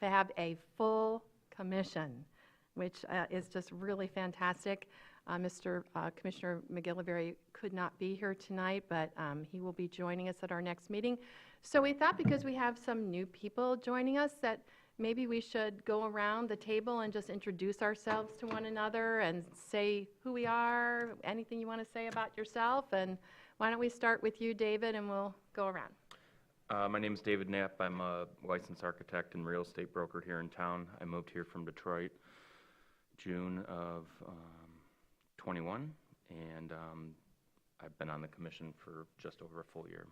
to have a full commission, which is just really fantastic. Commissioner McGillivray could not be here tonight, but he will be joining us at our next meeting. So we thought, because we have some new people joining us, that maybe we should go around the table and just introduce ourselves to one another and say who we are, anything you want to say about yourself. And why don't we start with you, David, and we'll go around. My name is David Knapp. I'm a licensed architect and real estate broker here in town. I moved here from Detroit June of 21, and I've been on the commission for just over a full year.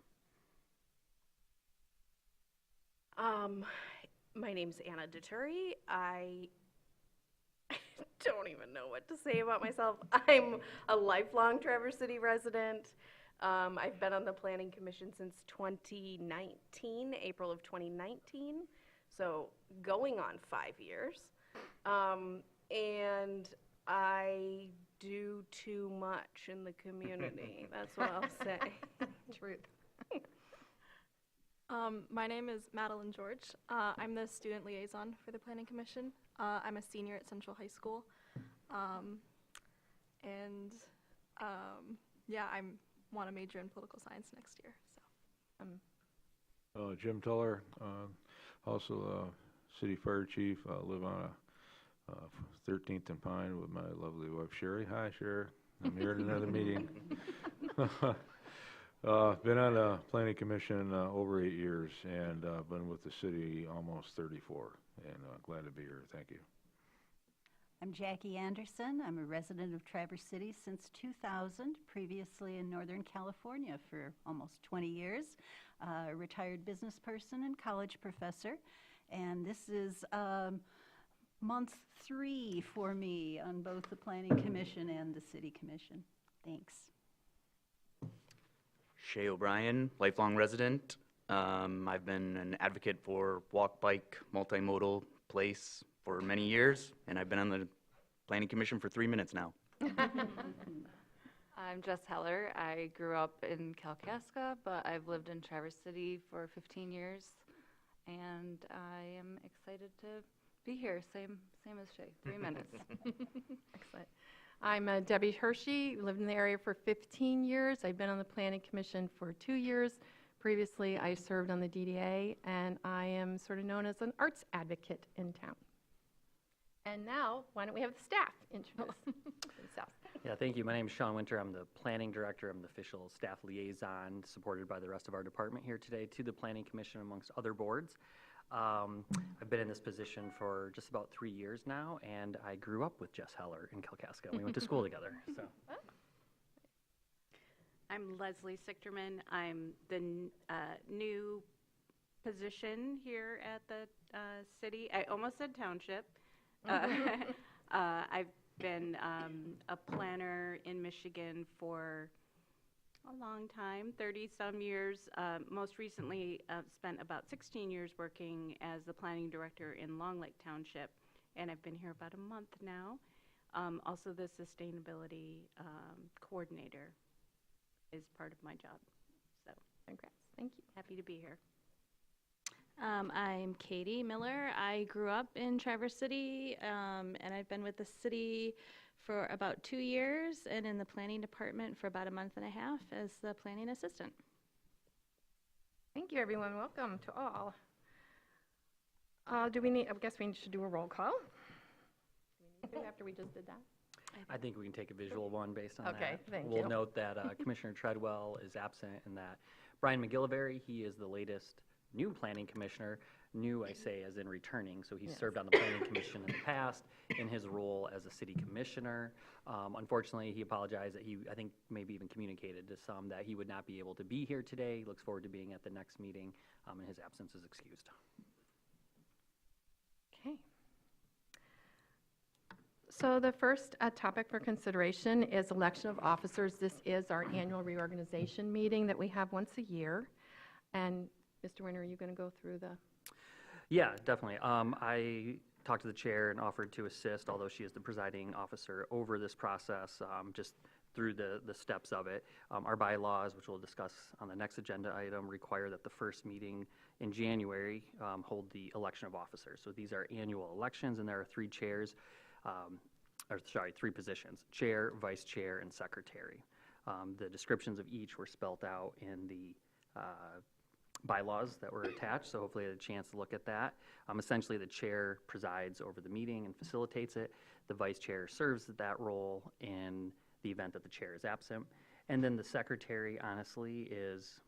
My name's Anna Deturi. I don't even know what to say about myself. I'm a lifelong Traverse City resident. I've been on the Planning Commission since 2019, April of 2019, so going on 5 years. And I do too much in the community. That's what I'll say. Truth. My name is Madeline George. I'm the student liaison for the Planning Commission. I'm a senior at Central High School. Yeah, I want to major in political science next year. So. Jim Tuller, also city fire chief. I live on 13th and Pine with my lovely wife Sherry. Hi, Sherry. I'm here at another meeting. Been on the Planning Commission over 8 years, and been with the city almost 34, and glad to be here. Thank you. I'm Jackie Anderson. I'm a resident of Traverse City since 2000, previously in Northern California for almost 20 years, a retired business person and college professor, and this is month 3 for me on both the Planning Commission and the City Commission. Thanks. Shay O'Brien, lifelong resident. I've been an advocate for walk, bike, multimodal place for many years, and I've been on the Planning Commission for 3 minutes now. I'm Jess Heller. I grew up in Kalkaska, but I've lived in Traverse City for 15 years, and I am excited to be here. Same as Shay, 3 minutes. Excellent. I'm Debbie Hershey, lived in the area for 15 years. I've been on the Planning Commission for 2 years. Previously, I served on the DDA, and I am sort of known as an arts advocate in town. And now, why don't we have the staff introduce themselves? Yeah, thank you. My name is Sean Winter. I'm the planning director. I'm the official staff liaison, supported by the rest of our department here today to the Planning Commission, amongst other boards. I've been in this position for just about 3 years now, and I grew up with Jess Heller in Kalkaska. We went to school together. So. I'm Leslie Sichterman. I'm the new position here at the city. I almost said township. I've been a planner in Michigan for a long time, 30-some years. Most recently, spent about 16 years working as the planning director in Long Lake Township, and I've been here about a month now. Also, the sustainability coordinator is part of my job. So, Congrats. Thank you. Happy to be here. I'm Katie Miller. I grew up in Traverse City, and I've been with the city for about 2 years, and in the planning department for about a month and a half as the planning assistant. Thank you, everyone. Welcome to all. Do we need, I guess we should do a roll call. Do we need to after we just did that? I think we can take a visual one based on that. Okay, thank you. We'll note that Commissioner Treadwell is absent and that Brian McGillivray, he is the latest new planning commissioner. New, I say, as in returning, so he's served on the Planning Commission in the past in his role as a city commissioner. Unfortunately, he apologized that he, I think, maybe even communicated to some that he would not be able to be here today. He looks forward to being at the next meeting, and his absence is excused. Okay. So the first topic for consideration is election of officers. This is our annual reorganization meeting that we have once a year. And Mr. Winter, are you going to go through the... Yeah, definitely. I talked to the chair and offered to assist, although she is the presiding officer over this process. Just through the steps of it. Our bylaws, which we'll discuss on the next agenda item, require that the first meeting in January hold the election of officers. So these are annual elections, and there are three positions: chair, vice chair, and secretary. The descriptions of each were spelt out in the bylaws that were attached, so hopefully you had a chance to look at that. Essentially, the chair presides over the meeting and facilitates it. The vice chair serves that role in the event that the chair is absent. And then the secretary, honestly, is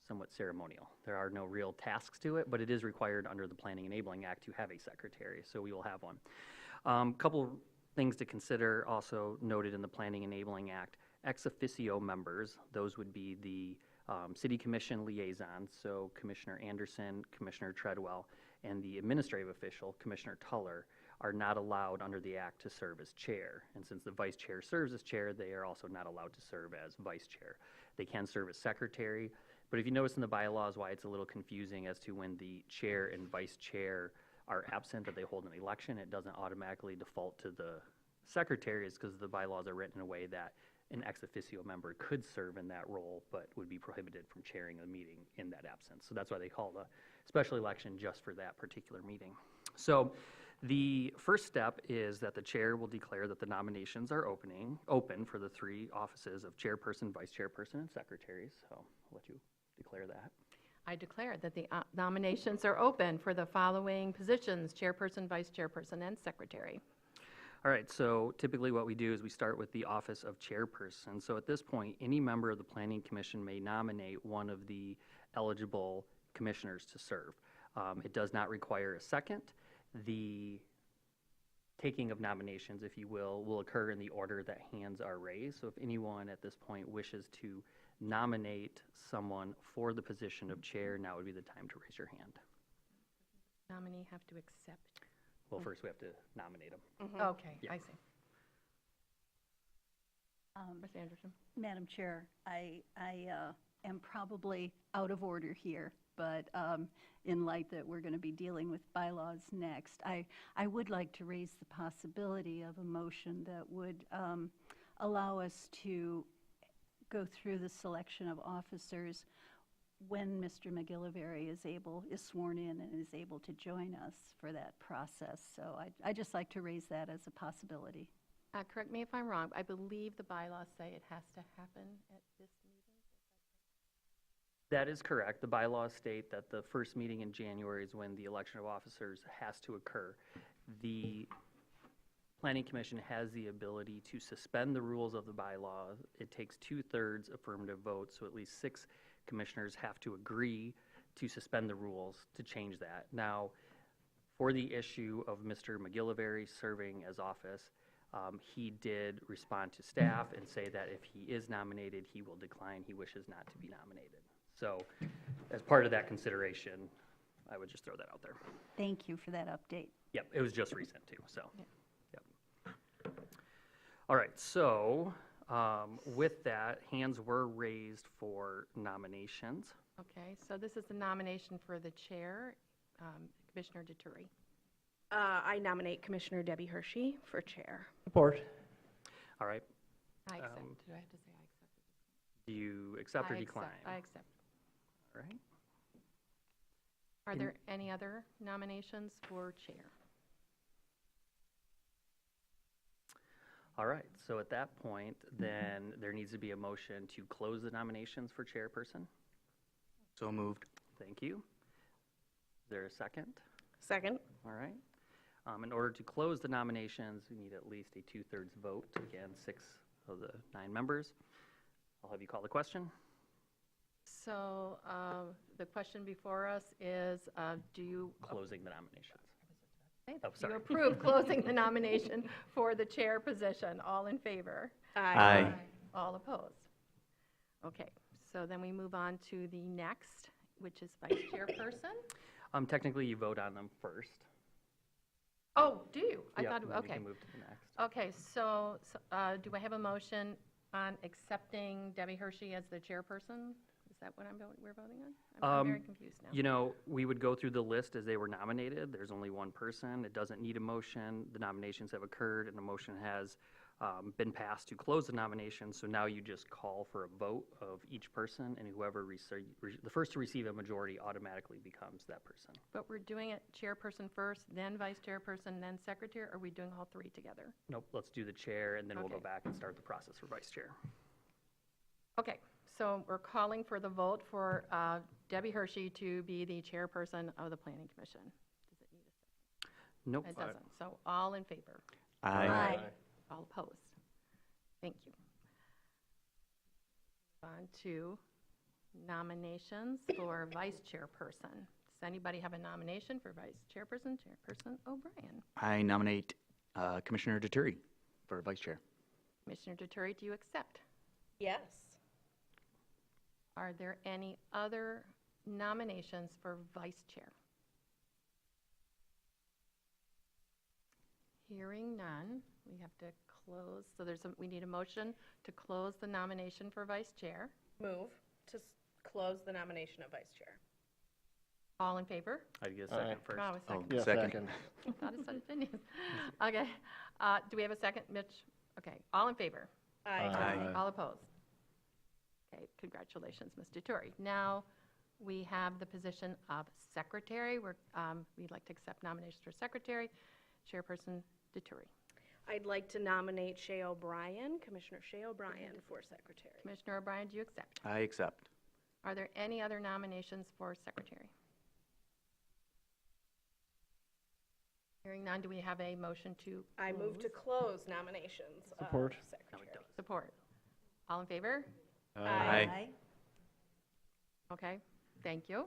somewhat ceremonial. There are no real tasks to it, but it is required under the Planning Enabling Act to have a secretary, so we will have one. Couple things to consider also noted in the Planning Enabling Act. Ex officio members, those would be the City Commission liaisons, so Commissioner Anderson, Commissioner Treadwell, and the administrative official, Commissioner Tuller, are not allowed under the act to serve as chair. And since the vice chair serves as chair, they are also not allowed to serve as vice chair. They can serve as secretary, but if you notice in the bylaws why it's a little confusing as to when the chair and vice chair are absent or they hold an election, it doesn't automatically default to the secretary, is because the bylaws are written in a way that an ex officio member could serve in that role, but would be prohibited from chairing the meeting in that absence. So that's why they call the special election just for that particular meeting. So the first step is that the chair will declare that the nominations are open for the three offices of chairperson, vice chairperson, and secretaries. So I'll let you declare that. I declare that the nominations are open for the following positions: chairperson, vice chairperson, and secretary. All right, so typically what we do is we start with the office of chairperson. So at this point, any member of the Planning Commission may nominate one of the eligible commissioners to serve. It does not require a second. The taking of nominations, if you will occur in the order that hands are raised. So if anyone at this point wishes to nominate someone for the position of chair, now would be the time to raise your hand. Nominee have to accept. Well, first we have to nominate them. Okay, Yeah. I see. Ms. Anderson? Madam Chair, I am probably out of order here, but in light that we're going to be dealing with bylaws next, I would like to raise the possibility of a motion that would allow us to go through the selection of officers when Mr. McGillivray is sworn in and is able to join us for that process. So I'd just like to raise that as a possibility. Correct me if I'm wrong, I believe the bylaws say it has to happen at this meeting. That is correct. The bylaws state that the first meeting in January is when the election of officers has to occur. The Planning Commission has the ability to suspend the rules of the bylaws. It takes 2/3 affirmative votes, so at least 6 commissioners have to agree to suspend the rules to change that. Now, for the issue of Mr. McGillivray serving as office, he did respond to staff and say that if he is nominated, he will decline. He wishes not to be nominated. So as part of that consideration, I would just throw that out there. Thank you for that update. Yep, it was just recent too, so. Yep. All right, so with that, hands were raised for nominations. Okay, so this is the nomination for the chair, Commissioner Detouri. I nominate Commissioner Debbie Hershey for chair. Support. All right, I accept. Do I have to say I accept? do you accept or decline? I accept. All right. Are there any other nominations for chair? All right, so at that point, then there needs to be a motion to close the nominations for chairperson. So moved. Thank you. Is there a second? Second. All right. In order to close the nominations, we need at least a 2/3 vote. Again, 6 of the 9 members. I'll have you call the question. So the question before us is, do you Closing the nominations. do Oh, you sorry. approve closing the nomination for the chair position? All in favor? Aye. All opposed? Okay, so then we move on to the next, which is vice chairperson. Technically, you vote on them first. Oh, do you? I Yep, thought, and then you okay. can move to the next. Okay, so do I have a motion on accepting Debbie Hershey as the chairperson? Is that what we're voting on? I'm very confused now. You know, we would go through the list as they were nominated. There's only one person. It doesn't need a motion. The nominations have occurred, and the motion has been passed to close the nominations, so now you just call for a vote of each person, and whoever the first to receive a majority automatically becomes that person. But we're doing it chairperson first, then vice chairperson, then secretary, or are we doing all three together? Nope, let's do the chair, and then we'll go Okay. back and start the process for vice chair. Okay, so we're calling for the vote for Debbie Hershey to be the chairperson of the Planning Commission. Does it need a Nope. second? It doesn't. So all in favor? Aye. All opposed? Thank you. On to nominations for vice chairperson. Does anybody have a nomination for vice chairperson? Chairperson O'Brien. I nominate Commissioner Duturi for vice chair. Commissioner Duturi, do you accept? Yes. Are there any other nominations for vice chair? Hearing none, we have to close, so we need a motion to close the nomination for vice chair. Move to close the nomination of vice chair. All in favor? I'd get a second first. Oh, a second. Oh, second. I thought it said it didn't. Okay, do we have a second, Mitch? Okay, all in favor? Aye. All opposed? Okay, congratulations, Ms. Duturi. Now, we have the position of secretary. We'd like to accept nominations for secretary. Chairperson Duturi. I'd like to nominate Shay O'Brien, Commissioner Shay O'Brien, for secretary. Commissioner O'Brien, do you accept? I accept. Are there any other nominations for secretary? Hearing none, do we have a motion to I move to close nominations Support. of secretary. support? All in favor? Aye. Okay, thank you.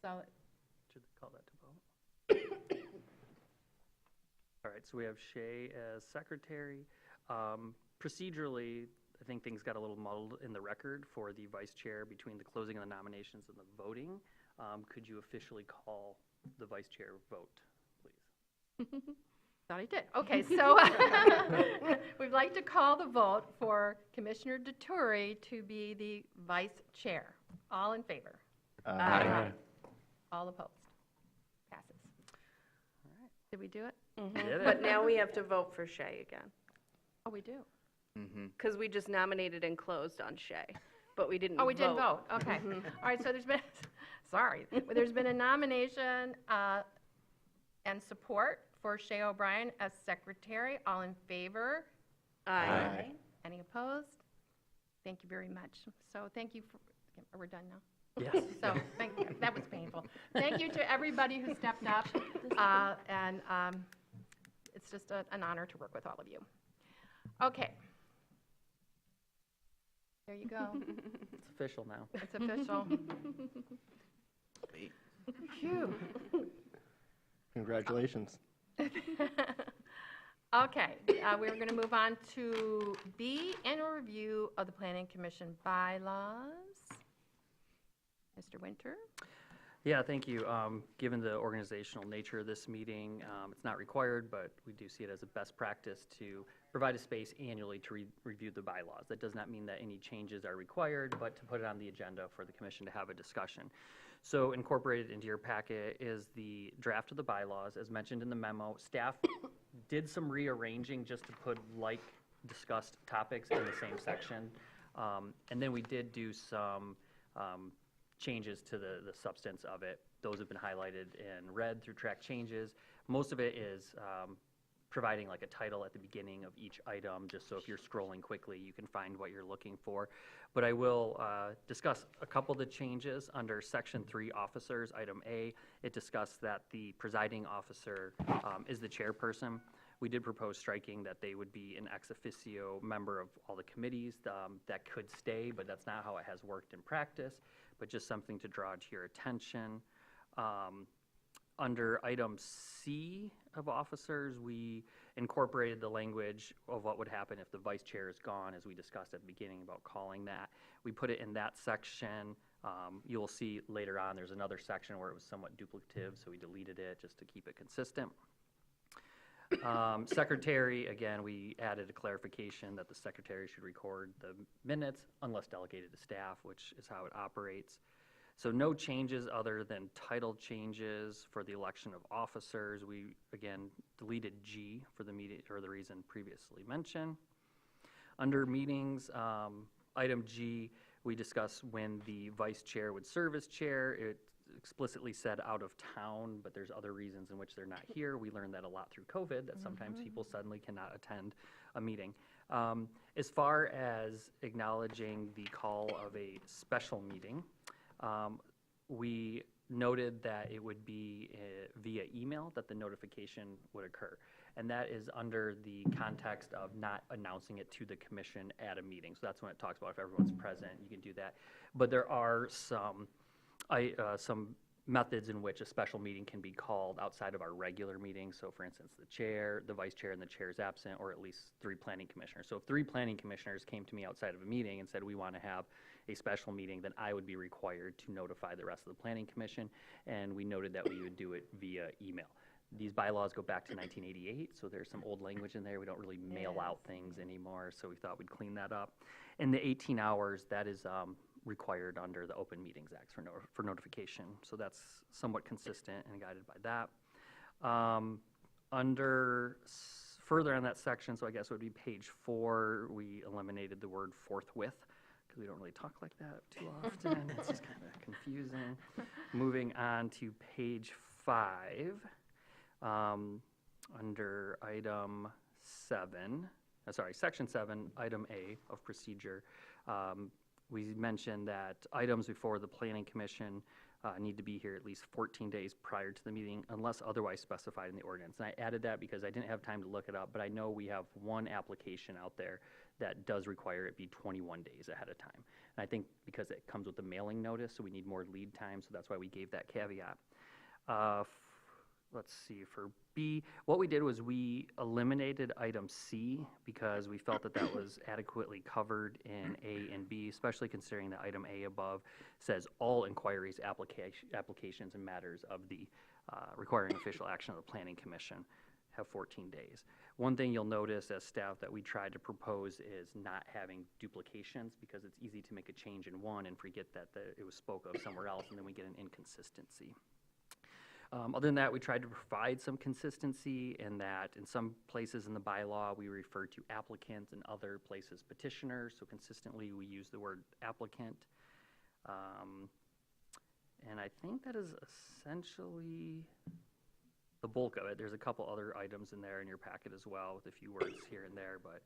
So, Should they call that to vote? All right, so we have Shay as secretary. Procedurally, I think things got a little muddled in the record for the vice chair between the closing of the nominations and the voting. Could you officially call the vice chair vote, please? thought I did. Okay, so we'd like to call the vote for Commissioner Duturi to be the vice chair. All in favor? Aye. All opposed? Passes. Did we do it? Did But it? now we have to vote for Shay again, Oh, we do. Mm-hmm. because we just nominated and closed on Shay, but we didn't Oh, we didn't vote, okay. All right, so there's been, sorry, there's been a nomination and support for Shay O'Brien as secretary. All in favor? Aye. Any opposed? Thank you very much. So thank you for, we're done now? Yes. So, thank you, that was painful. Thank you to everybody who stepped up, and it's just an honor to work with all of you. Okay. There you go. It's official now. It's official. Phew. Congratulations. Okay, we're going to move on to B, annual review of the Planning Commission bylaws. Mr. Winter? Yeah, thank you. Given the organizational nature of this meeting, it's not required, but we do see it as a best practice to provide a space annually to review the bylaws. That does not mean that any changes are required, but to put it on the agenda for the commission to have a discussion. So incorporated into your packet is the draft of the bylaws. As mentioned in the memo, staff did some rearranging just to put like discussed topics in the same section. And then we did do some changes to the substance of it. Those have been highlighted in red through track changes. Most of it is providing like a title at the beginning of each item, just so if you're scrolling quickly, you can find what you're looking for. But I will discuss a couple of the changes under Section 3 Officers, Item A. It discussed that the presiding officer is the chairperson. We did propose striking that they would be an ex officio member of all the committees. That could stay, but that's not how it has worked in practice, but just something to draw to your attention. Under item C of officers, we incorporated the language of what would happen if the vice chair is gone, as we discussed at the beginning about calling that. We put it in that section. You'll see later on there's another section where it was somewhat duplicative, so we deleted it just to keep it consistent. Secretary, again, we added a clarification that the secretary should record the minutes unless delegated to staff, which is how it operates. So no changes other than title changes for the election of officers. We, again, deleted G for the meeting, or the reason previously mentioned. Under meetings, item G, we discuss when the vice chair would serve as chair. It explicitly said out of town, but there's other reasons in which they're not here. We learned that a lot through COVID, that sometimes people suddenly cannot attend a meeting. As far as acknowledging the call of a special meeting, we noted that it would be via email that the notification would occur. And that is under the context of not announcing it to the commission at a meeting. So that's when it talks about if everyone's present, you can do that. But there are some methods in which a special meeting can be called outside of our regular meetings. So for instance, the chair, the vice chair, and the chair is absent, or at least 3 planning commissioners. So if 3 planning commissioners came to me outside of a meeting and said, we want to have a special meeting, then I would be required to notify the rest of the planning commission, and we noted that we would do it via email. These bylaws go back to 1988, so there's some old language in there. We don't really mail out things anymore, so we thought we'd clean that up. And the 18 hours, that is required under the Open Meetings Act for notification. So that's somewhat consistent and guided by that. Further on that section, so I guess it would be page 4, we eliminated the word forthwith, because we don't really talk like that too often. It's just kind of confusing. Moving on to page 5, under item 7, section 7, item A of procedure, we mentioned that items before the Planning Commission need to be here at least 14 days prior to the meeting unless otherwise specified in the ordinance. And I added that because I didn't have time to look it up, but I know we have one application out there that does require it be 21 days ahead of time. And I think because it comes with a mailing notice, so we need more lead time, so that's why we gave that caveat. Let's see, for B, what we did was we eliminated item C because we felt that that was adequately covered in A and B, especially considering that item A above says all inquiries, applications, and matters of the requiring official action of the Planning Commission have 14 days. One thing you'll notice as staff that we tried to propose is not having duplications, because it's easy to make a change in one and forget that it was spoke of somewhere else, and then we get an inconsistency. Other than that, we tried to provide some consistency in that in some places in the bylaw, we refer to applicants, and other places petitioners. So consistently, we use the word applicant. And I think that is essentially the bulk of it. There's a couple other items in there in your packet as well with a few words here and there, but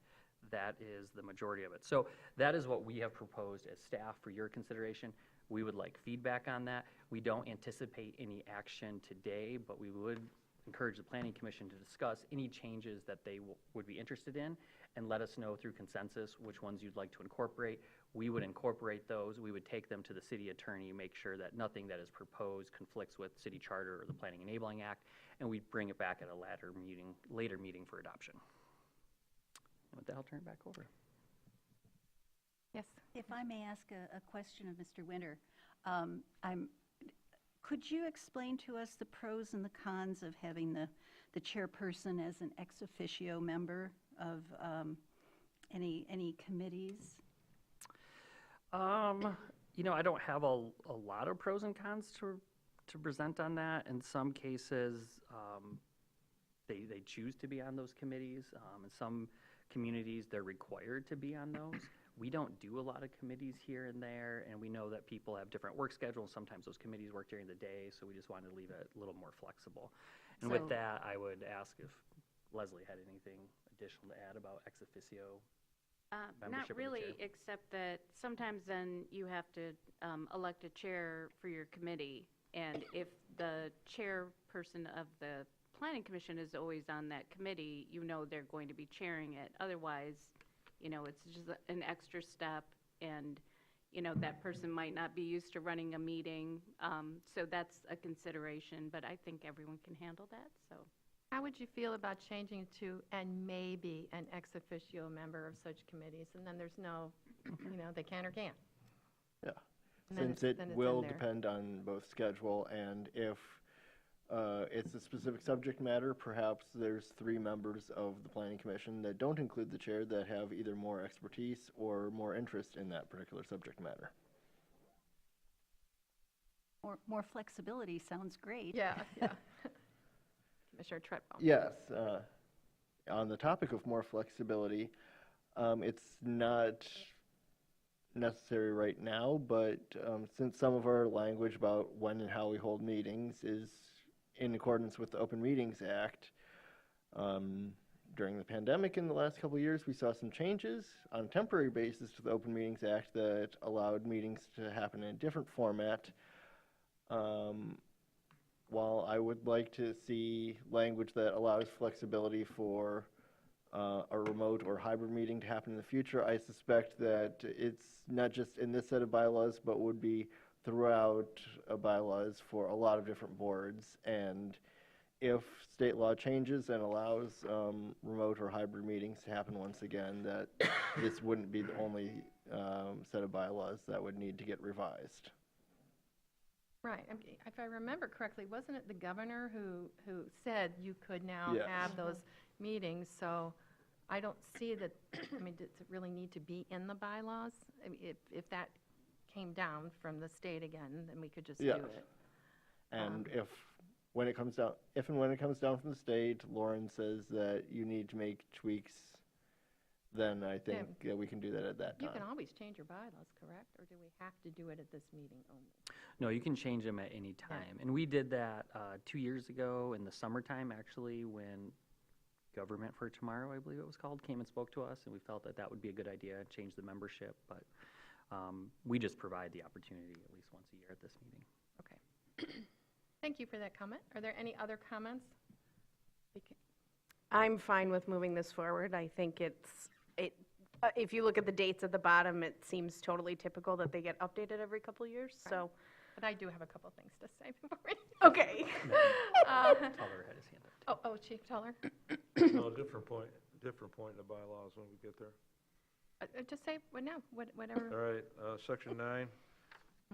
that is the majority of it. So that is what we have proposed as staff for your consideration. We would like feedback on that. We don't anticipate any action today, but we would encourage the Planning Commission to discuss any changes that they would be interested in and let us know through consensus which ones you'd like to incorporate. We would incorporate those. We would take them to the city attorney, make sure that nothing that is proposed conflicts with city charter or the Planning Enabling Act, and we'd bring it back at a later meeting for adoption. And with that, I'll turn it back over. Yes. If I may ask a question of Mr. Winter, could you explain to us the pros and the cons of having the chairperson as an ex officio member of any committees? You know, I don't have a lot of pros and cons to present on that. In some cases, they choose to be on those committees. In some communities, they're required to be on those. We don't do a lot of committees here and there, and we know that people have different work schedules. Sometimes those committees work during the day, so we just wanted to leave it a little more flexible. And with that, I would ask if Leslie had anything additional to add about ex officio membership. Not of the really, chair. except that sometimes then you have to elect a chair for your committee. And if the chairperson of the Planning Commission is always on that committee, you know they're going to be chairing it. Otherwise, you know, it's just an extra step, and, you know, that person might not be used to running a meeting. So that's a consideration, but I think everyone can handle that, so. How would you feel about changing to "and maybe an ex officio member of such committees"? And then there's no, you know, they can or can't. Yeah, And then since then it it's will in there. depend on both schedule and if it's a specific subject matter, perhaps there's 3 members of the Planning Commission that don't include the chair that have either more expertise or more interest in that particular subject matter. More flexibility sounds great. Yeah, yeah. Commissioner Treadwell. Yes, on the topic of more flexibility, it's not necessary right now, but since some of our language about when and how we hold meetings is in accordance with the Open Meetings Act, during the pandemic in the last couple of years, we saw some changes on a temporary basis to the Open Meetings Act that allowed meetings to happen in a different format. While I would like to see language that allows flexibility for a remote or hybrid meeting to happen in the future, I suspect that it's not just in this set of bylaws, but would be throughout bylaws for a lot of different boards. And if state law changes and allows remote or hybrid meetings to happen once again, that this wouldn't be the only set of bylaws that would need to get revised. Right. If I remember correctly, wasn't it the governor who said you could now Yes. have those meetings? So I don't see that, I mean, does it really need to be in the bylaws? I mean, if that came down from the state again, then we could just do Yes. it. And if and when it comes down from the state, Lauren says that you need to make tweaks, then I think that we can do that at that time. You can always change your bylaws, correct? Or do we have to do it at this meeting only? No, you can change them at any time. And we did that 2 years ago in the summertime, actually, when Government for Tomorrow, I believe it was called, came and spoke to us, and we felt that that would be a good idea, change the membership. But we just provide the opportunity at least once a year at this meeting. Okay. Thank you for that comment. Are there any other comments? I'm fine with moving this forward. I think if you look at the dates at the bottom, it seems totally typical that they get updated every couple of years, so. But I do have a couple things to say before we. Okay. Toller had his hand up. Oh, Chief Teller. No, different point in the bylaws when we get there. Just say what now, whatever. All right, Section 9,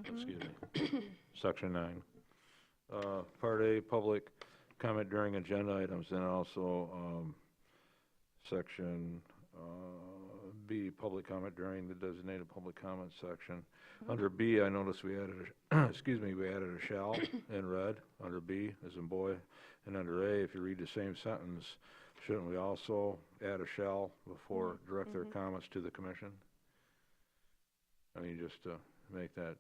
excuse me, Section 9. Part A, public comment during agenda items, and also Section B, public comment during the designated public comment section. Under B, I noticed we added, we added a shall in red, under B as in boy, and under A, if you read the same sentence, shouldn't we also add a shall before direct their comments to the commission? I mean, just to make that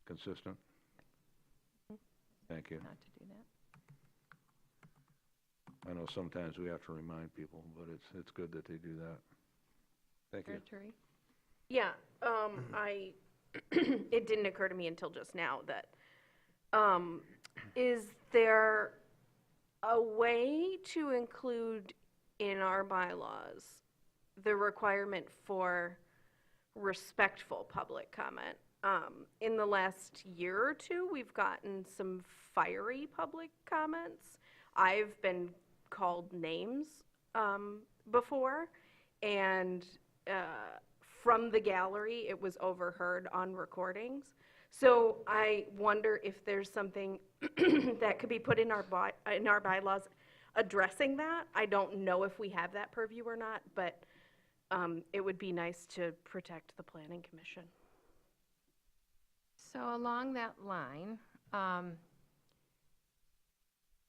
consistent. Thank you. Not to do that. I know sometimes we have to remind people, but it's good that they do that. Thank you. Turi? Yeah, it didn't occur to me until just now that, is there a way to include in our bylaws the requirement for respectful public comment? In the last year or two, we've gotten some fiery public comments. I've been called names before, and from the gallery, it was overheard on recordings. So I wonder if there's something that could be put in our bylaws addressing that. I don't know if we have that purview or not, but it would be nice to protect the Planning Commission. So along that line,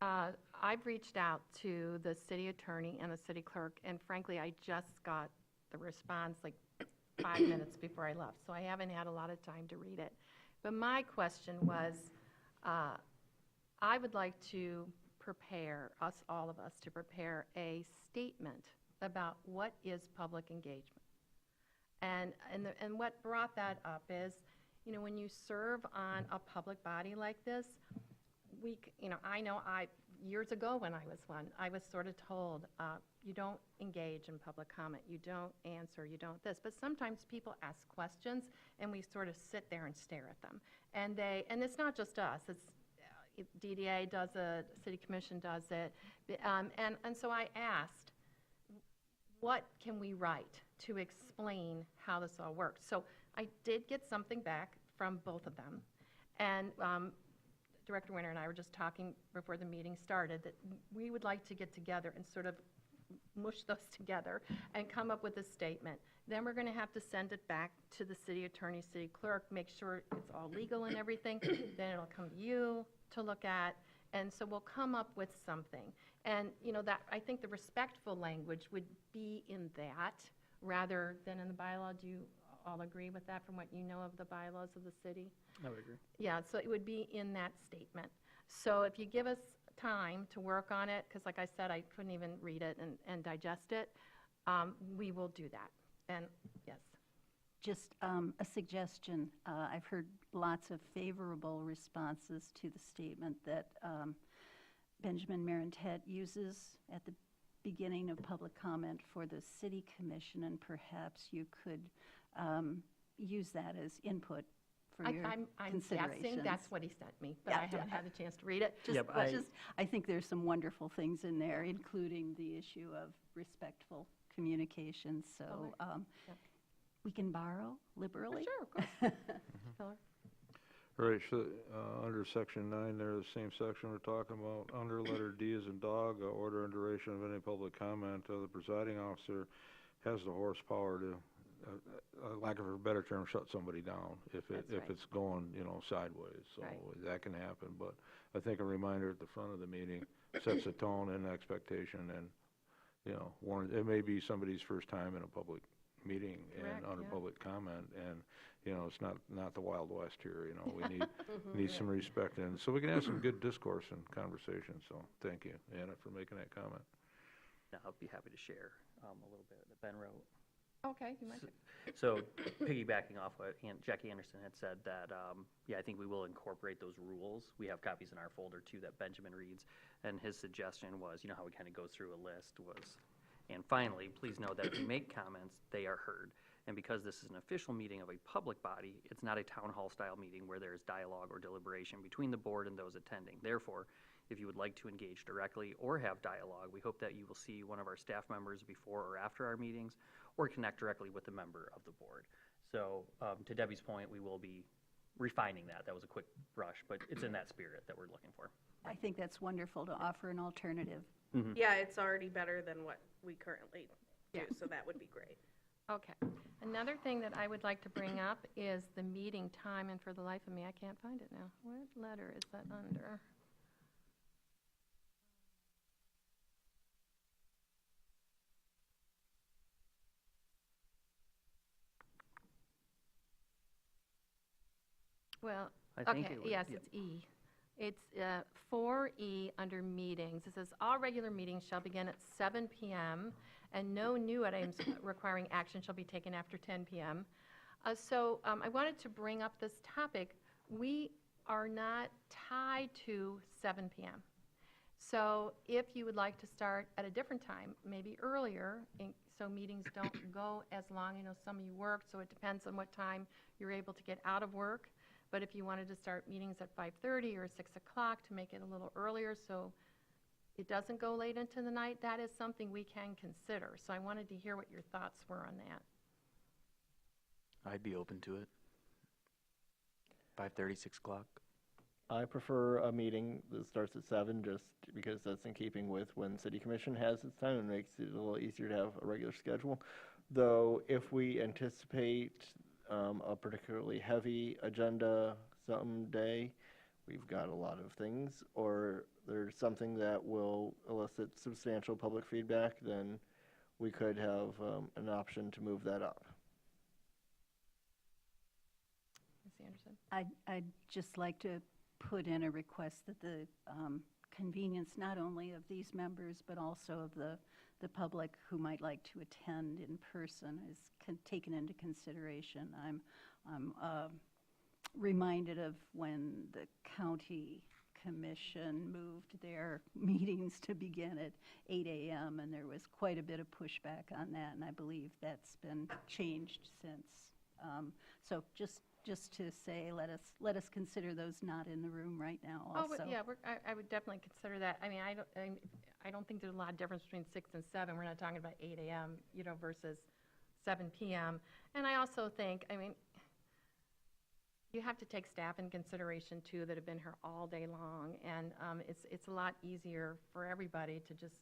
I've reached out to the city attorney and the city clerk, and frankly, I just got the response like 5 minutes before I left, so I haven't had a lot of time to read it. But my question was, I would like to prepare, all of us, to prepare a statement about what is public engagement. And what brought that up is, you know, when you serve on a public body like this, I know years ago when I was one, I was sort of told, you don't engage in public comment, you don't answer, you don't this. But sometimes people ask questions, and we sort of sit there and stare at them. And it's not just us, it's DDA does it, City Commission does it. And so I asked, what can we write to explain how this all works? So I did get something back from both of them. And Director Winter and I were just talking before the meeting started that we would like to get together and sort of mush those together and come up with a statement. Then we're going to have to send it back to the city attorney, city clerk, make sure it's all legal and everything. Then it'll come to you to look at, and so we'll come up with something. And, you know, that, I think the respectful language would be in that rather than in the bylaw. Do you all agree with that from what you know of the bylaws of the city? I would agree. Yeah, so it would be in that statement. So if you give us time to work on it, because like I said, I couldn't even read it and digest it, we will do that. And, yes. Just a suggestion. I've heard lots of favorable responses to the statement that Benjamin Marentet uses at the beginning of public comment for the city commission, and perhaps you could use that as input for your I'm considerations. guessing that's what he sent me, but Yeah, I haven't yeah. had a chance to read it. Yeah, but I think there's some wonderful things in there, including the issue of respectful communication, so Yeah. we can borrow liberally. Sure, of course. Miller? All right, so, under section 9 there, the same section we're talking about, under letter D as in dog, order and duration of any public comment, the presiding officer has the horsepower to, lack of a better term, shut somebody down if That's right. it's going, you know, sideways. So Right. that can happen, but I think a reminder at the front of the meeting sets a tone and expectation, and, you know, it may be somebody's first time in a public meeting Correct, and under yeah. public comment, and, you know, it's not the Wild West here, you know, we need some respect, and so we can have some good discourse and conversation, so thank you, Anna, for making that comment. Now, I'll be happy to share a little bit that Ben wrote. Okay, you might. So piggybacking off what Jackie Anderson had said, that, I think we will incorporate those rules. We have copies in our folder too that Benjamin reads, and his suggestion was, you know how we kind of go through a list was, and finally, please know that if you make comments, they are heard. And because this is an official meeting of a public body, it's not a town hall style meeting where there is dialogue or deliberation between the board and those attending. Therefore, if you would like to engage directly or have dialogue, we hope that you will see one of our staff members before or after our meetings, or connect directly with a member of the board. So to Debbie's point, we will be refining that. That was a quick brush, but it's in that spirit that we're looking for. I think that's wonderful to offer an alternative. Yeah, it's already better than what we currently do, Yeah. so that would be great. Okay. Another thing that I would like to bring up is the meeting time, and for the life of me, I can't find it now. What letter is that under? Well, I think okay, it would- yes, yep. it's E. It's 4E under meetings. It says, "All regular meetings shall begin at 7 PM, and no new items requiring action shall be taken after 10 PM." So I wanted to bring up this topic. We are not tied to 7 PM. So if you would like to start at a different time, maybe earlier, so meetings don't go as long. I know some of you work, so it depends on what time you're able to get out of work. But if you wanted to start meetings at 5:30 or 6 o'clock to make it a little earlier so it doesn't go late into the night, that is something we can consider. So I wanted to hear what your thoughts were on that. I'd be open to it. 5:30, 6 o'clock. I prefer a meeting that starts at 7, just because that's in keeping with when city commission has its time and makes it a little easier to have a regular schedule. Though, if we anticipate a particularly heavy agenda someday, we've got a lot of things, or there's something that will elicit substantial public feedback, then we could have an option to move that up. Ms. Anderson? I'd just like to put in a request that the convenience not only of these members, but also of the public who might like to attend in person is taken into consideration. I'm reminded of when the county commission moved their meetings to begin at 8 AM, and there was quite a bit of pushback on that, and I believe that's been changed since. So just to say, let us consider those not in the room right now also. Oh, but yeah, I would definitely consider that. I mean, I don't think there's a lot of difference between 6 and 7. We're not talking about 8 AM, versus 7 PM. And I also think, I mean, you have to take staff in consideration too that have been here all day long, and it's a lot easier for everybody to just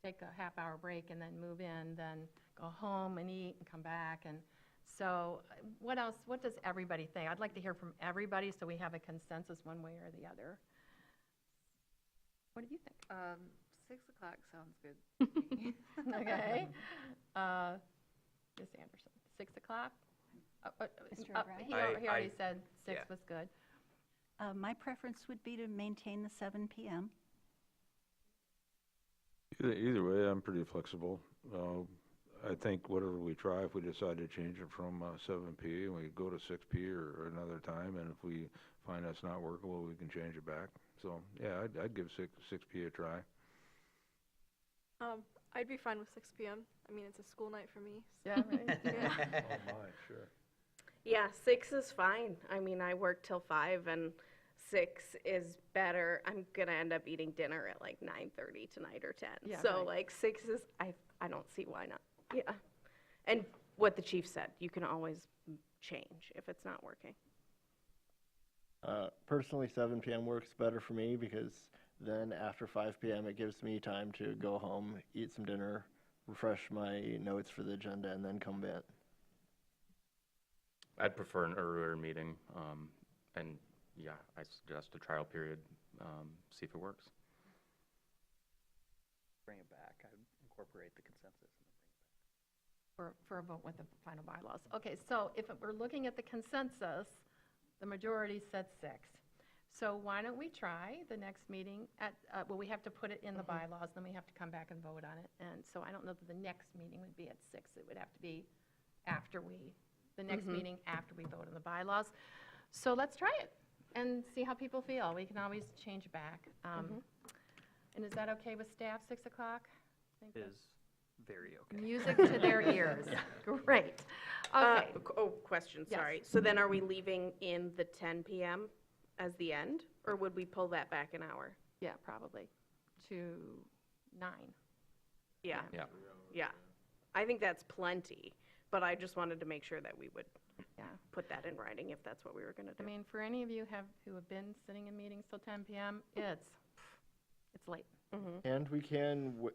take a half-hour break and then move in, then go home and eat and come back. And so what else, what does everybody think? I'd like to hear from everybody so we have a consensus one way or the other. What do you think? 6 o'clock sounds good to me. Okay. Ms. Anderson, 6 o'clock? Mr. O'Brien? He already said 6 yeah. was good. My preference would be to maintain the 7 PM. Either way, I'm pretty flexible. I think whatever we try, if we decide to change it from 7P, we go to 6P or another time, and if we find that's not workable, we can change it back. So, yeah, I'd give 6P a try. I'd be fine with 6 p.m. I mean, it's a school night for me. Yeah, right. Oh, my, sure. Yeah, 6 is fine. I mean, I work till 5 and 6 is better. I'm gonna end up eating dinner at like 9:30 tonight or 10. Yeah, So right. like 6 is, I don't see why not. Yeah. And what the chief said, you can always change if it's not working. Personally, 7 p.m. works better for me because then after 5 p.m. it gives me time to go home, eat some dinner, refresh my notes for the agenda, and then come back. I'd prefer an earlier meeting, and yeah, I suggest a trial period, see if it works. Bring it back. I'd incorporate the consensus. For a vote with the final bylaws. Okay, so if we're looking at the consensus, the majority said 6. So why don't we try the next meeting at, well, we have to put it in the bylaws, then we have to come back and vote on it. And so I don't know that the next meeting would be at 6. It would have to be after the next meeting after we vote on the bylaws. So let's try it and see how people feel. We can always change back. And is that okay with staff, 6 o'clock? Is very okay. Music to their ears. Great. Okay. Question, Yes. sorry. So then are we leaving in the 10 p.m. as the end, or would we pull that back an hour? Yeah, probably. To 9. Yeah. Yeah. Yeah. I think that's plenty, but I just wanted to make sure that we would Yeah. put that in writing if that's what we were going to I do. mean, for any of you who have been sitting in meetings till 10 p.m., it's late. And we can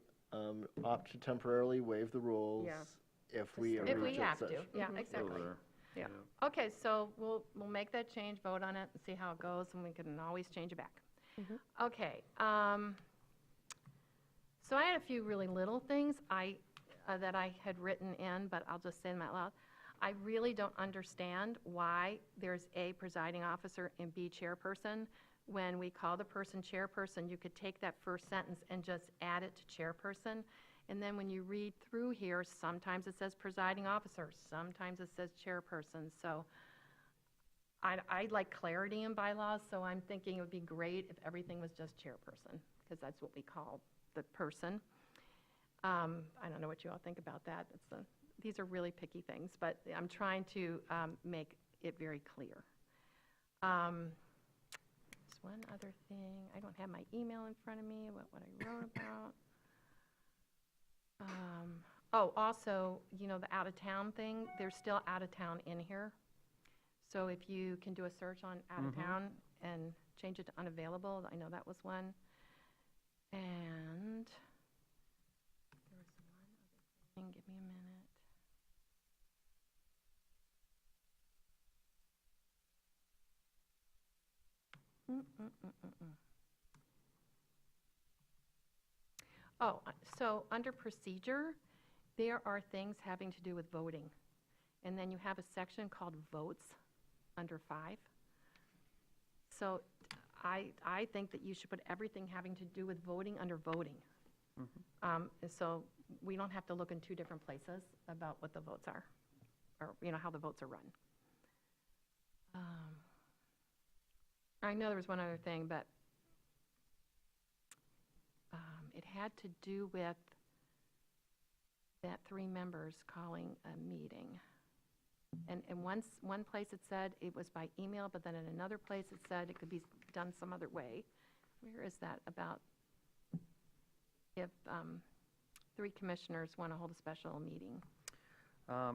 opt to temporarily waive the rules Yeah. if we are If we reach at have such. to. Yeah, exactly. Over Yeah. Okay, so we'll make that change, vote on it, and see how it goes, and we can always change it back. Okay. So I had a few really little things that I had written in, but I'll just say them out loud. I really don't understand why there's A, presiding officer, and B, chairperson. When we call the person chairperson, you could take that first sentence and just add it to chairperson. And then when you read through here, sometimes it says presiding officer, sometimes it says chairperson. So I like clarity in bylaws, so I'm thinking it would be great if everything was just chairperson, because that's what we call the person. I don't know what you all think about that. These are really picky things, but I'm trying to make it very clear. There's one other thing. I don't have my email in front of me, what I wrote about. Also, the out-of-town thing, there's still out-of-town in here. So if you can do a search on out-of-town and change it to unavailable, I know that was one. And there was one other thing, give me a minute. So under procedure, there are things having to do with voting. And then you have a section called votes under 5. So I think that you should put everything having to do with voting under voting. So we don't have to look in 2 different places about what the votes are, or how the votes are run. I know there was one other thing, but it had to do with that 3 members calling a meeting. And one place it said it was by email, but then in another place it said it could be done some other way. Where is that about if 3 commissioners want to hold a special meeting?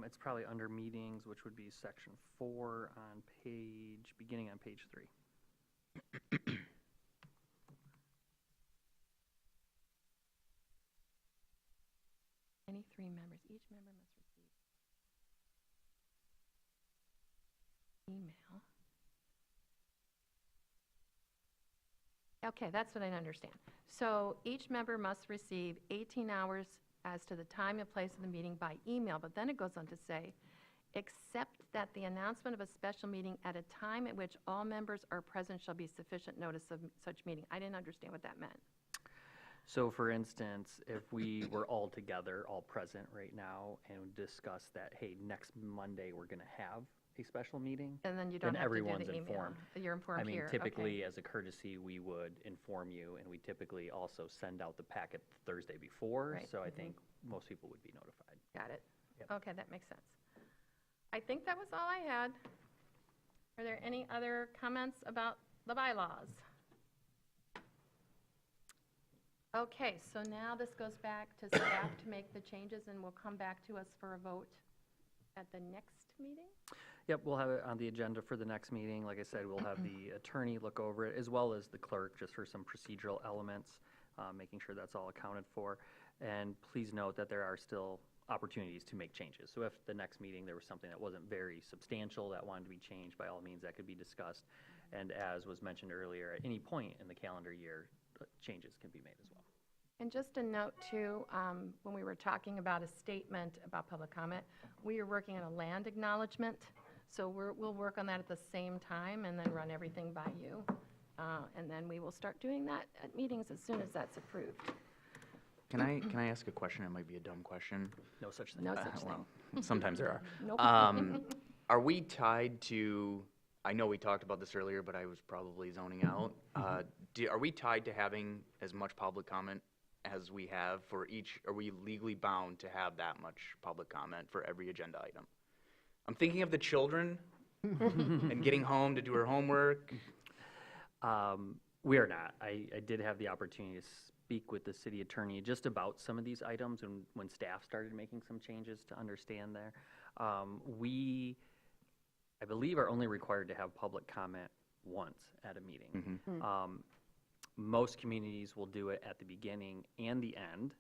It's probably under meetings, which would be section 4 on beginning on page 3. any 3 members, each member must receive email. Okay, that's what I understand. So each member must receive 18 hours as to the time and place of the meeting by email, but then it goes on to say, except that the announcement of a special meeting at a time at which all members are present shall be sufficient notice of such meeting. I didn't understand what that meant. So for instance, if we were all together, all present right now, and discuss that, hey, next Monday, we're going to have a special meeting, And then you don't then have to do everyone's the email. informed. You're informed I mean, here. typically, Okay. as a courtesy, we would inform you, and we typically also send out the packet the Thursday before, Right. so I think most people would be notified. Got it. Yep. Okay, that makes sense. I think that was all I had. Are there any other comments about the bylaws? Okay, so now this goes back to staff to make the changes, and will come back to us for a vote at the next meeting? Yep, we'll have it on the agenda for the next meeting. Like I said, we'll have the attorney look over it, as well as the clerk, just for some procedural elements, making sure that's all accounted for. And please note that there are still opportunities to make changes. So if the next meeting there was something that wasn't very substantial that wanted to be changed, by all means, that could be discussed. And as was mentioned earlier, at any point in the calendar year, changes can be made as well. And just a note too, when we were talking about a statement about public comment, we are working on a land acknowledgement. So we'll work on that at the same time and then run everything by you. And then we will start doing that at meetings as soon as that's approved. Can I ask a question? It might be a dumb question. No such thing. No such thing. Well, sometimes there are. Nope. Are we tied to, I know we talked about this earlier, but I was probably zoning out. Are we tied to having as much public comment as we have for each, are we legally bound to have that much public comment for every agenda item? I'm thinking of the children and getting home to do her homework. We are not. I did have the opportunity to speak with the city attorney just about some of these items and when staff started making some changes to understand there. We, I believe, are only required to have public comment once at a meeting. Most communities will do it at the beginning and the end.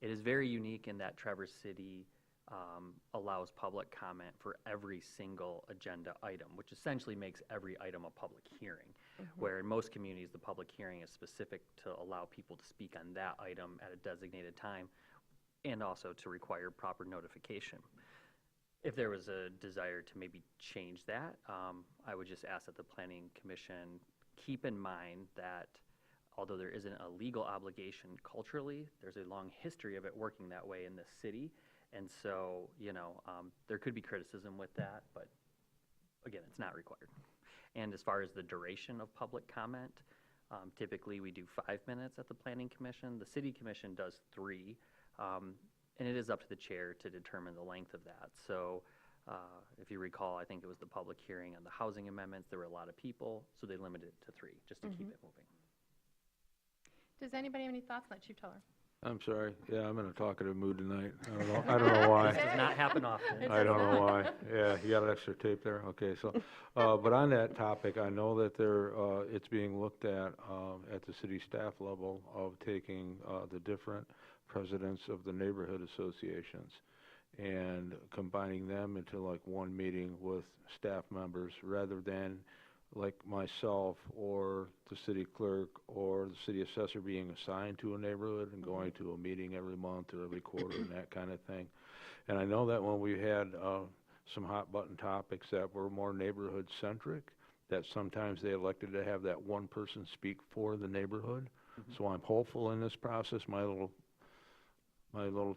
It is very unique in that Traverse City allows public comment for every single agenda item, which essentially makes every item a public hearing. Where in most communities, the public hearing is specific to allow people to speak on that item at a designated time and also to require proper notification. If there was a desire to maybe change that, I would just ask that the Planning Commission keep in mind that although there isn't a legal obligation culturally, there's a long history of it working that way in this city. And so, you know, there could be criticism with that, but again, it's not required. And as far as the duration of public comment, typically we do 5 minutes at the Planning Commission. The City Commission does 3, and it is up to the chair to determine the length of that. So if you recall, I think it was the public hearing on the housing amendments. There were a lot of people, so they limited it to 3, just to keep it moving. Does anybody have any thoughts on that, Chief Teller? I'm sorry. Yeah, I'm in a talkative mood tonight. I don't know why. This does not happen often. I don't know why. Yeah, you got extra tape there? Okay, so, but on that topic, I know that it's being looked at the city staff level of taking the different presidents of the neighborhood associations and combining them into like one meeting with staff members rather than like myself or the city clerk or the city assessor being assigned to a neighborhood and going to a meeting every month or every quarter and that kind of thing. And I know that when we had some hot button topics that were more neighborhood centric, that sometimes they elected to have that one person speak for the neighborhood. So I'm hopeful in this process. My little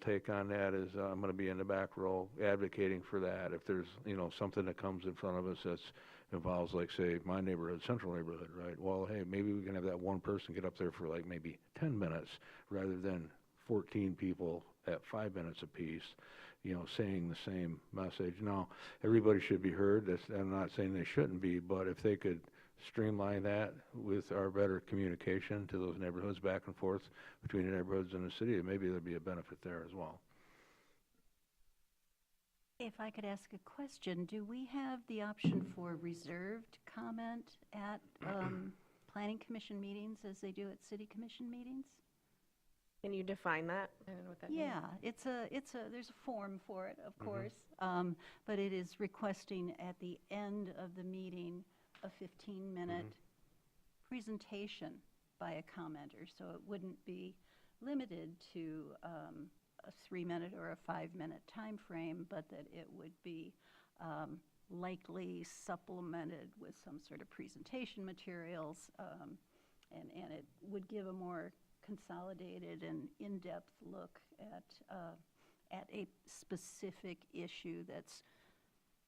take on that is I'm going to be in the back row advocating for that. If there's, you know, something that comes in front of us that's involves, like, say, my neighborhood, central neighborhood, right? Well, hey, maybe we can have that one person get up there for, like, maybe 10 minutes rather than 14 people at 5 minutes apiece, you know, saying the same message. Now, everybody should be heard. I'm not saying they shouldn't be, but if they could streamline that with our better communication to those neighborhoods back and forth between the neighborhoods and the city, maybe there'd be a benefit there as well. If I could ask a question, do we have the option for reserved comment at Planning Commission meetings as they do at City Commission meetings? Can you define that? I don't know what that means. Yeah, there's a form for it, of course, but it is requesting at the end of the meeting a 15-minute presentation by a commenter, so it wouldn't be limited to a 3-minute or a 5-minute time frame, but that it would be likely supplemented with some sort of presentation materials, and it would give a more consolidated and in-depth look at a specific issue that's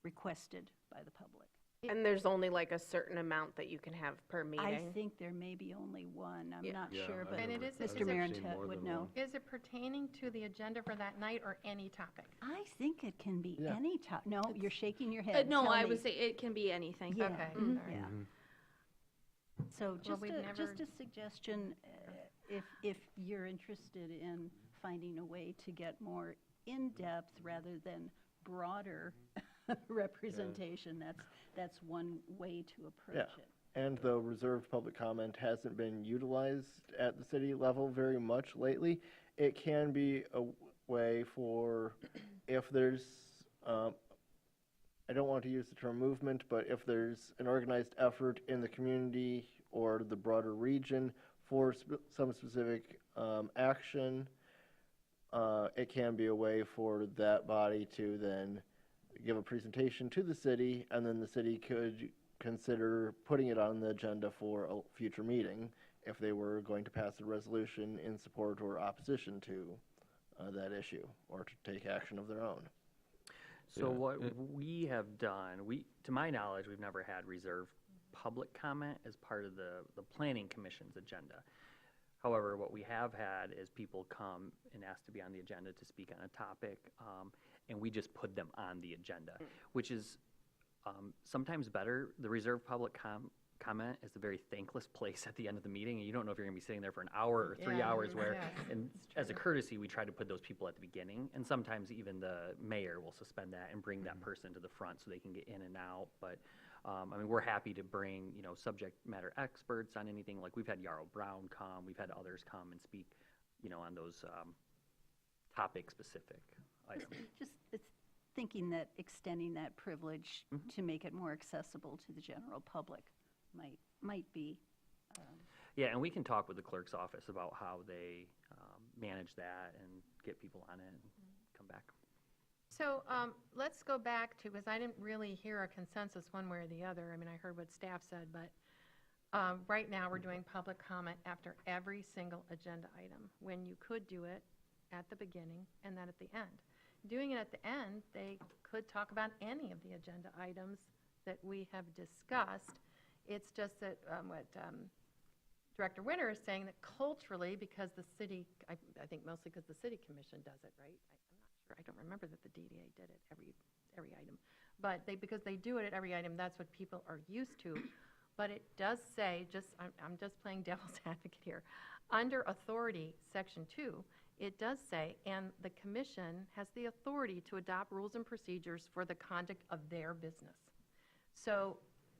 requested by the public. And there's only like a certain amount that you can have per I meeting? think there may be only one. I'm Yeah. not Yeah, sure, I but And it is- Mr. is it- Marentet would know. Is it pertaining to the agenda for that night or any topic? I think it can be Yeah. any time. No, you're shaking your head. No, Tell I me. would say it can be anything. Yeah. Okay, Mhm. all right. Yeah. So just we've never- just a suggestion, if you're interested in finding a way to get more in-depth rather than broader representation, that's one way to approach Yeah. it. And though reserved public comment hasn't been utilized at the city level very much lately, it can be a way for, if there's, I don't want to use the term movement, but if there's an organized effort in the community or the broader region for some specific action, it can be a way for that body to then give a presentation to the city, and then the city could consider putting it on the agenda for a future meeting if they were going to pass a resolution in support or opposition to that issue, or to take action of their own. So Yeah, what we have done, to my knowledge, we've never had reserved public comment as part of the planning commission's agenda. However, what we have had is people come and ask to be on the agenda to speak on a topic, and we just put them on the agenda, which is sometimes better. The reserved public comment is a very thankless place at the end of the meeting, and you don't know if you're going to be sitting there for an hour or 3 Yeah, hours where, yeah, and as a courtesy, we try to put those people at the beginning, and sometimes even the mayor will suspend that and bring that person to the front so they can get in and out. But I mean, we're happy to bring, subject matter experts on anything. Like, we've had Yarrow Brown come, we've had others come and speak, on those topic-specific items. Just it's thinking that extending that privilege to make it more accessible to the general public might be. Yeah, and we can talk with the clerk's office about how they manage that and get people on it and come back. So let's go back to, because I didn't really hear a consensus one way or the other. I mean, I heard what staff said, but right now we're doing public comment after every single agenda item, when you could do it at the beginning and then at the end. Doing it at the end, they could talk about any of the agenda items that we have discussed. It's just that what Director Winter is saying, that culturally, because the city, I think mostly because the city commission does it, right? I'm not sure. I don't remember that the DDA did it every item. But because they do it at every item, that's what people are used to. But it does say, I'm just playing devil's advocate here, under authority, section 2, it does say, and the commission has the authority to adopt rules and procedures for the conduct of their business. So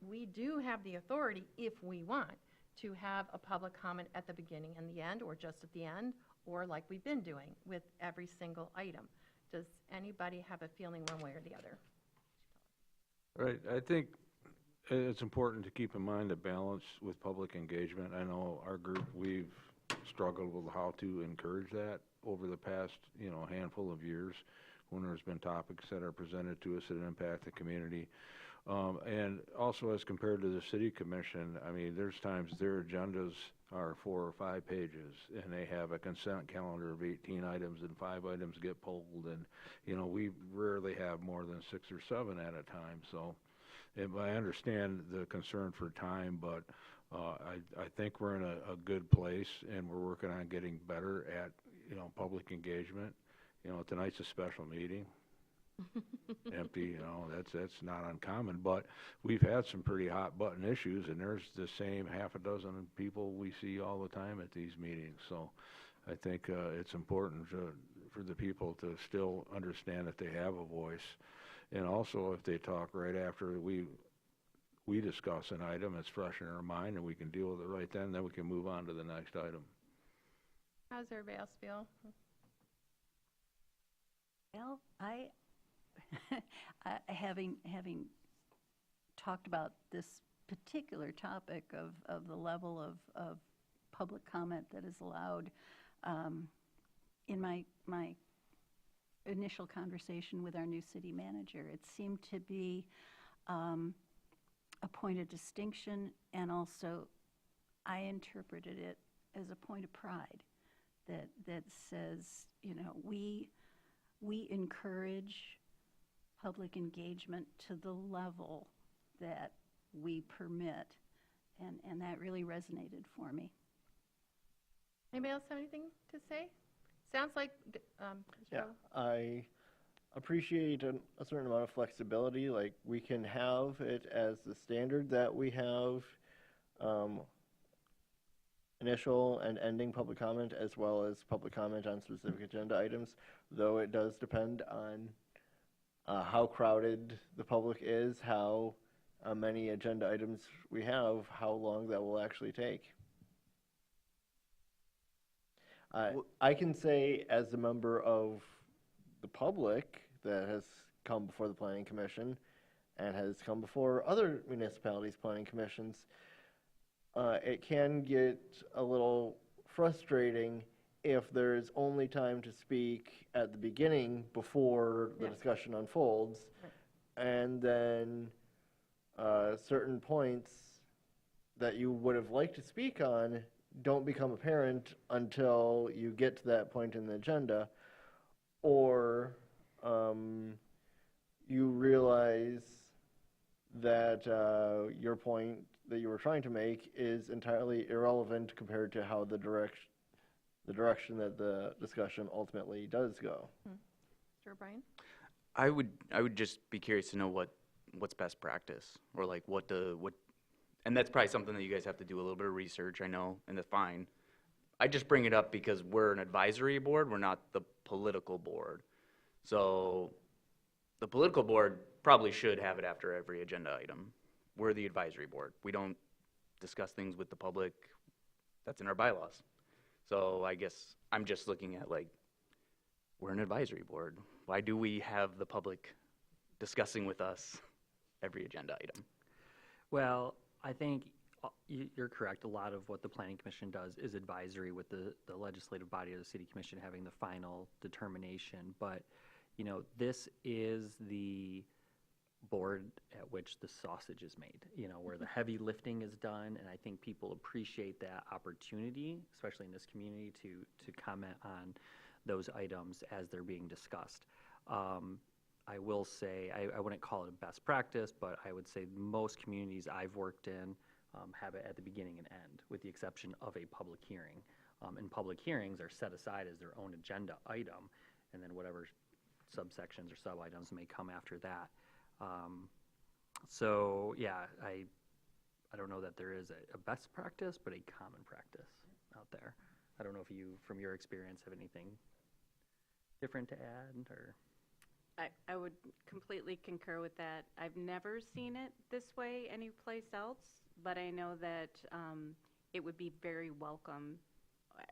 we do have the authority, if we want, to have a public comment at the beginning and the end, or just at the end, or like we've been doing with every single item. Does anybody have a feeling one way or the other? Right, I think it's important to keep in mind the balance with public engagement. I know our group, we've struggled with how to encourage that over the past, handful of years, when there's been topics that are presented to us that impact the community. And also, as compared to the city commission, I mean, there's times their agendas are 4 or 5 pages, and they have a consent calendar of 18 items, and 5 items get pulled, and, we rarely have more than 6 or 7 at a time. So, I understand the concern for time, but I think we're in a good place, and we're working on getting better at, public engagement. Tonight's a special meeting. Empty, that's not uncommon, but we've had some pretty hot button issues, and there's the same half a dozen people we see all the time at these meetings. So I think it's important for the people to still understand that they have a voice, and also if they talk right after we discuss an item, it's fresh in our mind, and we can deal with it right then we can move on to the next item. How's everybody else feel? Well, having talked about this particular topic of the level of public comment that is allowed, in my initial conversation with our new city manager, it seemed to be a point of distinction, and also I interpreted it as a point of pride that says, you know, we encourage public engagement to the level that we permit, and that really resonated for me. Anybody else have anything to say? Sounds like, Mr. Yeah, Rowell? I appreciate a certain amount of flexibility. Like, we can have it as the standard that we have initial and ending public comment, as well as public comment on specific agenda items, though it does depend on how crowded the public is, how many agenda items we have, how long that will actually take. I can say, as a member of the public that has come before the Planning Commission and has come before other municipalities' planning commissions, it can get a little frustrating if there's only time to speak at the beginning before the discussion unfolds, and then certain points that you would have liked to speak on don't become apparent until you get to that point in the agenda, or you realize that your point that you were trying to make is entirely irrelevant compared to how the direction that the discussion ultimately does go. Mr. O'Brien? I would just be curious to know what's best practice, or like what, and that's probably something that you guys have to do a little bit of research, I know, and that's fine. I just bring it up because we're an advisory board, we're not the political board. So the political board probably should have it after every agenda item. We're the advisory board. We don't discuss things with the public. That's in our bylaws. So I guess I'm just looking at, like, we're an advisory board. Why do we have the public discussing with us every agenda item? Well, I think you're correct. A lot of what the Planning Commission does is advisory, with the legislative body of the City Commission having the final determination. But, you know, this is the board at which the sausage is made, you know, where the heavy lifting is done. And I think people appreciate that opportunity, especially in this community, to comment on those items as they're being discussed. I will say, I wouldn't call it a best practice, but I would say most communities I've worked in have it at the beginning and end, with the exception of a public hearing. And public hearings are set aside as their own agenda item, and then whatever subsections or sub-items may come after that. So, yeah, I don't know that there is a best practice, but a common practice out there. I don't know if you, from your experience, have anything different to add, or? I would completely concur with that. I've never seen it this way anyplace else, but I know that it would be very welcome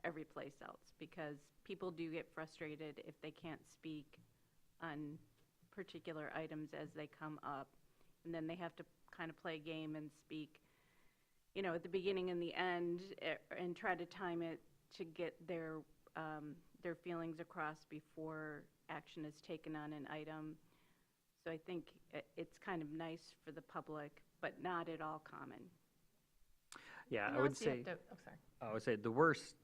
every place else, because people do get frustrated if they can't speak on particular items as they come up, and then they have to kind of play a game and speak, you know, at the beginning and the end, and try to time it to get their feelings across before action is taken on an item. So I think it's kind of nice for the public, but not at all common. Yeah, And I would also you have say, to- oh, sorry. I would say the worst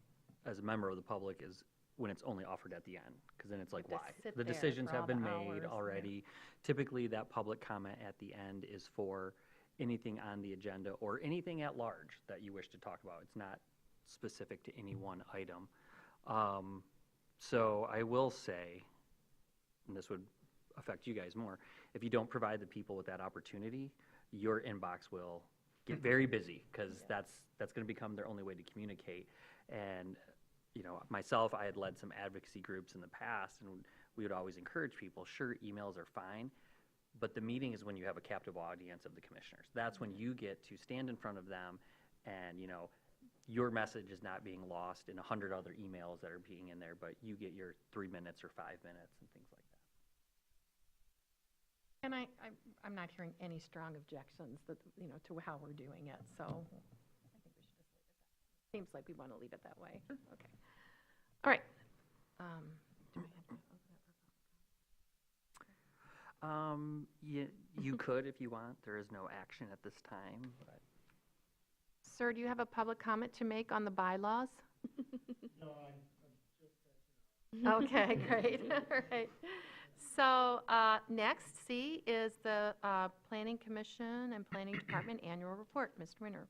as a member of the public is when it's only offered at the end, because then it's like, You have why? to sit The there decisions for all have been the made hours, yeah. already. Typically, that public comment at the end is for anything on the agenda or anything at large that you wish to talk about. It's not specific to any one item. So I will say, and this would affect you guys more, if you don't provide the people with that opportunity, your inbox will get very busy, because that's going to become their only way to communicate. And, you know, myself, I had led some advocacy groups in the past, and we would always encourage people, sure, emails are fine, but the meeting is when you have a captive audience of the commissioners. That's when you get to stand in front of them and, you know, your message is not being lost in 100 other emails that are being in there, but you get your 3 minutes or 5 minutes and things like that. And I'm not hearing any strong objections that, to how we're doing it, so I think we should just leave it that way. Seems like we want to leave it that way. Okay. All right. Do I have to open it for You could if you want. There is no action at this time, but. Sir, do you have a public comment to make on the bylaws? No, I'm just. Okay, great. All right. So next, C is the Planning Commission and Planning Department Annual Report. Mr. Winter.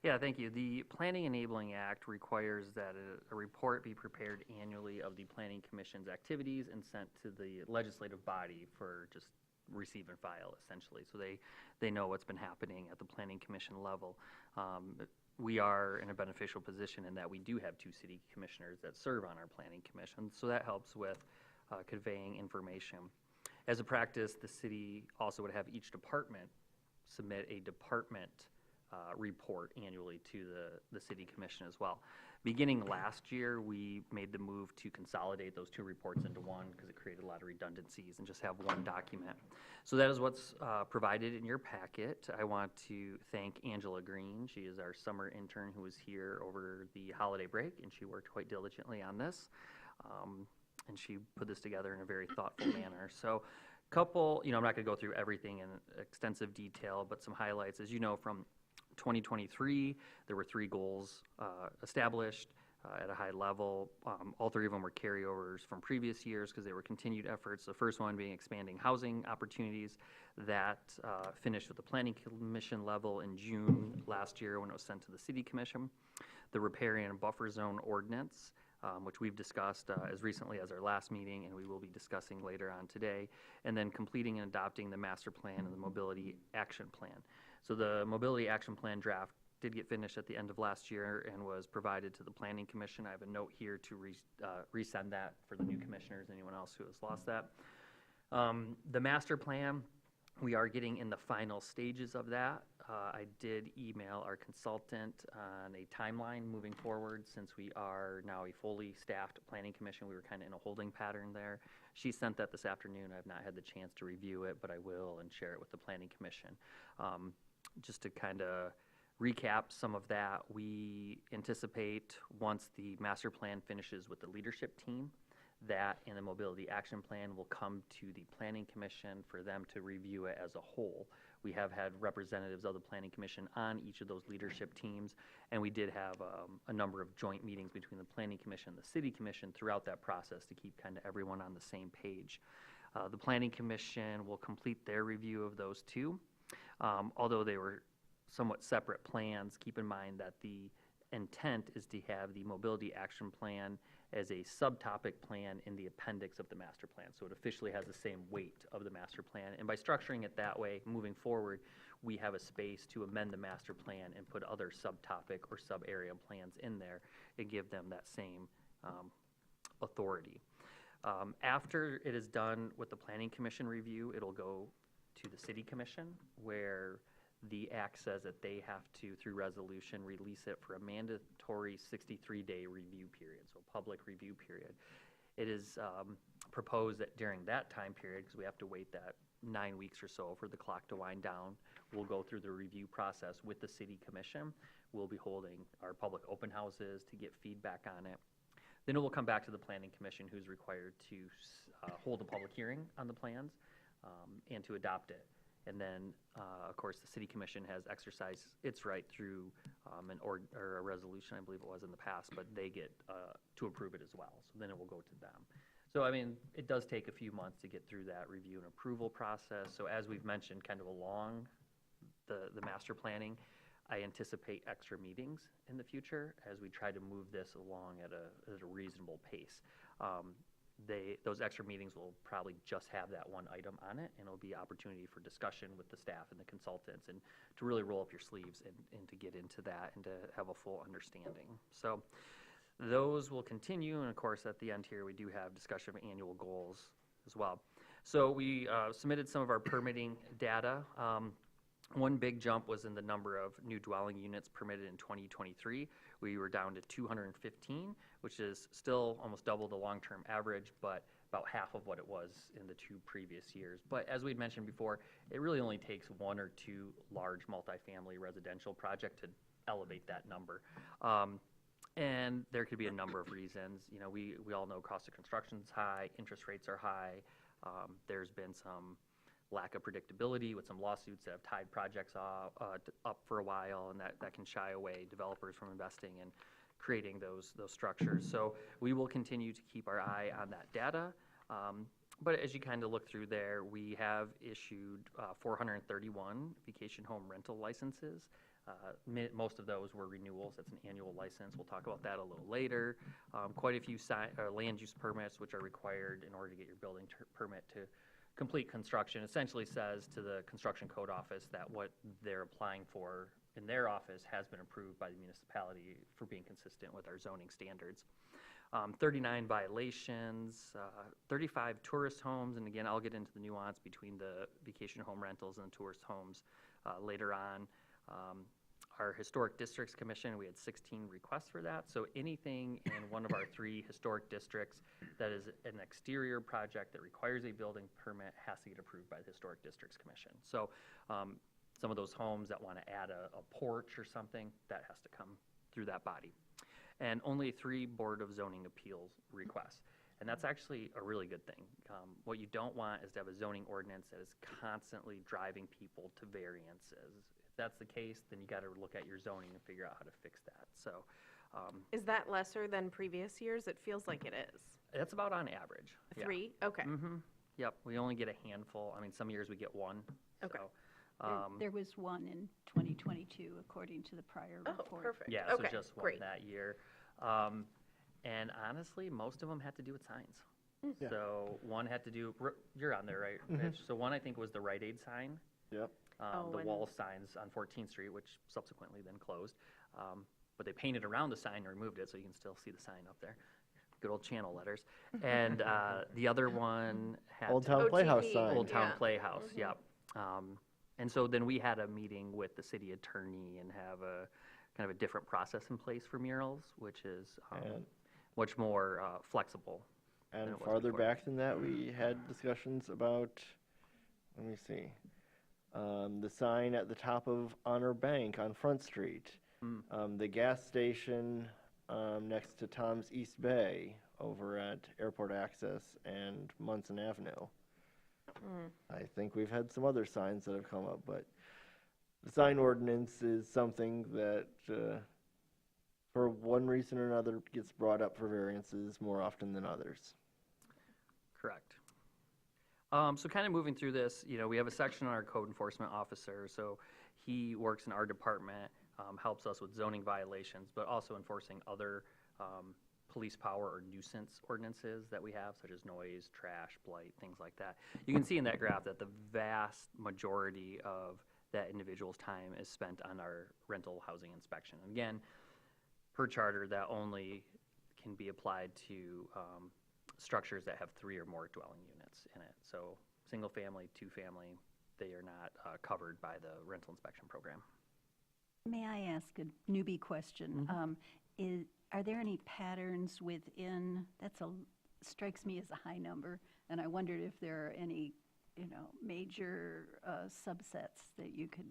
Yeah, thank you. The Planning Enabling Act requires that a report be prepared annually of the Planning Commission's activities and sent to the legislative body for just receive and file, essentially. So they know what's been happening at the Planning Commission level. We are in a beneficial position in that we do have 2 city commissioners that serve on our Planning Commission, so that helps with conveying information. As a practice, the city also would have each department submit a department report annually to the city commission as well. Beginning last year, we made the move to consolidate those 2 reports into one because it created a lot of redundancies and just have one document. So that is what's provided in your packet. I want to thank Angela Green. She is our summer intern who was here over the holiday break, and she worked quite diligently on this. And she put this together in a very thoughtful manner. So couple, I'm not going to go through everything in extensive detail, but some highlights. As you know, from 2023, there were 3 goals established at a high level. All 3 of them were carryovers from previous years because they were continued efforts. The first one being expanding housing opportunities. That finished with the Planning Commission level in June last year when it was sent to the City Commission. The riparian and buffer zone ordinance, which we've discussed as recently as our last meeting, and we will be discussing later on today, and then completing and adopting the master plan and the mobility action plan. So the mobility action plan draft did get finished at the end of last year and was provided to the Planning Commission. I have a note here to resend that for the new commissioners, anyone else who has lost that. The master plan, we are getting in the final stages of that. I did email our consultant on a timeline moving forward. Since we are now a fully staffed planning commission, we were kind of in a holding pattern there. She sent that this afternoon. I've not had the chance to review it, but I will and share it with the planning commission. Just to kind of recap some of that, we anticipate once the master plan finishes with the leadership team, that and the mobility action plan will come to the planning commission for them to review it as a whole. We have had representatives of the planning commission on each of those leadership teams, and we did have a number of joint meetings between the planning commission and the city commission throughout that process to keep kind of everyone on the same page. The planning commission will complete their review of those 2. Although they were somewhat separate plans, keep in mind that the intent is to have the mobility action plan as a subtopic plan in the appendix of the master plan. So it officially has the same weight of the master plan. And by structuring it that way, moving forward, we have a space to amend the master plan and put other subtopic or sub-area plans in there and give them that same authority. After it is done with the Planning Commission review, it'll go to the City Commission, where the act says that they have to, through resolution, release it for a mandatory 63-day review period, so a public review period. It is proposed that during that time period, because we have to wait that 9 weeks or so for the clock to wind down, we'll go through the review process with the City Commission. We'll be holding our public open houses to get feedback on it. Then it will come back to the Planning Commission, who's required to hold a public hearing on the plans and to adopt it. And then, of course, the City Commission has exercised its right through or a resolution, I believe it was in the past, but they get to approve it as well. So then it will go to them. So, I mean, it does take a few months to get through that review and approval process. So as we've mentioned, kind of along the master planning, I anticipate extra meetings in the future as we try to move this along at a reasonable pace. Those extra meetings will probably just have that one item on it, and it'll be opportunity for discussion with the staff and the consultants and to really roll up your sleeves and to get into that and to have a full understanding. So those will continue, and of course at the end here we do have discussion of annual goals as well. So we submitted some of our permitting data. One big jump was in the number of new dwelling units permitted in 2023. We were down to 215, which is still almost double the long-term average, but about half of what it was in the 2 previous years. But as we'd mentioned before, it really only takes 1 or 2 large multifamily residential project to elevate that number. And there could be a number of reasons. You know, we all know cost of construction is high, interest rates are high. There's been some lack of predictability with some lawsuits that have tied projects up for a while, and that can shy away developers from investing in creating those structures. So we will continue to keep our eye on that data. But as you kind of look through there, we have issued 431 vacation home rental licenses. Most of those were renewals. That's an annual license. We'll talk about that a little later. Quite a few land use permits, which are required in order to get your building permit to complete construction. Essentially says to the construction code office that what they're applying for in their office has been approved by the municipality for being consistent with our zoning standards. 39 violations, 35 tourist homes, and again, I'll get into the nuance between the vacation home rentals and tourist homes later on. Our Historic Districts Commission, we had 16 requests for that. So anything in one of our 3 historic districts that is an exterior project that requires a building permit has to get approved by the Historic Districts Commission. So some of those homes that want to add a porch or something, that has to come through that body. And only 3 Board of Zoning Appeals requests. And that's actually a really good thing. What you don't want is to have a zoning ordinance that is constantly driving people to variances. If that's the case, then you got to look at your zoning and figure out how to fix that. So, Is that lesser than previous years? It feels like it is. that's about on average. 3? Okay. Yep, we only get a handful. I mean, some years we get 1. Okay. So, There was one in 2022, according to the prior Oh, report. perfect. yeah, Okay, so just 1 great. that year. And honestly, most of them had to do with signs. Yeah. So one had to do, you're on there, right, Mitch? So one, I think, was the Rite Aid sign. Yep. The and- wall signs on 14th Street, which subsequently then closed. But they painted around the sign and removed it, so you can still see the sign up there. Good old channel letters. And the other one had. Old Town Playhouse OTP. sign. Old Town Yeah. Playhouse, yep. And so then we had a meeting with the city attorney and have a kind of a different process in place for murals, which is And- much more flexible. than And it was farther before. back than that, we had discussions about, let me see, the sign at the top of Honor Bank on Front Street, the gas station next to Tom's East Bay over at Airport Access and Munson Avenue. I think we've had some other signs that have come up, but the sign ordinance is something that, for one reason or another, gets brought up for variances more often than others. Correct. So kind of moving through this, you know, we have a section on our code enforcement officer. So he works in our department, helps us with zoning violations, but also enforcing other police power or nuisance ordinances that we have, such as noise, trash, blight, things like that. You can see in that graph that the vast majority of that individual's time is spent on our rental housing inspection. And again, per charter, that only can be applied to structures that have 3 or more dwelling units in it. So single family, 2 family, they are not covered by the rental inspection program. May I ask a newbie question? Are there any patterns within, strikes me as a high number, and I wondered if there are any, major subsets that you could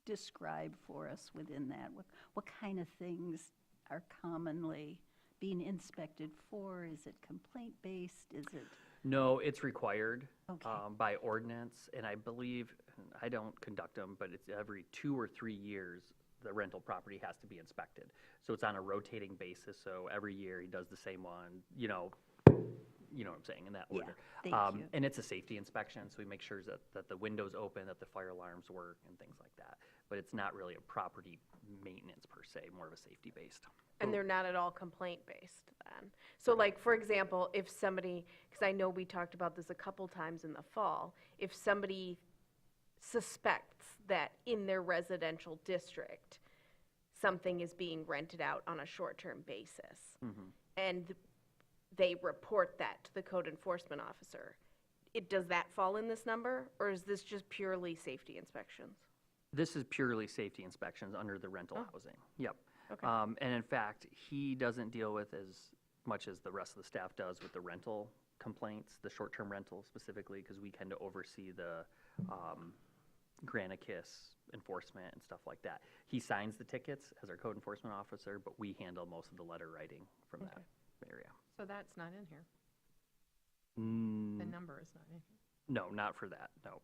describe for us within that. What kind of things are commonly being inspected for? Is it complaint-based? Is it? No, it's required Okay. by ordinance, and I believe, I don't conduct them, but it's every 2 or 3 years, the rental property has to be inspected. So it's on a rotating basis, so every year he does the same one, you know what I'm saying, in that order. thank you. And it's a safety inspection, so we make sure that the window's open, that the fire alarms work, and things like that. But it's not really a property maintenance per se, more of a safety-based. And they're not at all complaint-based then? So like, for example, if somebody, because I know we talked about this a couple times in the fall, if somebody suspects that in their residential district, something is being rented out on a short-term basis, and they report that to the code enforcement officer, does that fall in this number, or is this just purely safety inspections? This is purely safety inspections under the rental housing. Yep. Okay. And in fact, he doesn't deal with as much as the rest of the staff does with the rental complaints, the short-term rental specifically, because we kind of oversee the Granicus enforcement and stuff like that. He signs the tickets as our code enforcement officer, but we handle most of the letter writing from that area. So that's not in here. Mm, The number is not in here. no, not for that, no.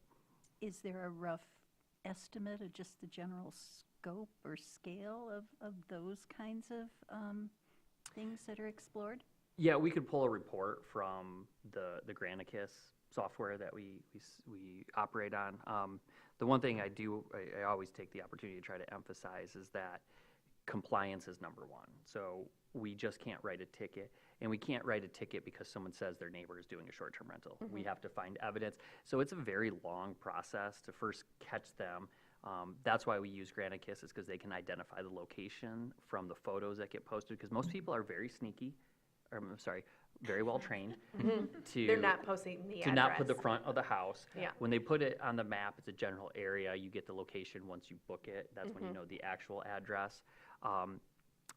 Is there a rough estimate of just the general scope or scale of those kinds of things that are explored? Yeah, we could pull a report from the Granicus software that we operate on. The one thing I always take the opportunity to try to emphasize is that compliance is number one. So we just can't write a ticket, and we can't write a ticket because someone says their neighbor is doing a short-term rental. We have to find evidence. So it's a very long process to first catch them. That's why we use Granicus, is because they can identify the location from the photos that get posted, because most people are very sneaky, or I'm sorry, very well trained to They're not posting the to address. not put the front of the house. Yeah. When they put it on the map, it's a general area. You get the location once you book it. That's when you know the actual address.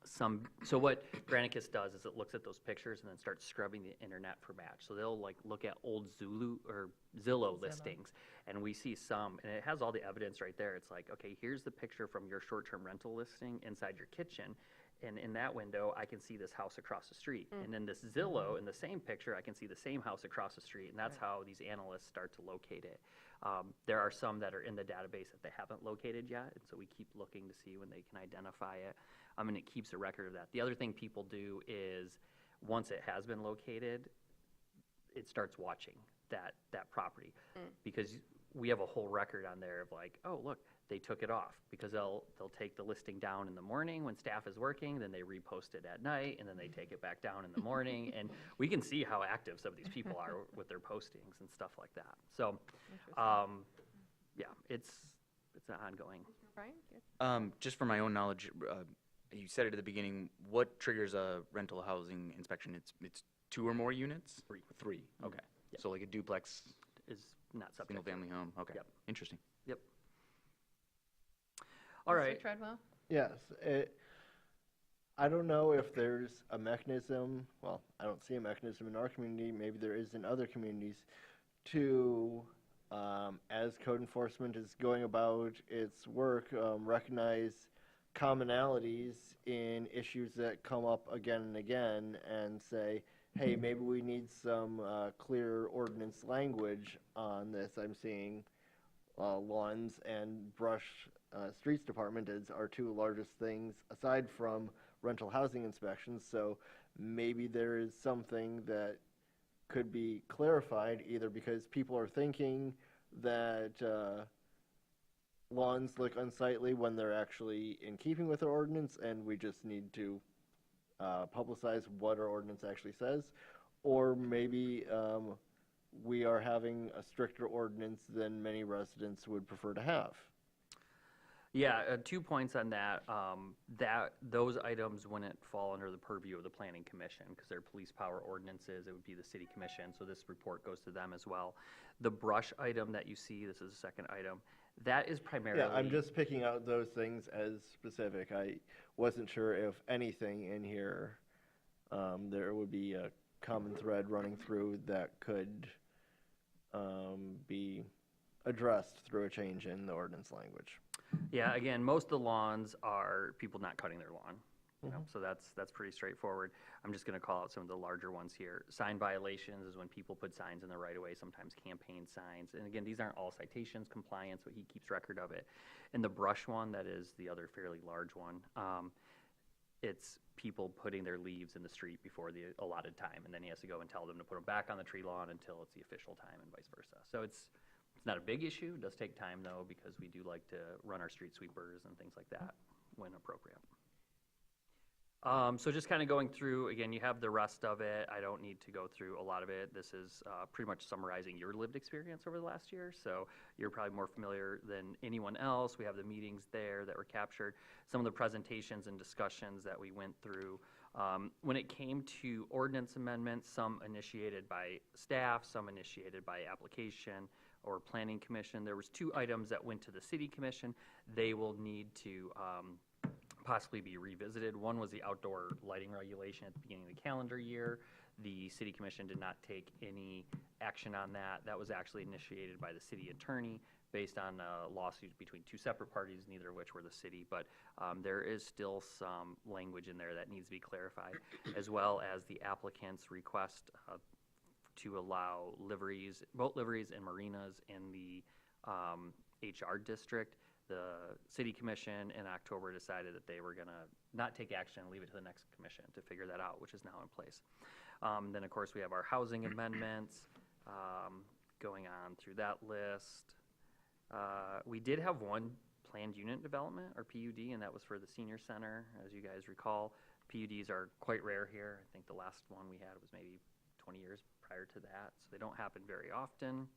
So what Granicus does is it looks at those pictures and then starts scrubbing the internet for match. So they'll like look at old Zillow listings, and we see some, and it has all the evidence right there. It's like, okay, here's the picture from your short-term rental listing inside your kitchen. And in that window, I can see this house across the street. And in this Zillow, in the same picture, I can see the same house across the street. And that's how these analysts start to locate it. There are some that are in the database that they haven't located yet. And so we keep looking to see when they can identify it. And it keeps a record of that. The other thing people do is once it has been located, it starts watching that property. Because we have a whole record on there of like, oh, look, they took it off, because they'll take the listing down in the morning when staff is working, then they repost it at night, and then they take it back down in the morning, and we can see how active some of these people are with their postings and stuff like that. So, yeah, it's an ongoing. Brian? Just for my own knowledge, you said it at the beginning, what triggers a rental housing inspection? It's 2 or more units? Three, okay. Yep. So like a duplex, Is not subject. single-family home, okay. Yep. Interesting. Yep. All right. Mr. Treadwell? Yes, I don't know if there's a mechanism, well, I don't see a mechanism in our community, maybe there is in other communities, to, as code enforcement is going about its work, recognize commonalities in issues that come up again and again, and say, hey, maybe we need some clear ordinance language on this. I'm seeing lawns and brush streets department is our 2 largest things aside from rental housing inspections. So maybe there is something that could be clarified, either because people are thinking that lawns look unsightly when they're actually in keeping with our ordinance, and we just need to publicize what our ordinance actually says, or maybe we are having a stricter ordinance than many residents would prefer to have. Yeah, 2 points on that. Those items wouldn't fall under the purview of the Planning Commission because they're police power ordinances. It would be the City Commission, so this report goes to them as well. The brush item that you see, this is the second item, that is primarily. Yeah, I'm just picking out those things as specific. I wasn't sure if anything in here, there would be a common thread running through that could be addressed through a change in the ordinance language. Yeah, again, most of the lawns are people not cutting their lawn. You know, so that's pretty straightforward. I'm just going to call out some of the larger ones here. Sign violations is when people put signs in the right of way, sometimes campaign signs. And again, these aren't all citations compliance, but he keeps record of it. And the brush one, that is the other fairly large one, it's people putting their leaves in the street before the allotted time, and then he has to go and tell them to put them back on the tree lawn until it's the official time, and vice versa. So it's not a big issue. It does take time, though, because we do like to run our street sweepers and things like that when appropriate. So just kind of going through, again, you have the rest of it. I don't need to go through a lot of it. This is pretty much summarizing your lived experience over the last year, so you're probably more familiar than anyone else. We have the meetings there that were captured, some of the presentations and discussions that we went through When it came to ordinance amendments, some initiated by staff, some initiated by application or planning commission, there was 2 items that went to the city commission. They will need to possibly be revisited. One was the outdoor lighting regulation at the beginning of the calendar year. The city commission did not take any action on that. That was actually initiated by the city attorney based on a lawsuit between 2 separate parties, neither of which were the city. But there is still some language in there that needs to be clarified, as well as the applicant's request to allow liveries, boat liveries and marinas in the HR district. The city commission in October decided that they were going to not take action and leave it to the next commission to figure that out, which is now in place. Then, of course, we have our housing amendments going on through that list. We did have one planned unit development, or PUD, and that was for the senior center. As you guys recall, PUDs are quite rare here. I think the last one we had was maybe 20 years prior to that, so they don't happen very often.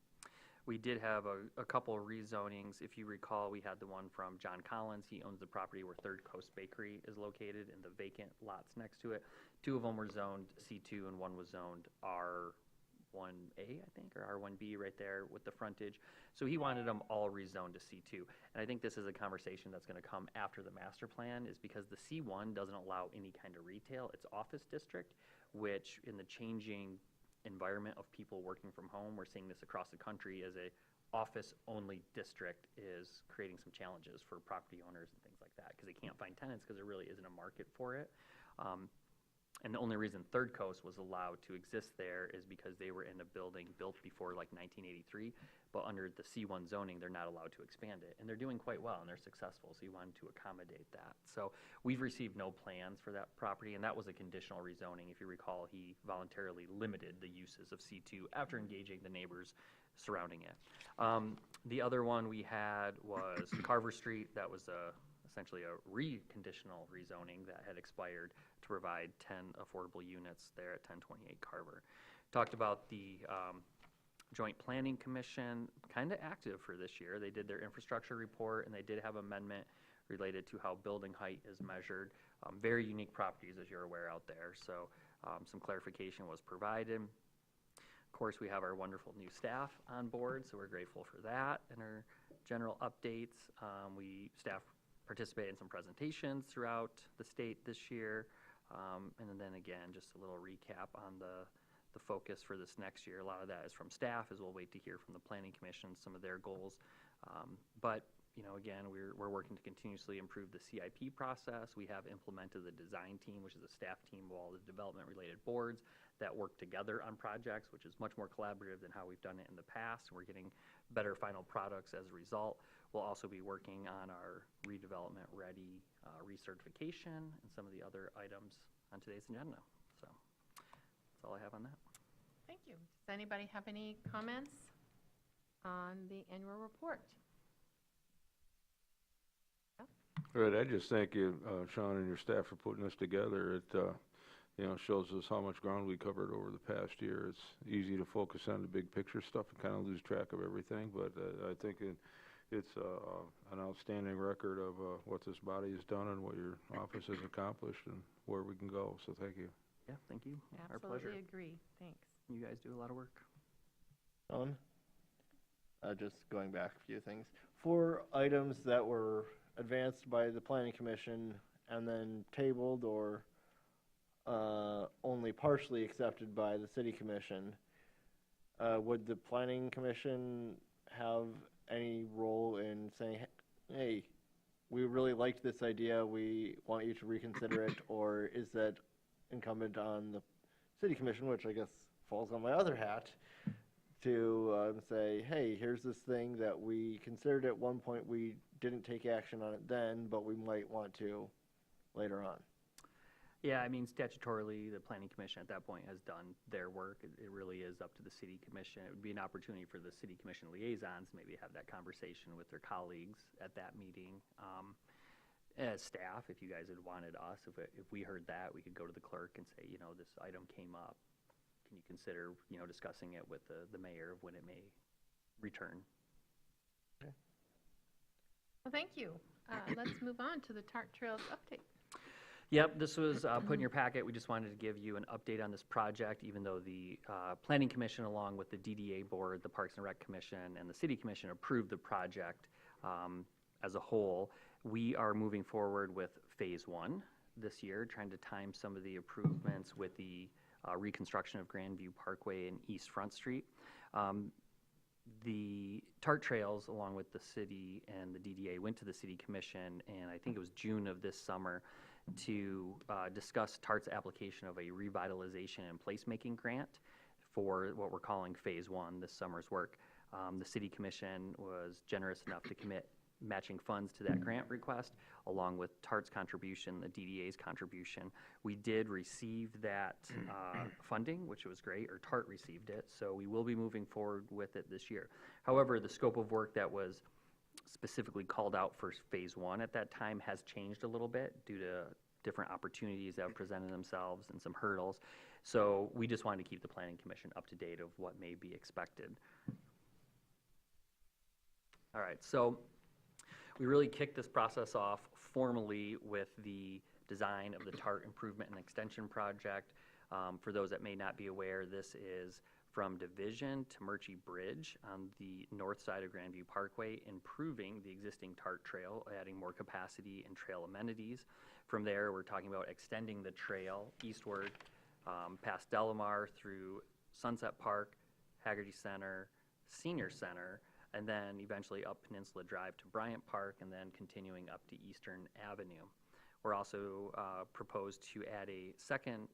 We did have a couple of rezonings. If you recall, we had the one from John Collins. He owns the property where Third Coast Bakery is located and the vacant lots next to it. 2 of them were zoned C2 and 1 was zoned R1A, I think, or R1B right there with the frontage. So he wanted them all rezoned to C2. And I think this is a conversation that's going to come after the master plan, is because the C1 doesn't allow any kind of retail. It's office district, which in the changing environment of people working from home, we're seeing this across the country as a office-only district is creating some challenges for property owners and things like that, because they can't find tenants because there really isn't a market for it. And the only reason Third Coast was allowed to exist there is because they were in a building built before like 1983, but under the C1 zoning, they're not allowed to expand it. And they're doing quite well and they're successful, so you wanted to accommodate that. So we've received no plans for that property, and that was a conditional rezoning. If you recall, he voluntarily limited the uses of C2 after engaging the neighbors surrounding it. The other one we had was Carver Street. That was essentially a reconditional rezoning that had expired to provide 10 affordable units there at 1028 Carver. Talked about the Joint Planning Commission, kind of active for this year. They did their infrastructure report, and they did have amendment related to how building height is measured. Very unique properties, as you're aware, out there. So some clarification was provided. Of course, we have our wonderful new staff on board, so we're grateful for that and our general updates. Staff participated in some presentations throughout the state this year. And then again, just a little recap on the focus for this next year. A lot of that is from staff, as we'll wait to hear from the Planning Commission, some of their goals. But, you know, again, we're working to continuously improve the CIP process. We have implemented the design team, which is a staff team of all the development-related boards that work together on projects, which is much more collaborative than how we've done it in the past. We're getting better final products as a result. We'll also be working on our redevelopment-ready recertification and some of the other items on today's agenda. So that's all I have on that. Thank you. Does anybody have any comments on the annual report? Good. I just thank you, Sean, and your staff for putting this together. It, you know, shows us how much ground we covered over the past year. It's easy to focus on the big picture stuff and kind of lose track of everything, but I think it's an outstanding record of what this body has done and what your office has accomplished and where we can go. So thank you. Yeah, thank you. Our pleasure. Absolutely agree. Thanks. You guys do a lot of work. Sean? Just going back a few things. 4 items that were advanced by the Planning Commission and then tabled or only partially accepted by the City Commission. Would the Planning Commission have any role in saying, hey, we really liked this idea, we want you to reconsider it, or is that incumbent on the City Commission, which I guess falls on my other hat, to say, hey, here's this thing that we considered at one point, we didn't take action on it then, but we might want to later on? Yeah, I mean, statutorily, the Planning Commission at that point has done their work. It really is up to the City Commission. It would be an opportunity for the City Commission liaisons to maybe have that conversation with their colleagues at that meeting. As staff, if you guys had wanted us, if we heard that, we could go to the clerk and say, you know, this item came up. Can you consider, you know, discussing it with the mayor of when it may return? Okay. Well, thank you. Let's move on to the Tart Trails update. Yep, this was put in your packet. We just wanted to give you an update on this project, even though the Planning Commission, along with the DDA Board, the Parks and Rec Commission, and the City Commission approved the project as a whole. We are moving forward with Phase 1 this year, trying to time some of the improvements with the reconstruction of Grandview Parkway and East Front Street. The TART Trails, along with the city and the DDA, went to the City Commission, and I think it was June of this summer, to discuss TART's application of a revitalization and placemaking grant for what we're calling Phase 1, this summer's work. The City Commission was generous enough to commit matching funds to that grant request, along with TART's contribution, the DDA's contribution. We did receive that funding, which was great, or TART received it, so we will be moving forward with it this year. However, the scope of work that was specifically called out for Phase 1 at that time has changed a little bit due to different opportunities that have presented themselves and some hurdles. So we just wanted to keep the Planning Commission up to date of what may be expected. All right, so we really kicked this process off formally with the design of the TART Improvement and Extension Project. For those that may not be aware, this is from Division to Murchie Bridge on the north side of Grandview Parkway, improving the existing TART trail, adding more capacity and trail amenities. From there, we're talking about extending the trail eastward past Delamar through Sunset Park, Haggerty Center, Senior Center, and then eventually up Peninsula Drive to Bryant Park, and then continuing up to Eastern Avenue. We're also proposed to add a second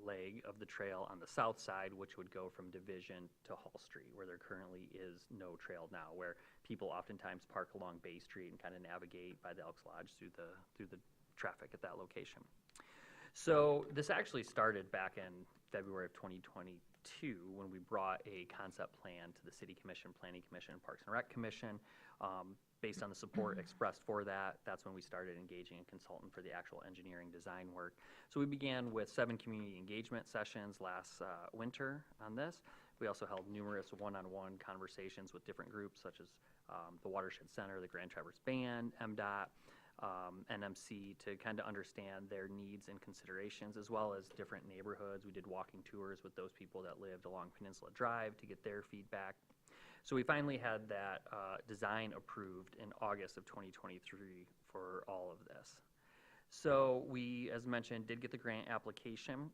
leg of the trail on the south side, which would go from Division to Hall Street, where there currently is no trail now, where people oftentimes park along Bay Street and kind of navigate by the Elks Lodge through the traffic at that location. So this actually started back in February of 2022 when we brought a concept plan to the City Commission, Planning Commission, and Parks and Rec Commission. Based on the support expressed for that, that's when we started engaging a consultant for the actual engineering design work. So we began with 7 community engagement sessions last winter on this. We also held numerous one-on-one conversations with different groups such as the Watershed Center, the Grand Traverse Band, MDOT, NMC, to kind of understand their needs and considerations, as well as different neighborhoods. We did walking tours with those people that lived along Peninsula Drive to get their feedback. So we finally had that design approved in August of 2023 for all of this. So we, as mentioned, did get the grant application.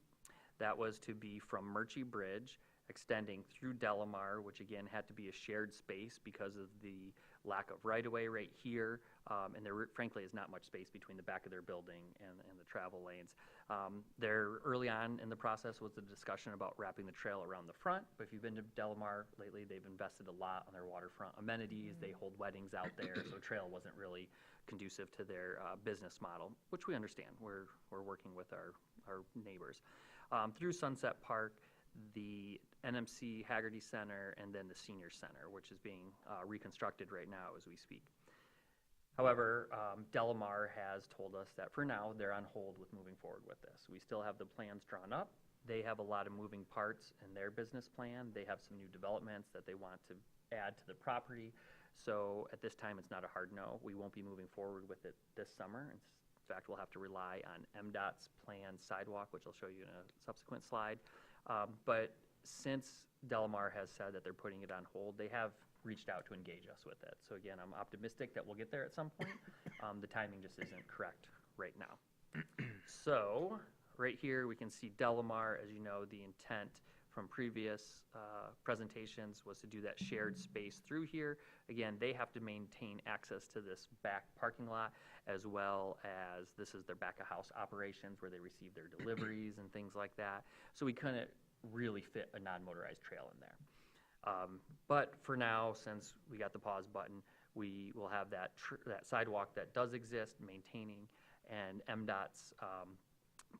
That was to be from Murchie Bridge, extending through Delamar, which again had to be a shared space because of the lack of right-of-way right here, and there frankly is not much space between the back of their building and the travel lanes. There early on in the process was a discussion about wrapping the trail around the front, but if you've been to Delamar lately, they've invested a lot on their waterfront amenities. They hold weddings out there, so trail wasn't really conducive to their business model, which we understand. We're working with our neighbors. Through Sunset Park, the NMC Haggerty Center, and then the Senior Center, which is being reconstructed right now as we speak. However, Delamar has told us that for now they're on hold with moving forward with this. We still have the plans drawn up. They have a lot of moving parts in their business plan. They have some new developments that they want to add to the property. So at this time, it's not a hard no. We won't be moving forward with it this summer. In fact, we'll have to rely on MDOT's planned sidewalk, which I'll show you in a subsequent slide. But since Delamar has said that they're putting it on hold, they have reached out to engage us with it. So again, I'm optimistic that we'll get there at some point. The timing just isn't correct right now. So right here, we can see Delamar. As you know, the intent from previous presentations was to do that shared space through here. Again, they have to maintain access to this back parking lot, as well as this is their back of house operations where they receive their deliveries and things like that. So we couldn't really fit a non-motorized trail in there. But for now, since we got the pause button, we will have that sidewalk that does exist, maintaining, and MDOT's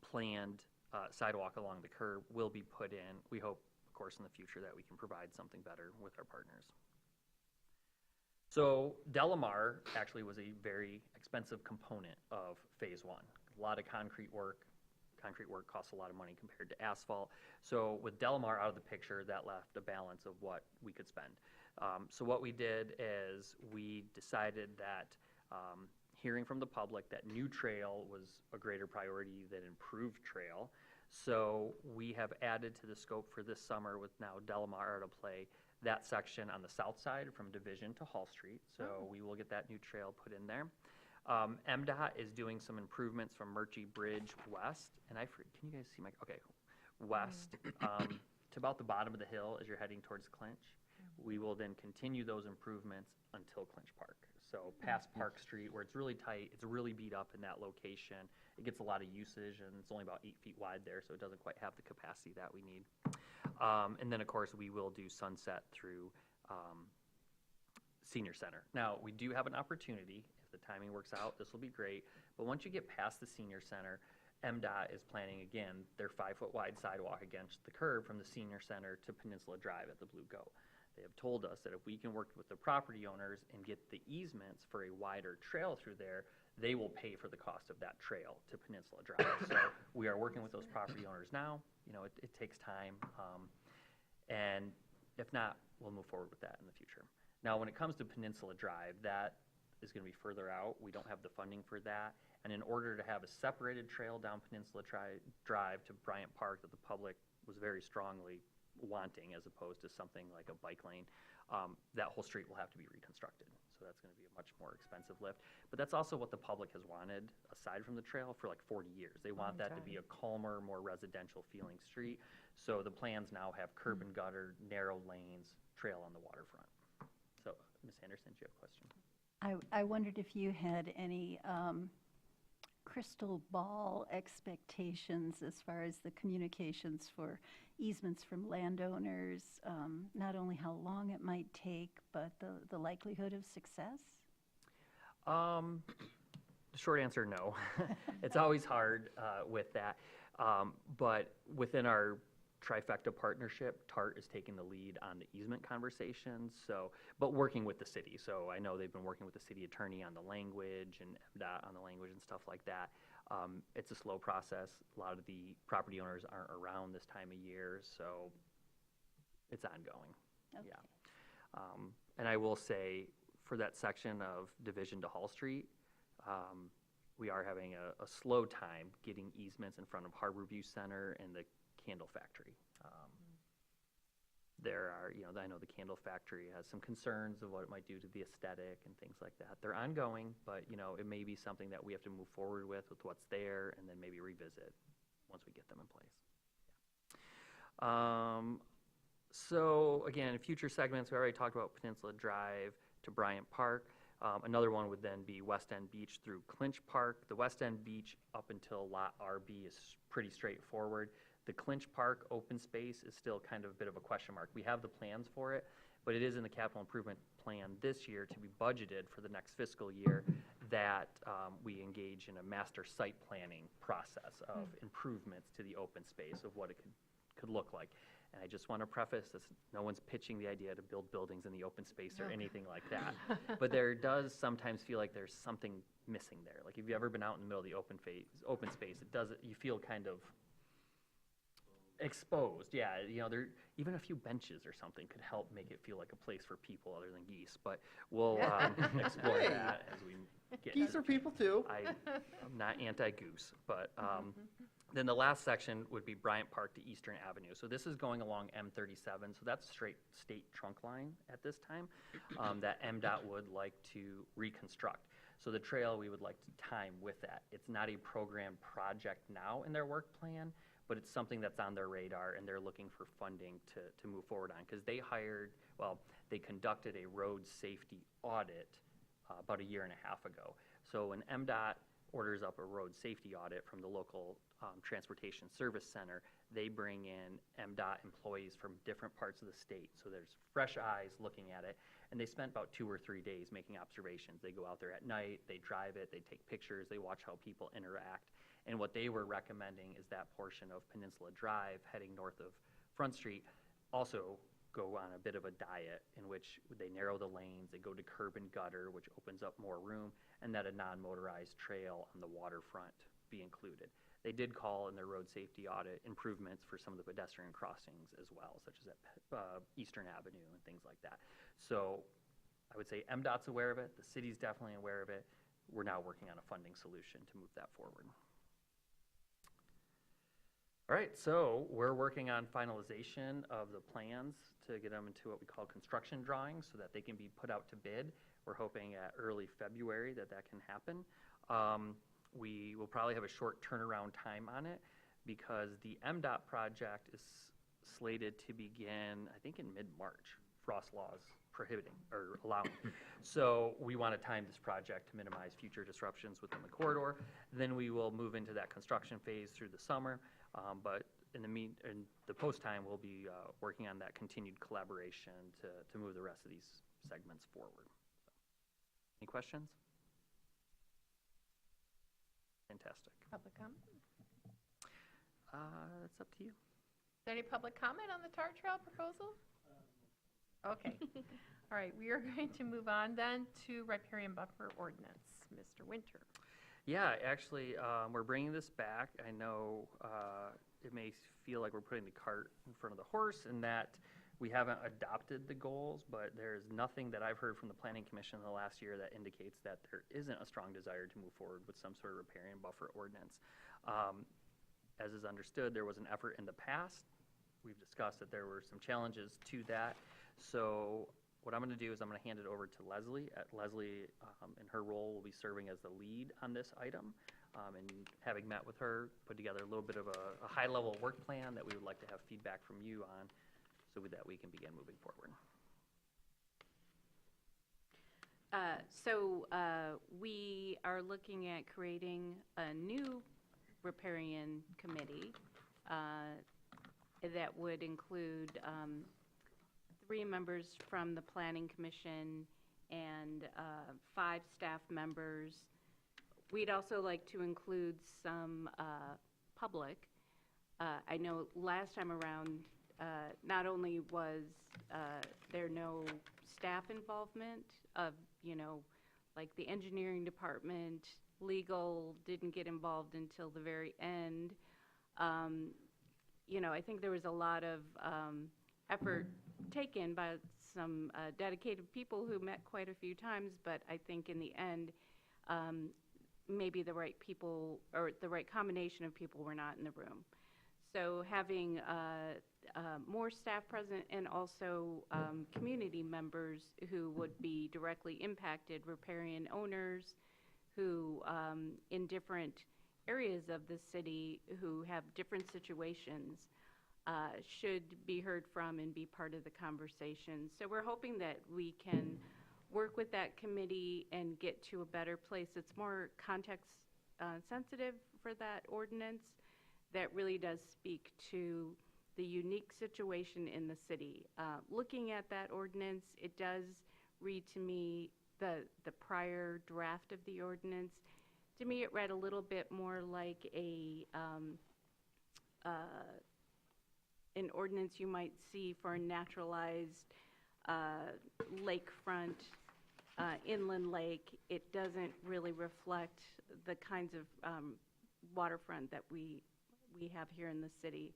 planned sidewalk along the curb will be put in. We hope, of course, in the future that we can provide something better with our partners. So Delamar actually was a very expensive component of Phase 1. A lot of concrete work. Concrete work costs a lot of money compared to asphalt. So with Delamar out of the picture, that left a balance of what we could spend. So what we did is we decided that hearing from the public that new trail was a greater priority than improved trail. So we have added to the scope for this summer with now Delamar Art of Play, that section on the south side from Division to Hall Street. So we will get that new trail put in there. MDOT is doing some improvements from Murchie Bridge west, and can you guys see my, okay, west, to about the bottom of the hill as you're heading towards Clinch. We will then continue those improvements until Clinch Park. So past Park Street, where it's really tight, it's really beat up in that location. It gets a lot of usage, and it's only about 8 feet wide there, so it doesn't quite have the capacity that we need. And then, of course, we will do Sunset through Senior Center. Now, we do have an opportunity. If the timing works out, this will be great. But once you get past the Senior Center, MDOT is planning, again, their 5-foot wide sidewalk against the curb from the Senior Center to Peninsula Drive at the Blue Goat. They have told us that if we can work with the property owners and get the easements for a wider trail through there, they will pay for the cost of that trail to Peninsula Drive. So we are working with those property owners now. You know, it takes time. And if not, we'll move forward with that in the future. Now, when it comes to Peninsula Drive, that is going to be further out. We don't have the funding for that. And in order to have a separated trail down Peninsula Drive to Bryant Park that the public was very strongly wanting, as opposed to something like a bike lane, that whole street will have to be reconstructed. So that's going to be a much more expensive lift. But that's also what the public has wanted, aside from the trail, for like 40 years. They want that to be a calmer, more residential feeling street. So the plans now have curb and gutter, narrow lanes, trail on the waterfront. So, Ms. Anderson, do you have a question? I wondered if you had any crystal ball expectations as far as the communications for easements from landowners, not only how long it might take, but the likelihood of success? The short answer, no. It's always hard with that. But within our trifecta partnership, TART is taking the lead on the easement conversations, but working with the city. So I know they've been working with the city attorney on the language and MDOT on the language and stuff like that. It's a slow process. A lot of the property owners aren't around this time of year, so it's ongoing. Okay. Yeah. And I will say, for that section of Division to Hall Street, we are having a slow time getting easements in front of Harborview Center and the Candle Factory. There are, I know the Candle Factory has some concerns of what it might do to the aesthetic and things like that. They're ongoing, but, it may be something that we have to move forward with what's there and then maybe revisit once we get them in place. So, again, future segments, we already talked about Peninsula Drive to Bryant Park. Another one would then be West End Beach through Clinch Park. The West End Beach up until Lot RB is pretty straightforward. The Clinch Park open space is still kind of a bit of a question mark. We have the plans for it, but it is in the capital improvement plan this year to be budgeted for the next fiscal year that we engage in a master site planning process of improvements to the open space of what it could look like. And I just want to preface this, no one's pitching the idea to build buildings in the open space or anything like that. But there does sometimes feel like there's something missing there. Like if you've ever been out in the middle of the open space, you feel kind of exposed. Yeah, there even a few benches or something could help make it feel like a place for people other than geese. But we'll explore that as we get. Geese are people too. I'm not anti-goose, but then the last section would be Bryant Park to Eastern Avenue. So this is going along M37, so that's straight state trunk line at this time that MDOT would like to reconstruct. So the trail we would like to time with that. It's not a program project now in their work plan, but it's something that's on their radar and they're looking for funding to move forward on because they conducted a road safety audit about a year and a half ago. So when MDOT orders up a road safety audit from the local transportation service center, they bring in MDOT employees from different parts of the state. So there's fresh eyes looking at it, and they spent about 2 or 3 days making observations. They go out there at night, they drive it, they take pictures, they watch how people interact. And what they were recommending is that portion of Peninsula Drive heading north of Front Street also go on a bit of a diet in which they narrow the lanes, they go to curb and gutter, which opens up more room, and that a non-motorized trail on the waterfront be included. They did call in their road safety audit improvements for some of the pedestrian crossings as well, such as at Eastern Avenue and things like that. So I would say MDOT's aware of it, the city's definitely aware of it. we're now working on a funding solution to move that forward. All right, so we're working on finalization of the plans to get them into what we call construction drawings so that they can be put out to bid. We're hoping at early February that can happen. We will probably have a short turnaround time on it because the MDOT project is slated to begin, I think, in mid-March. Frost laws prohibiting or allowing. So we want to time this project to minimize future disruptions within the corridor. Then we will move into that construction phase through the summer. But in the post time, we'll be working on that continued collaboration to move the rest of these segments forward. Any questions? Fantastic. Public comment? It's up to you. Is there any public comment on the TAR Trail proposal? Okay. All right, we are going to move on then to riparian buffer ordinance. Mr. Winter. Yeah, actually, we're bringing this back. I know it may feel like we're putting the cart in front of the horse in that we haven't adopted the goals, but there's nothing that I've heard from the Planning Commission in the last year that indicates that there isn't a strong desire to move forward with some sort of riparian buffer ordinance. As is understood, there was an effort in the past. We've discussed that there were some challenges to that. So what I'm going to do is I'm going to hand it over to Leslie. Leslie, in her role, will be serving as the lead on this item. And having met with her, put together a little bit of a high-level work plan that we would like to have feedback from you on so that we can begin moving forward. We are looking at creating a new riparian committee that would include 3 members from the Planning Commission and 5 staff members. We'd also like to include some public. I know last time around, not only was there no staff involvement of, like the engineering department, legal didn't get involved until the very end. I think there was a lot of effort taken by some dedicated people who met quite a few times, but I think in the end, maybe the right people or the right combination of people were not in the room. So having more staff present and also community members who would be directly impacted, riparian owners who in different areas of the city who have different situations should be heard from and be part of the conversation. So we're hoping that we can work with that committee and get to a better place. It's more context sensitive for that ordinance that really does speak to the unique situation in the city. Looking at that ordinance, it does read to me the prior draft of the ordinance. To me, it read a little bit more like an ordinance you might see for a naturalized lakefront, inland lake. It doesn't really reflect the kinds of waterfront that we have here in the city.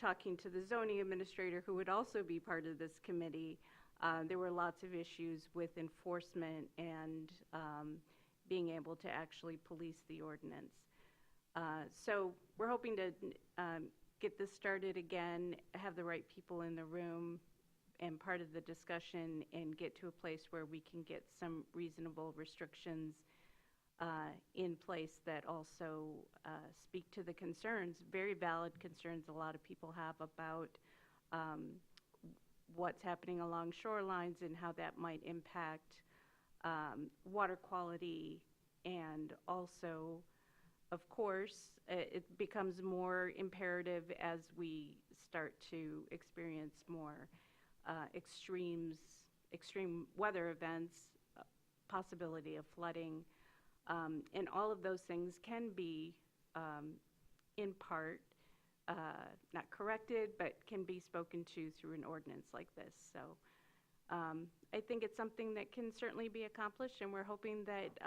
Talking to the zoning administrator, who would also be part of this committee, there were lots of issues with enforcement and being able to actually police the ordinance. So we're hoping to get this started again, have the right people in the room and part of the discussion, and get to a place where we can get some reasonable restrictions in place that also speak to the concerns, very valid concerns a lot of people have about what's happening along shorelines and how that might impact water quality. And also, of course, it becomes more imperative as we start to experience more extreme weather events, possibility of flooding, and all of those things can be, in part, not corrected, but can be spoken to through an ordinance like this. So I think it's something that can certainly be accomplished, and we're hoping that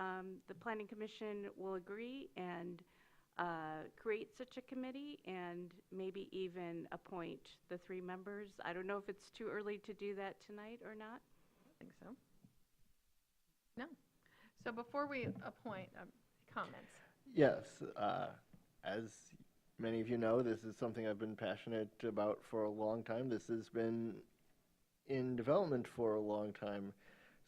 the Planning Commission will agree and create such a committee and maybe even appoint the 3 members. I don't know if it's too early to do that tonight or not. I think so. No. So before we appoint, comments. Yes, as many of you know, this is something I've been passionate about for a long time. This has been in development for a long time.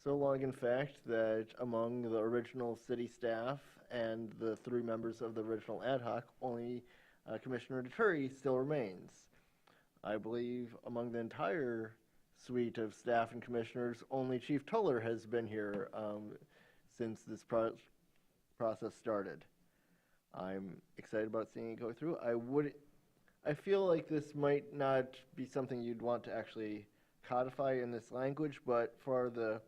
So long, in fact, that among the original city staff and the 3 members of the original ad hoc, only Commissioner Deturi still remains. I believe among the entire suite of staff and commissioners, only Chief Tuller has been here since this process started. I'm excited about seeing it go through. I feel like this might not be something you'd want to actually codify in this language, but for the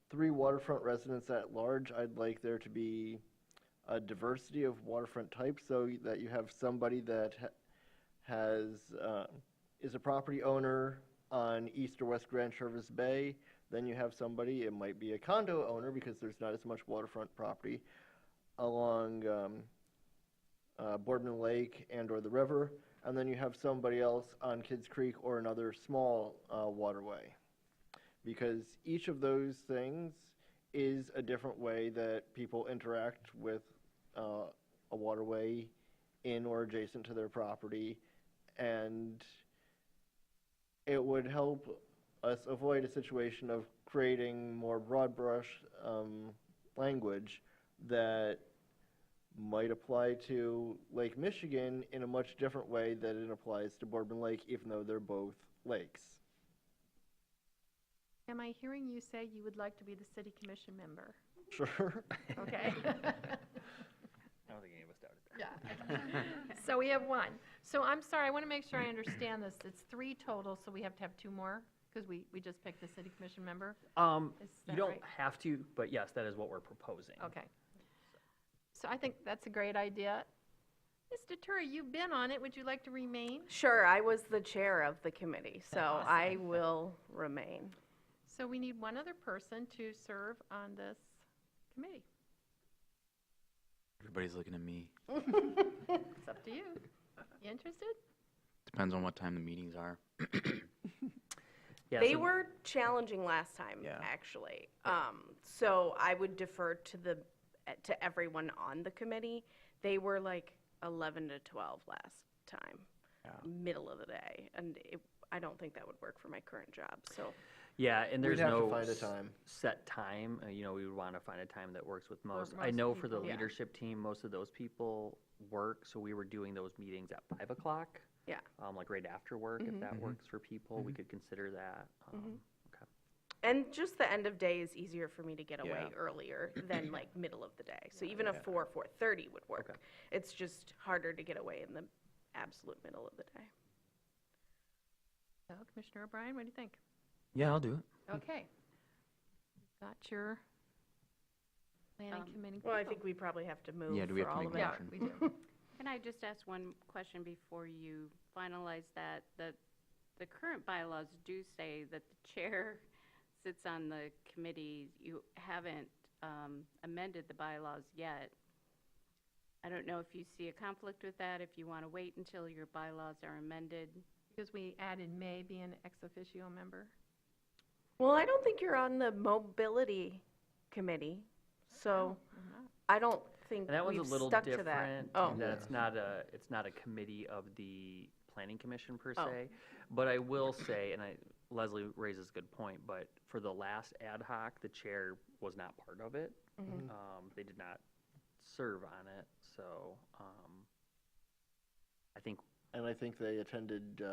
3 waterfront residents at large, I'd like there to be a diversity of waterfront types so that you have somebody that is a property owner on East or West Grand Traverse Bay. Then you have somebody, it might be a condo owner because there's not as much waterfront property along Boardman Lake and or the river. And then you have somebody else on Kids Creek or another small waterway. Because each of those things is a different way that people interact with a waterway in or adjacent to their property. And it would help us avoid a situation of creating more broad brush language that might apply to Lake Michigan in a much different way than it applies to Boardman Lake, even though they're both lakes. Am I hearing you say you would like to be the city commission member? Sure. Okay. I don't think any of us doubted that. Yeah. So we have 1. So I'm sorry, I want to make sure I understand this. It's 3 total, so we have to have 2 more? Because we just picked the city commission member? Is You that don't right? have to, but yes, that is what we're proposing. Okay. So I think that's a great idea. Ms. Deturi, you've been on it. Would you like to remain? Sure, I was the chair of the committee, so I will remain. So we need 1 other person to serve on this committee. Everybody's looking at me. It's up to you. You interested? Depends on what time the meetings are. Yeah, They so- were challenging last time, Yeah. actually. So I would defer to everyone on the committee. They were like 11 to 12 last time, middle of the day, and I don't think that would work for my current job. So Yeah, and there's We'd have to no find a time. set time. We would want to find a time that works with most. I most know for the people, yeah. leadership team, most of those people work, so we were doing those meetings at 5 o'clock. Yeah. Like right after work, if that works for people, we could consider that. Okay. And just the end of day is easier for me to get away Yeah. earlier than like middle of the day. So even a 4:30 would work. Okay. It's just harder to get away in the absolute middle of the day. So Commissioner O'Brien, what do you think? Yeah, I'll do it. Okay. Got your planning committee. Well, I people. think we probably have to move Yeah, do we for have to all make of a it. Yeah, motion? we do. Can I just ask one question before you finalize that? The current bylaws do say that the chair sits on the committee. You haven't amended the bylaws yet. I don't know if you see a conflict with that, if you want to wait until your bylaws are amended. Because we added may be an ex officio member. Well, I don't think you're on the mobility committee, so I don't think And that one's a we've little stuck to different. that. Oh, That it's not a committee of the planning commission per Oh. se. But I will say, and Leslie raises a good point, but for the last ad hoc, the chair was not part of it. They did not serve on it, so I think And I think they attended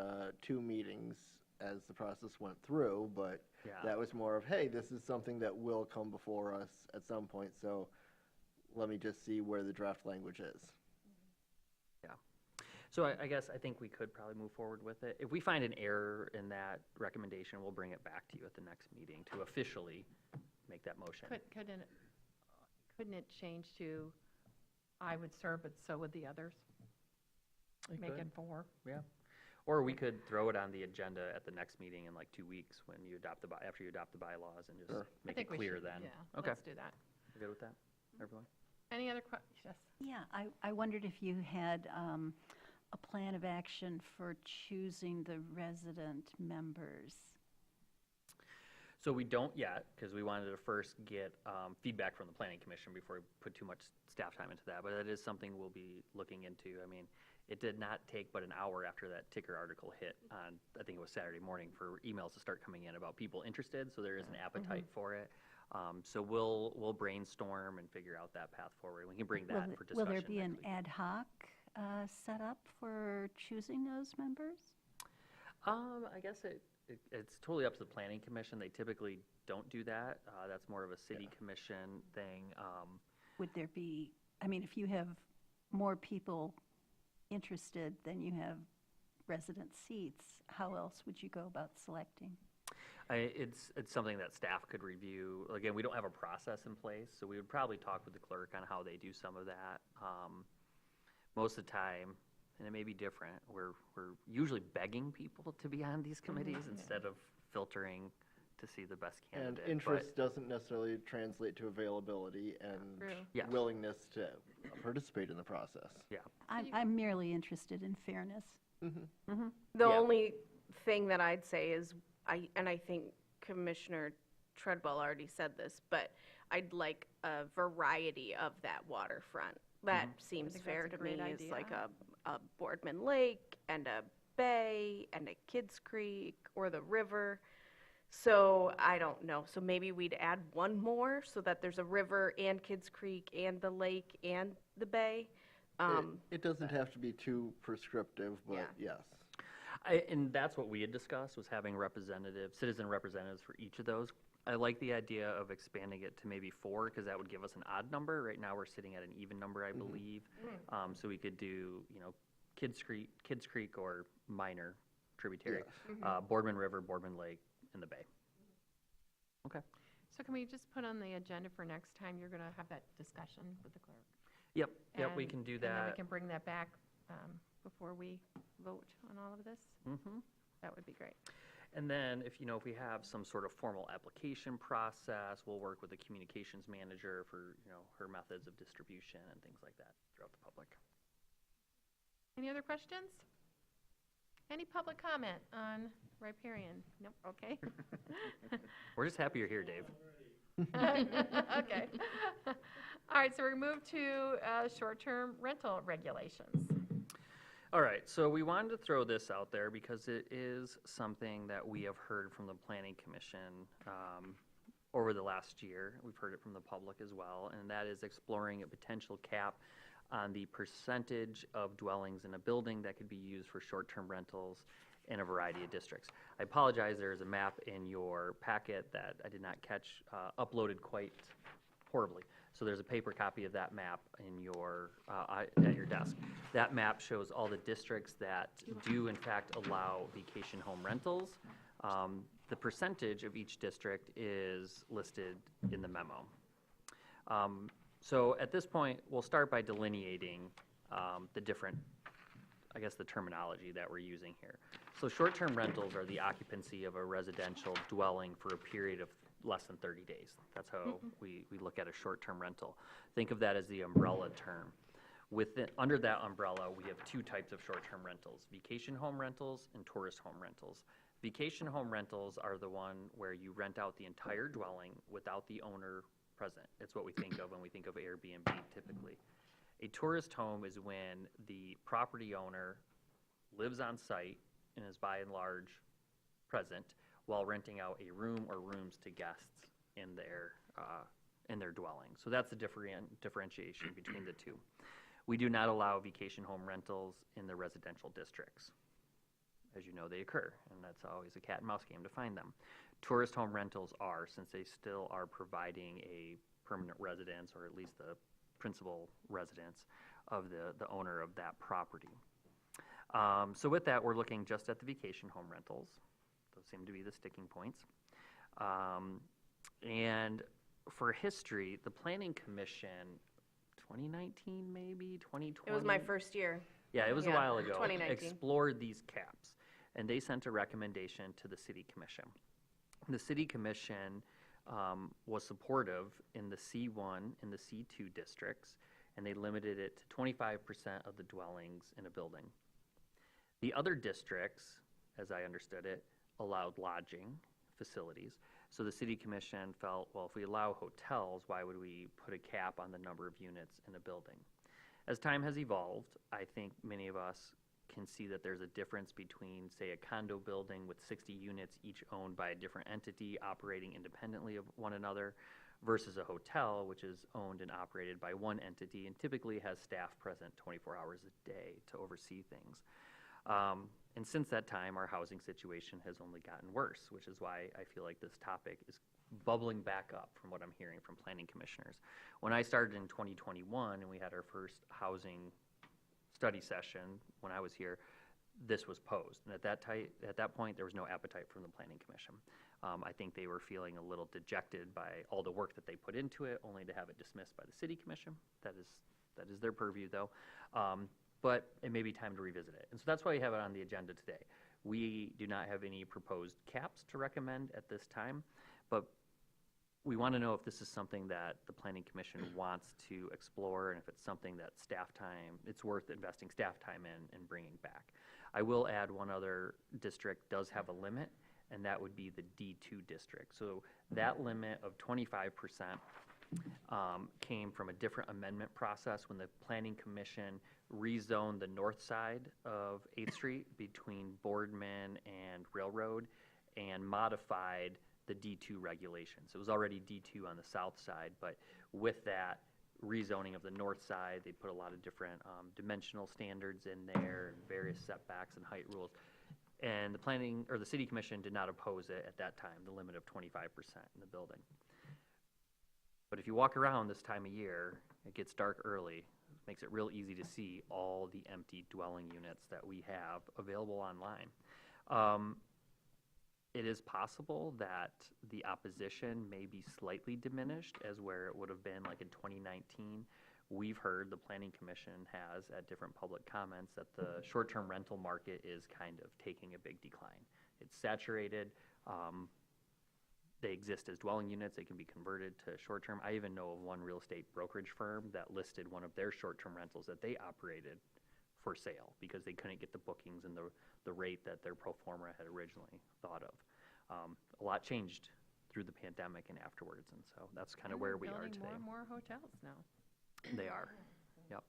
2 meetings as the process went through, but Yeah. that was more of, hey, this is something that will come before us at some point, so let me just see where the draft language is. So I guess I think we could probably move forward with it. If we find an error in that recommendation, we'll bring it back to you at the next meeting to officially make that motion. Couldn't it change to, I would serve, but so would the others? Make it 4? Yeah. Or we could throw it on the agenda at the next meeting in like 2 weeks when you adopt after you adopt the bylaws and just Sure. make it clear then. Yeah, Okay. let's do that. You good with that, everyone? Any other questions? Yes. Yeah, I wondered if you had a plan of action for choosing the resident members. So we don't yet, because we wanted to first get feedback from the planning commission before we put too much staff time into that, but that is something we'll be looking into. I mean, it did not take but an hour after that ticker article hit on, I think it was Saturday morning, for emails to start coming in about people interested, so there is an appetite for it. So we'll brainstorm and figure out that path forward. We can bring that for discussion Will there be next an week. ad hoc set up for choosing those members? I guess it's totally up to the planning commission. They typically don't do that. That's more of a city commission thing. Would there be, I mean, if you have more people interested than you have resident seats, how else would you go about selecting? It's something that staff could review. Again, we don't have a process in place, so we would probably talk with the clerk on how they do some of that. Most of the time, and it may be different, we're usually begging people to be on these committees instead of filtering to see the best And candidate. interest doesn't necessarily translate to availability and True. Yes. willingness to participate in the process. Yeah. I'm merely interested in fairness. The Yeah. only thing that I'd say is, I think Commissioner Treadwell already said this, but I'd like a variety of that waterfront. That seems think fair that's a to me, great is idea. like a Boardman Lake and a bay and a Kids Creek or the river. So I don't know, so maybe we'd add one more so that there's a river and Kids Creek and the lake and the bay. It doesn't have to be too prescriptive, but Yeah. yes. And that's what we had discussed, was having citizen representatives for each of those. I like the idea of expanding it to maybe 4, because that would give us an odd number. Right now, we're sitting at an even number, I believe. So we could do, Kids Creek or minor tributary, Boardman River, Boardman Lake, and the Bay. Okay. So can we just put on the agenda for next time, you're going to have that discussion with the clerk? Yep, we And- can do And then we that. can bring that back before we vote on all of this? Mm-hmm. That would be great. And then if we have some sort of formal application process, we'll work with the communications manager for, her methods of distribution and things like that throughout the public. Any other questions? Any public comment on riparian? Nope, okay. We're just happy you're here, Dave. Okay. All right, so we move to short-term rental regulations. All right, so we wanted to throw this out there because it is something that we have heard from the Planning Commission over the last year. We've heard it from the public as well, and that is exploring a potential cap on the percentage of dwellings in a building that could be used for short-term rentals in a variety of districts. I apologize, there is a map in your packet that I did not catch uploaded quite horribly. So there's a paper copy of that map in your, at your desk. That map shows all the districts that do in fact allow vacation home rentals. The percentage of each district is listed in the memo. So at this point, we'll start by delineating the different, I guess, the terminology that we're using here. So short-term rentals are the occupancy of a residential dwelling for a period of less than 30 days. That's how we look at a short-term rental. Think of that as the umbrella term. Under that umbrella, we have 2 types of short-term rentals: vacation home rentals and tourist home rentals. Vacation home rentals are the one where you rent out the entire dwelling without the owner present. It's what we think of when we think of Airbnb typically. A tourist home is when the property owner lives on site and is by and large present while renting out a room or rooms to guests in their dwelling. So that's the differentiation between the two. We do not allow vacation home rentals in the residential districts. As you know, they occur, and that's always a cat and mouse game to find them. Tourist home rentals are, since they still are providing a permanent residence, or at least the principal residence of the owner of that property. So with that, we're looking just at the vacation home rentals. Those seem to be the sticking points. And for history, the Planning Commission, 2019 maybe, 2020? It was my first year. Yeah, it was a Yeah, while ago. 2019. Explored these caps, and they sent a recommendation to the City Commission. The City Commission was supportive in the C1 and the C2 districts, and they limited it to 25% of the dwellings in a building. The other districts, as I understood it, allowed lodging facilities. So the city commission felt, well, if we allow hotels, why would we put a cap on the number of units in a building? As time has evolved, I think many of us can see that there's a difference between, say, a condo building with 60 units, each owned by a different entity operating independently of one another, versus a hotel, which is owned and operated by one entity and typically has staff present 24 hours a day to oversee things. And since that time, our housing situation has only gotten worse, which is why I feel like this topic is bubbling back up from what I'm hearing from planning commissioners. When I started in 2021 and we had our first housing study session when I was here, this was posed. And at that point, there was no appetite from the planning commission. I think they were feeling a little dejected by all the work that they put into it, only to have it dismissed by the city commission. That is their purview, though. But it may be time to revisit it. And so that's why we have it on the agenda today. We do not have any proposed caps to recommend at this time, but we want to know if this is something that the planning commission wants to explore, and if it's something that it's worth investing staff time in and bringing back. I will add one other district does have a limit, and that would be the D2 district. So that limit of 25% came from a different amendment process when the planning commission rezoned the north side of 8th Street between Boardman and Railroad and modified the D2 regulations. It was already D2 on the south side, but with that rezoning of the north side, they put a lot of different dimensional standards in there, and various setbacks and height rules. And the city commission did not oppose it at that time, the limit of 25% in the building. But if you walk around this time of year, it gets dark early. It makes it real easy to see all the empty dwelling units that we have available online. It is possible that the opposition may be slightly diminished as where it would have been like in 2019. We've heard, the Planning Commission has at different public comments, that the short-term rental market is kind of taking a big decline. It's saturated. They exist as dwelling units. They can be converted to short-term. I even know of one real estate brokerage firm that listed one of their short-term rentals that they operated for sale because they couldn't get the bookings and the rate that their pro forma had originally thought of. A lot changed through the pandemic and afterwards, and so that's kind of where we are today. Building more and more hotels now. They are, yep.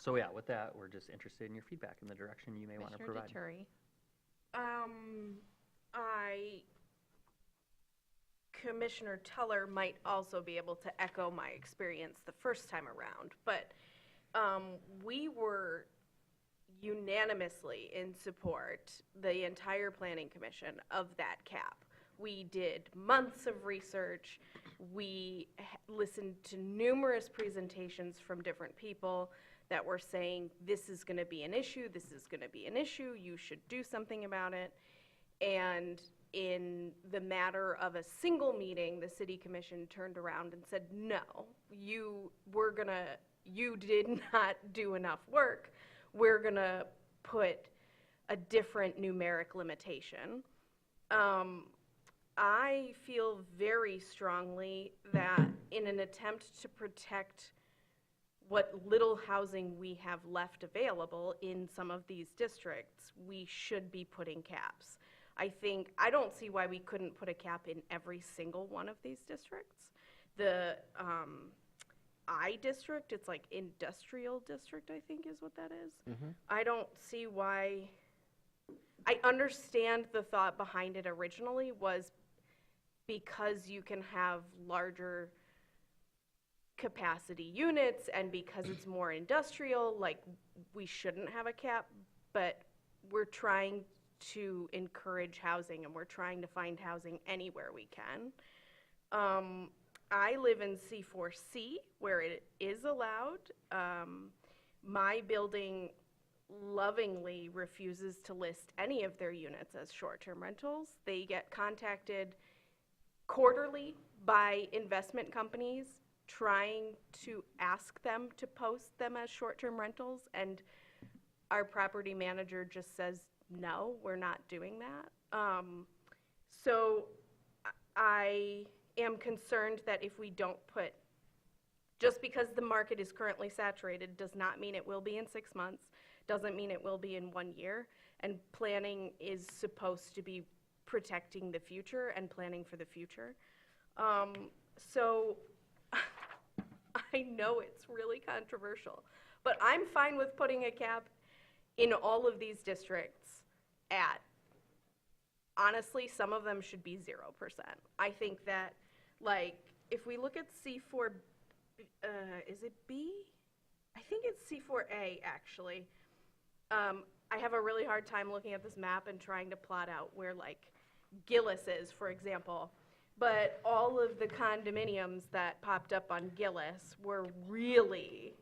So yeah, with that, we're just interested in your feedback in the direction you may want to provide. Commissioner Commissioner Teller might also be able to echo my experience the first time around, but we were unanimously in support, the entire planning commission, of that cap. We did months of research. We listened to numerous presentations from different people that were saying, this is going to be an issue, this is going to be an issue, you should do something about it. And in the matter of a single meeting, the city commission turned around and said, no, you did not do enough work. We're going to put a different numeric limitation. I feel very strongly that in an attempt to protect what little housing we have left available in some of these districts, we should be putting caps. I don't see why we couldn't put a cap in every single one of these districts. The I district, it's like industrial district, I think is what that is. I don't see why. I understand the thought behind it originally was because you can have larger capacity units and because it's more industrial, like we shouldn't have a cap, but we're trying to encourage housing and we're trying to find housing anywhere we can. I live in C4C where it is allowed. My building lovingly refuses to list any of their units as short-term rentals. They get contacted quarterly by investment companies trying to ask them to post them as short-term rentals, and our property manager just says, no, we're not doing that. So I am concerned that if we don't put, just because the market is currently saturated does not mean it will be in 6 months, doesn't mean it will be in 1 year, and planning is supposed to be protecting the future and planning for the future. So I know it's really controversial, but I'm fine with putting a cap in all of these districts at, honestly, some of them should be 0%. I think that, like, if we look at C4, is it B? I think it's C4A, actually. I have a really hard time looking at this map and trying to plot out where, like, Gillis is, for example. But all of the condominiums that popped up on Gillis were really,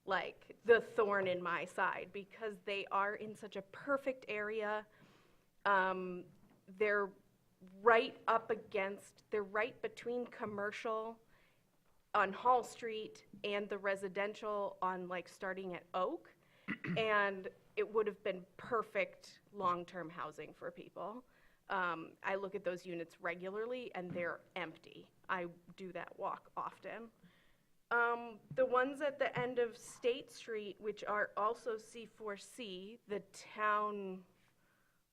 like, the thorn in my side because they are in such a perfect area. They're right between commercial on Hall Street and the residential on, like, starting at Oak. And it would have been perfect long-term housing for people. I look at those units regularly and they're empty. I do that walk often. The ones at the end of State Street, which are also C4C, the town,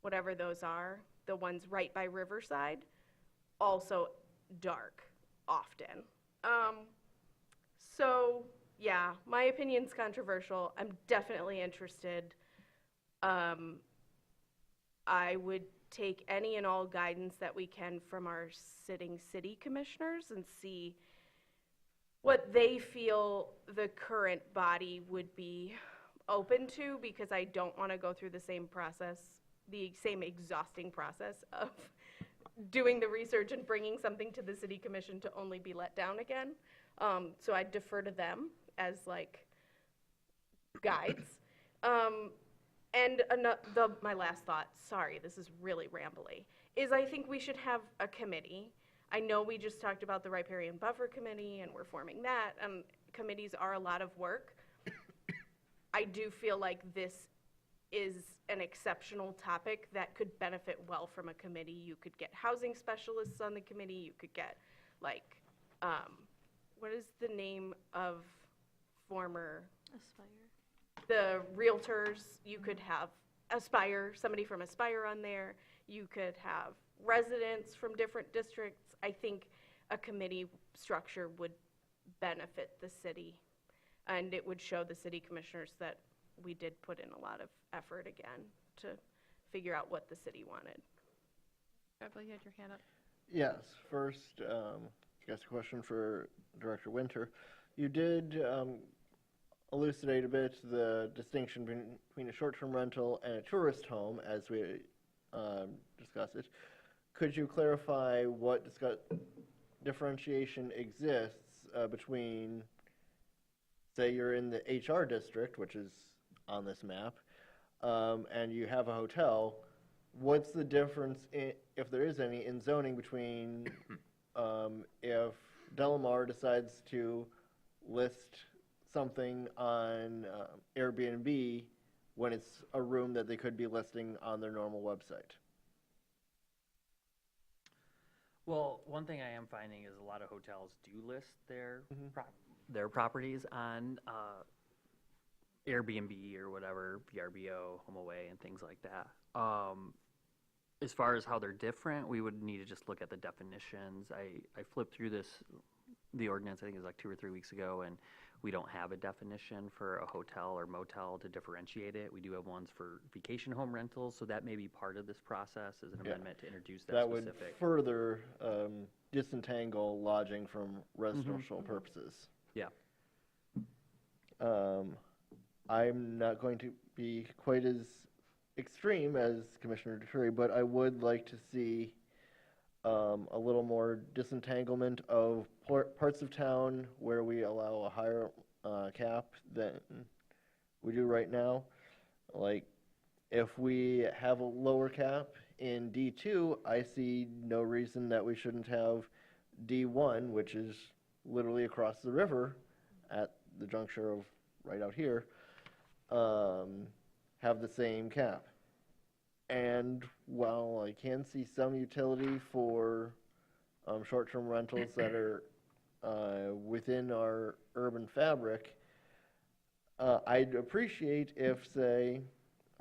whatever those are, the ones right by Riverside, also dark often. So yeah, my opinion's controversial. I'm definitely interested. I would take any and all guidance that we can from our sitting city commissioners and see what they feel the current body would be open to, because I don't want to go through the same process, the same exhausting process of doing the research and bringing something to the city commission to only be let down again. So I defer to them as, like, guides. And my last thought, sorry, this is really rambly, is I think we should have a committee. I know we just talked about the Riparian Buffer Committee, and we're forming that, and committees are a lot of work. I do feel like this is an exceptional topic that could benefit well from a committee. You could get housing specialists on the committee. You could get, like, what is the name of former? Aspire. The realtors. You could have Aspire, somebody from Aspire on there. You could have residents from different districts. I think a committee structure would benefit the city, and it would show the city commissioners that we did put in a lot of effort again to figure out what the city wanted. Beverly, you had your hand up. Yes, first, I guess a question for Director Winter. You did elucidate a bit the distinction between a short-term rental and a tourist home as we discussed it. Could you clarify what differentiation exists between, say you're in the HR district, which is on this map, and you have a hotel, what's the difference, if there is any, in zoning between if Delamar decides to list something on Airbnb when it's a room that they could be listing on their normal website? Well, one thing I am finding is a lot of hotels do list their properties on Airbnb or whatever, VRBO, HomeAway, and things like that. As far as how they're different, we would need to just look at the definitions. I flipped through the ordinance, I think it was like 2 or 3 weeks ago, and we don't have a definition for a hotel or motel to differentiate it. We do have ones for vacation home rentals, so that may be part of this process as an amendment to introduce that specific. That would further disentangle lodging from residential purposes. Yeah. I'm not going to be quite as extreme as Commissioner Dutry, but I would like to see a little more disentanglement of parts of town where we allow a higher cap than we do right now. Like, if we have a lower cap in D2, I see no reason that we shouldn't have D1, which is literally across the river at the juncture of right out here, have the same cap. And while I can see some utility for short-term rentals that are within our urban fabric, I'd appreciate if, say,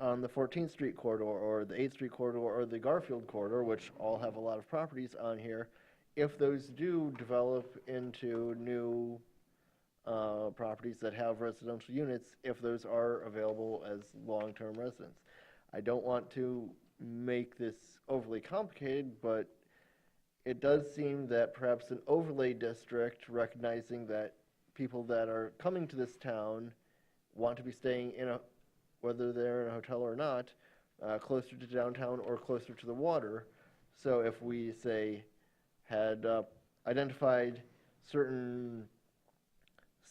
on the 14th Street corridor or the 8th Street corridor or the Garfield corridor, which all have a lot of properties on here, if those do develop into new properties that have residential units, if those are available as long-term residents. I don't want to make this overly complicated, but it does seem that perhaps an overlay district, recognizing that people that are coming to this town want to be staying in whether they're in a hotel or not, closer to downtown or closer to the water. So if we, say, had identified certain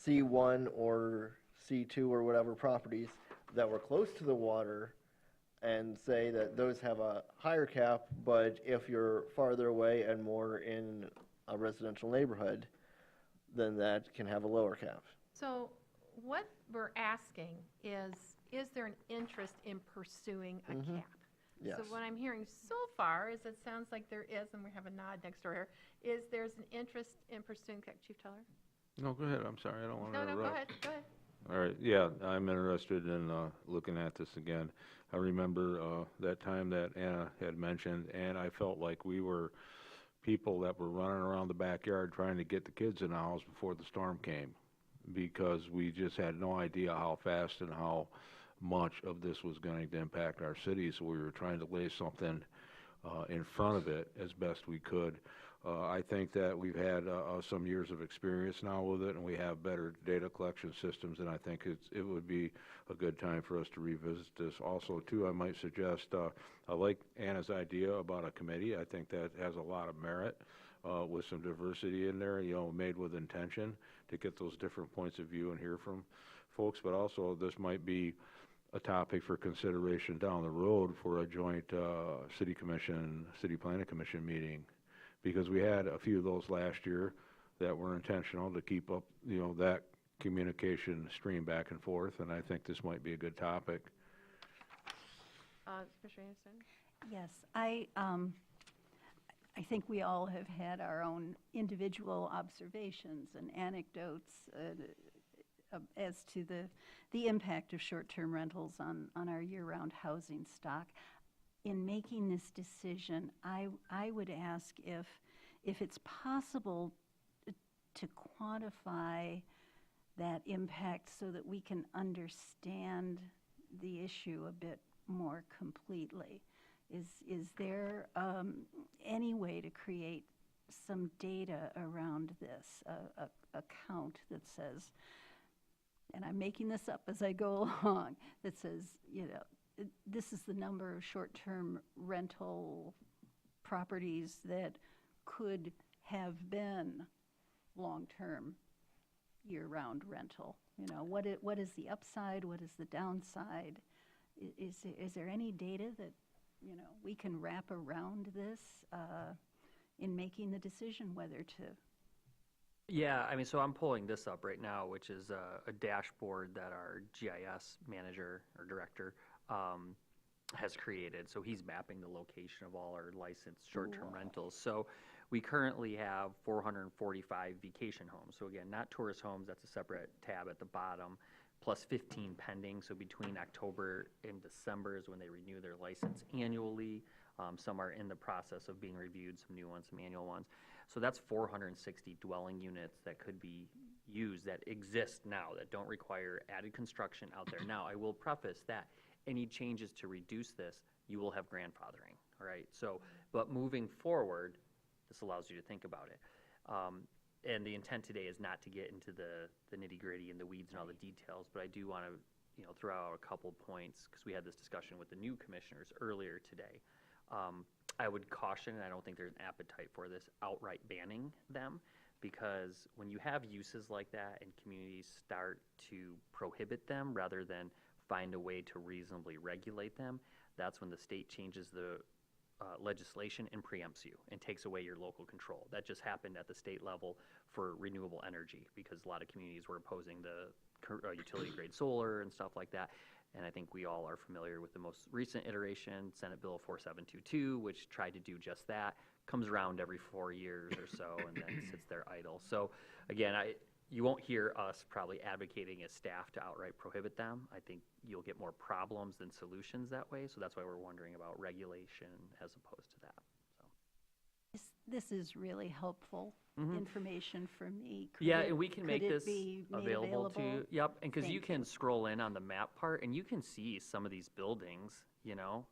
C1 or C2 or whatever properties that were close to the water, and say that those have a higher cap, but if you're farther away and more in a residential neighborhood, then that can have a lower cap. So what we're asking is there an interest in pursuing a cap? Yes. So what I'm hearing so far is it sounds like there is, and we have a nod next door here, is there's an interest in pursuing, Chief Teller? No, go ahead, I'm sorry, I don't want to No, interrupt. go ahead. All right, yeah, I'm interested in looking at this again. I remember that time that Anna had mentioned, and I felt like we were people that were running around the backyard trying to get the kids in the house before the storm came, because we just had no idea how fast and how much of this was going to impact our city, so we were trying to lay something in front of it as best we could. I think that we've had some years of experience now with it, and we have better data collection systems, and I think it would be a good time for us to revisit this. Also, too, I might suggest, I like Anna's idea about a committee. I think that has a lot of merit with some diversity in there, made with intention to get those different points of view and hear from folks. But also, this might be a topic for consideration down the road for a joint city planning commission meeting, because we had a few of those last year that were intentional to keep up, that communication stream back and forth, and I think this might be a good topic. Commissioner Anderson? Yes, I think we all have had our own individual observations and anecdotes as to the impact of short-term rentals on our year-round housing stock. In making this decision, I would ask if it's possible to quantify that impact so that we can understand the issue a bit more completely. Is there any way to create some data around this, a count that says, and I'm making this up as I go along, that says, this is the number of short-term rental properties that could have been long-term year-round rental? What is the upside? What is the downside? Is there any data that we can wrap around this in making the decision whether to? Yeah, so I'm pulling this up right now, which is a dashboard that our GIS manager or director has created. So he's mapping the location of all our licensed short-term rentals. So we currently have 445 vacation homes. So again, not tourist homes, that's a separate tab at the bottom, plus 15 pending. So between October and December is when they renew their license annually. Some are in the process of being reviewed, some new ones, some annual ones. So that's 460 dwelling units that could be used, that exist now, that don't require added construction out there. Now, I will preface that any changes to reduce this, you will have grandfathering, all right? So, but moving forward, this allows you to think about it. And the intent today is not to get into the nitty-gritty and the weeds and all the details, but I do want to, throw out a couple points, because we had this discussion with the new commissioners earlier today. I would caution, and I don't think there's an appetite for this, outright banning them, because when you have uses like that and communities start to prohibit them rather than find a way to reasonably regulate them, that's when the state changes the legislation and preempts you and takes away your local control. That just happened at the state level for renewable energy, because a lot of communities were opposing the utility-grade solar and stuff like that. And I think we all are familiar with the most recent iteration, Senate Bill 4722, which tried to do just that. Comes around every 4 years or so and then sits there idle. So again, you won't hear us probably advocating as staff to outright prohibit them. I think you'll get more problems than solutions that way, so that's why we're wondering about regulation as opposed to that, so. This is really helpful information for me. Could Yeah, it- and we can make could it this be made available to, yep, and because you Thank can scroll in on the map part, and you can see some of these buildings, you know.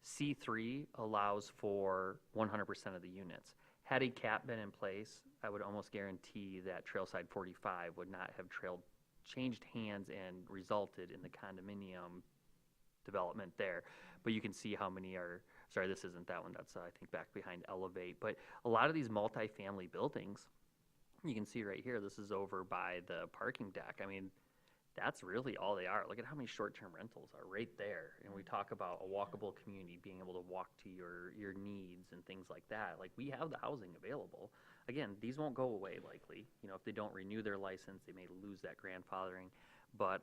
C3 allows for 100% of the units. Had a cap been in place, I would almost guarantee that Trailside 45 would not have changed hands and resulted in the condominium development there. But you can see how many are, sorry, this isn't that one, that's, I think, back behind Elevate. But a lot of these multifamily buildings, you can see right here, this is over by the parking deck. I mean, that's really all they are. Look at how many short-term rentals are right there. And we talk about a walkable community, being able to walk to your needs and things like that. Like, we have the housing available. Again, these won't go away likely. You know, if they don't renew their license, they may lose that grandfathering. But,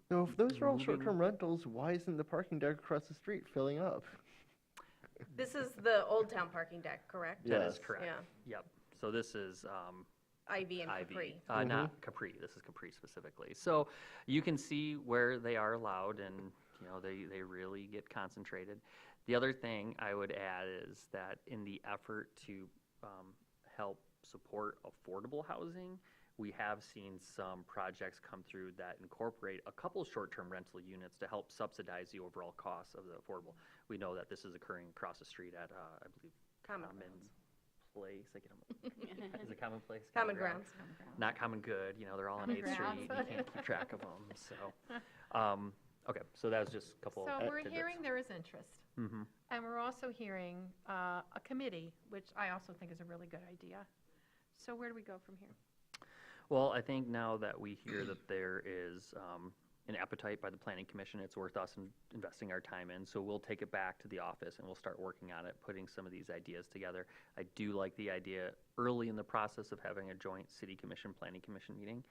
So if those are all moving- short-term rentals, why isn't the parking deck across the street filling up? This is the Old Town parking deck, correct? that is Yes. correct. Yeah. Yep. So this is, Ivy and Ivy. Capri. Not Capri, this is Capri specifically. So you can see where they are allowed and, you know, they really get concentrated. The other thing I would add is that in the effort to help support affordable housing, we have seen some projects come through that incorporate a couple short-term rental units to help subsidize the overall cost of the affordable. We know that this is occurring across the street at, I believe, Common Commons Place. I get 'em- Is it Common Place? Common Grounds. Grounds. Not Common Good, you know, they're all on 8th Street, you can't keep track of them, so. Okay, so that was just a couple So we're tidbits. hearing there is interest. Mhm. And we're also hearing a committee, which I also think is a really good idea. So where do we go from here? Well, I think now that we hear that there is an appetite by the Planning Commission, it's worth us investing our time in. So we'll take it back to the office and we'll start working on it, putting some of these ideas together. I do like the idea early in the process of having a joint City Commission, Planning Commission meeting.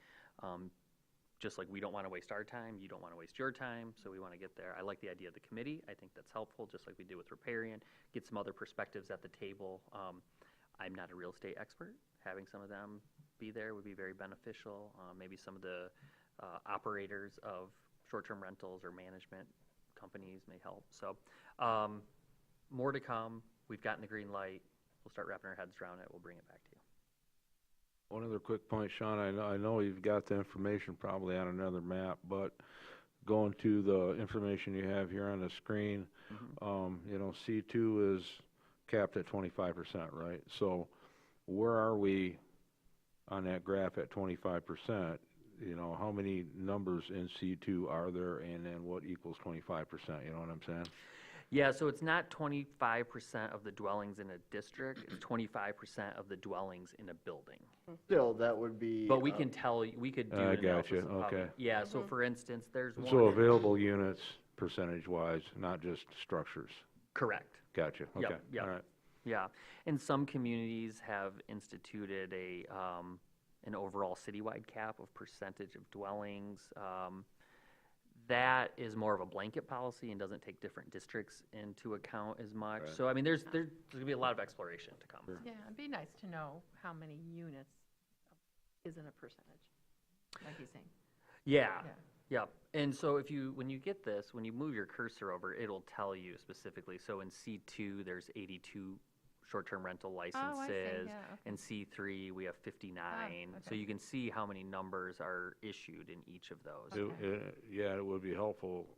Just like we don't want to waste our time, you don't want to waste your time, so we want to get there. I like the idea of the committee. I think that's helpful, just like we did with Riparian. Get some other perspectives at the table. I'm not a real estate expert. Having some of them be there would be very beneficial. Maybe some of the operators of short-term rentals or management companies may help. So more to come. We've gotten the green light. We'll start wrapping our heads around it. We'll bring it back to you. One other quick point, Sean, I know you've got the information probably on another map, but going to the information you have here on the screen, you know, C2 is capped at 25%, right? So where are we on that graph at 25%? You know, how many numbers in C2 are there, and then what equals 25%? You know what I'm saying? Yeah, so it's not 25% of the dwellings in a district, it's 25% of the dwellings in a building. Still, that would be. But we can tell, we could do I an gotcha, analysis of how many- okay. Yeah, so for instance, there's one. So available units, percentage-wise, not just structures. Correct. Gotcha, Yep, okay, yep. all right. Yeah, and some communities have instituted an overall citywide cap of percentage of dwellings. That is more of a blanket policy and doesn't take different districts into account as much. Right. So, I mean, there's gonna be a lot of exploration to come. Yeah, it'd be nice to know how many units is in a percentage, like he's saying. Yeah, Yeah. yep. And so when you get this, when you move your cursor over, it'll tell you specifically. So in C2, there's 82 short-term rental licenses. yeah, okay. In C3, we have 59. So okay. you can see how many numbers are issued in each of those. Yeah, it would be helpful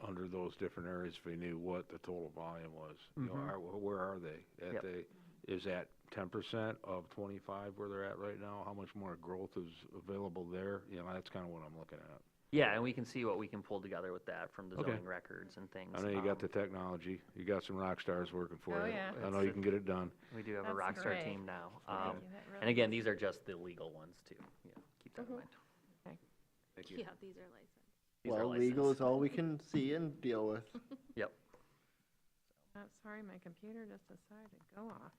under those different areas if we knew what the total volume was. You know, where are they? Yep. Is that 10% of 25 where they're at right now? How much more growth is available there? You know, that's kind of what I'm looking at. Yeah, and we can see what we can pull together with that from the Okay. zoning records and things. I know you got the technology, you got some rock stars working for Oh, you. yeah. I know you can get it done. We do have a That's rockstar great. team now. Thank you, that And really again, is- these are just the legal ones too. Yeah, keep that in mind. Thank you. Yeah, these are licensed. These are Well, legal licensed. is all we can see and deal with. Yep. Oh, sorry, my computer just decided to go off.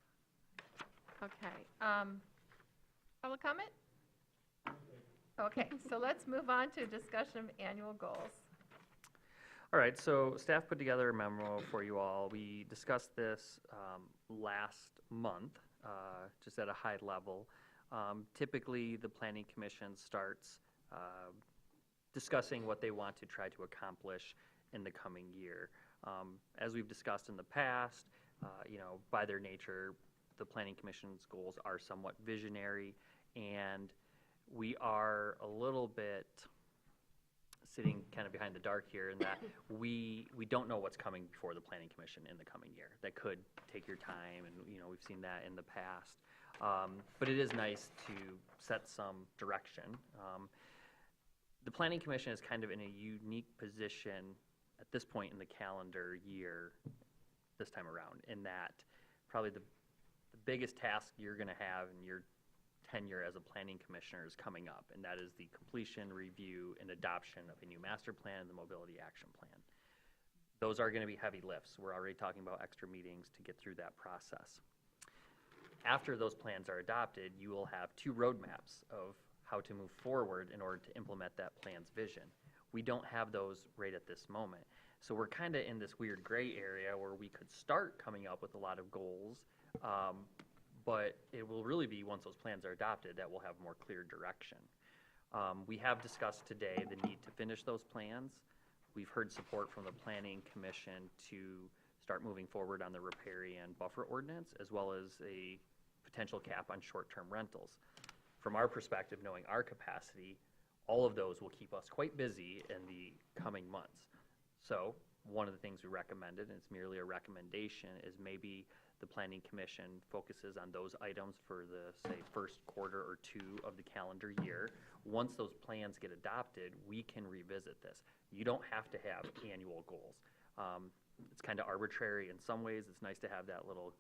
Okay, public comment? Okay, so let's move on to discussion of annual goals. All right, so staff put together a memo for you all. We discussed this last month, just at a high level. Typically, the Planning Commission starts discussing what they want to try to accomplish in the coming year. As we've discussed in the past, by their nature, the Planning Commission's goals are somewhat visionary, and we are a little bit sitting kind of behind the dark here in that we don't know what's coming before the Planning Commission in the coming year. That could take your time, and we've seen that in the past. But it is nice to set some direction. The Planning Commission is kind of in a unique position at this point in the calendar year this time around, in that probably the biggest task you're going to have in your tenure as a planning commissioner is coming up, and that is the completion, review, and adoption of a new master plan and the mobility action plan. Those are going to be heavy lifts. We're already talking about extra meetings to get through that process. After those plans are adopted, you will have 2 roadmaps of how to move forward in order to implement that plan's vision. We don't have those right at this moment. So we're kind of in this weird gray area where we could start coming up with a lot of goals, but it will really be once those plans are adopted that we'll have more clear direction. We have discussed today the need to finish those plans. We've heard support from the Planning Commission to start moving forward on the riparian buffer ordinance, as well as a potential cap on short-term rentals. From our perspective, knowing our capacity, all of those will keep us quite busy in the coming months. So one of the things we recommended, and it's merely a recommendation, is maybe the Planning Commission focuses on those items for the, say, first quarter or 2 of the calendar year. Once those plans get adopted, we can revisit this. You don't have to have annual goals. It's kind of arbitrary in some ways. It's nice to have that little,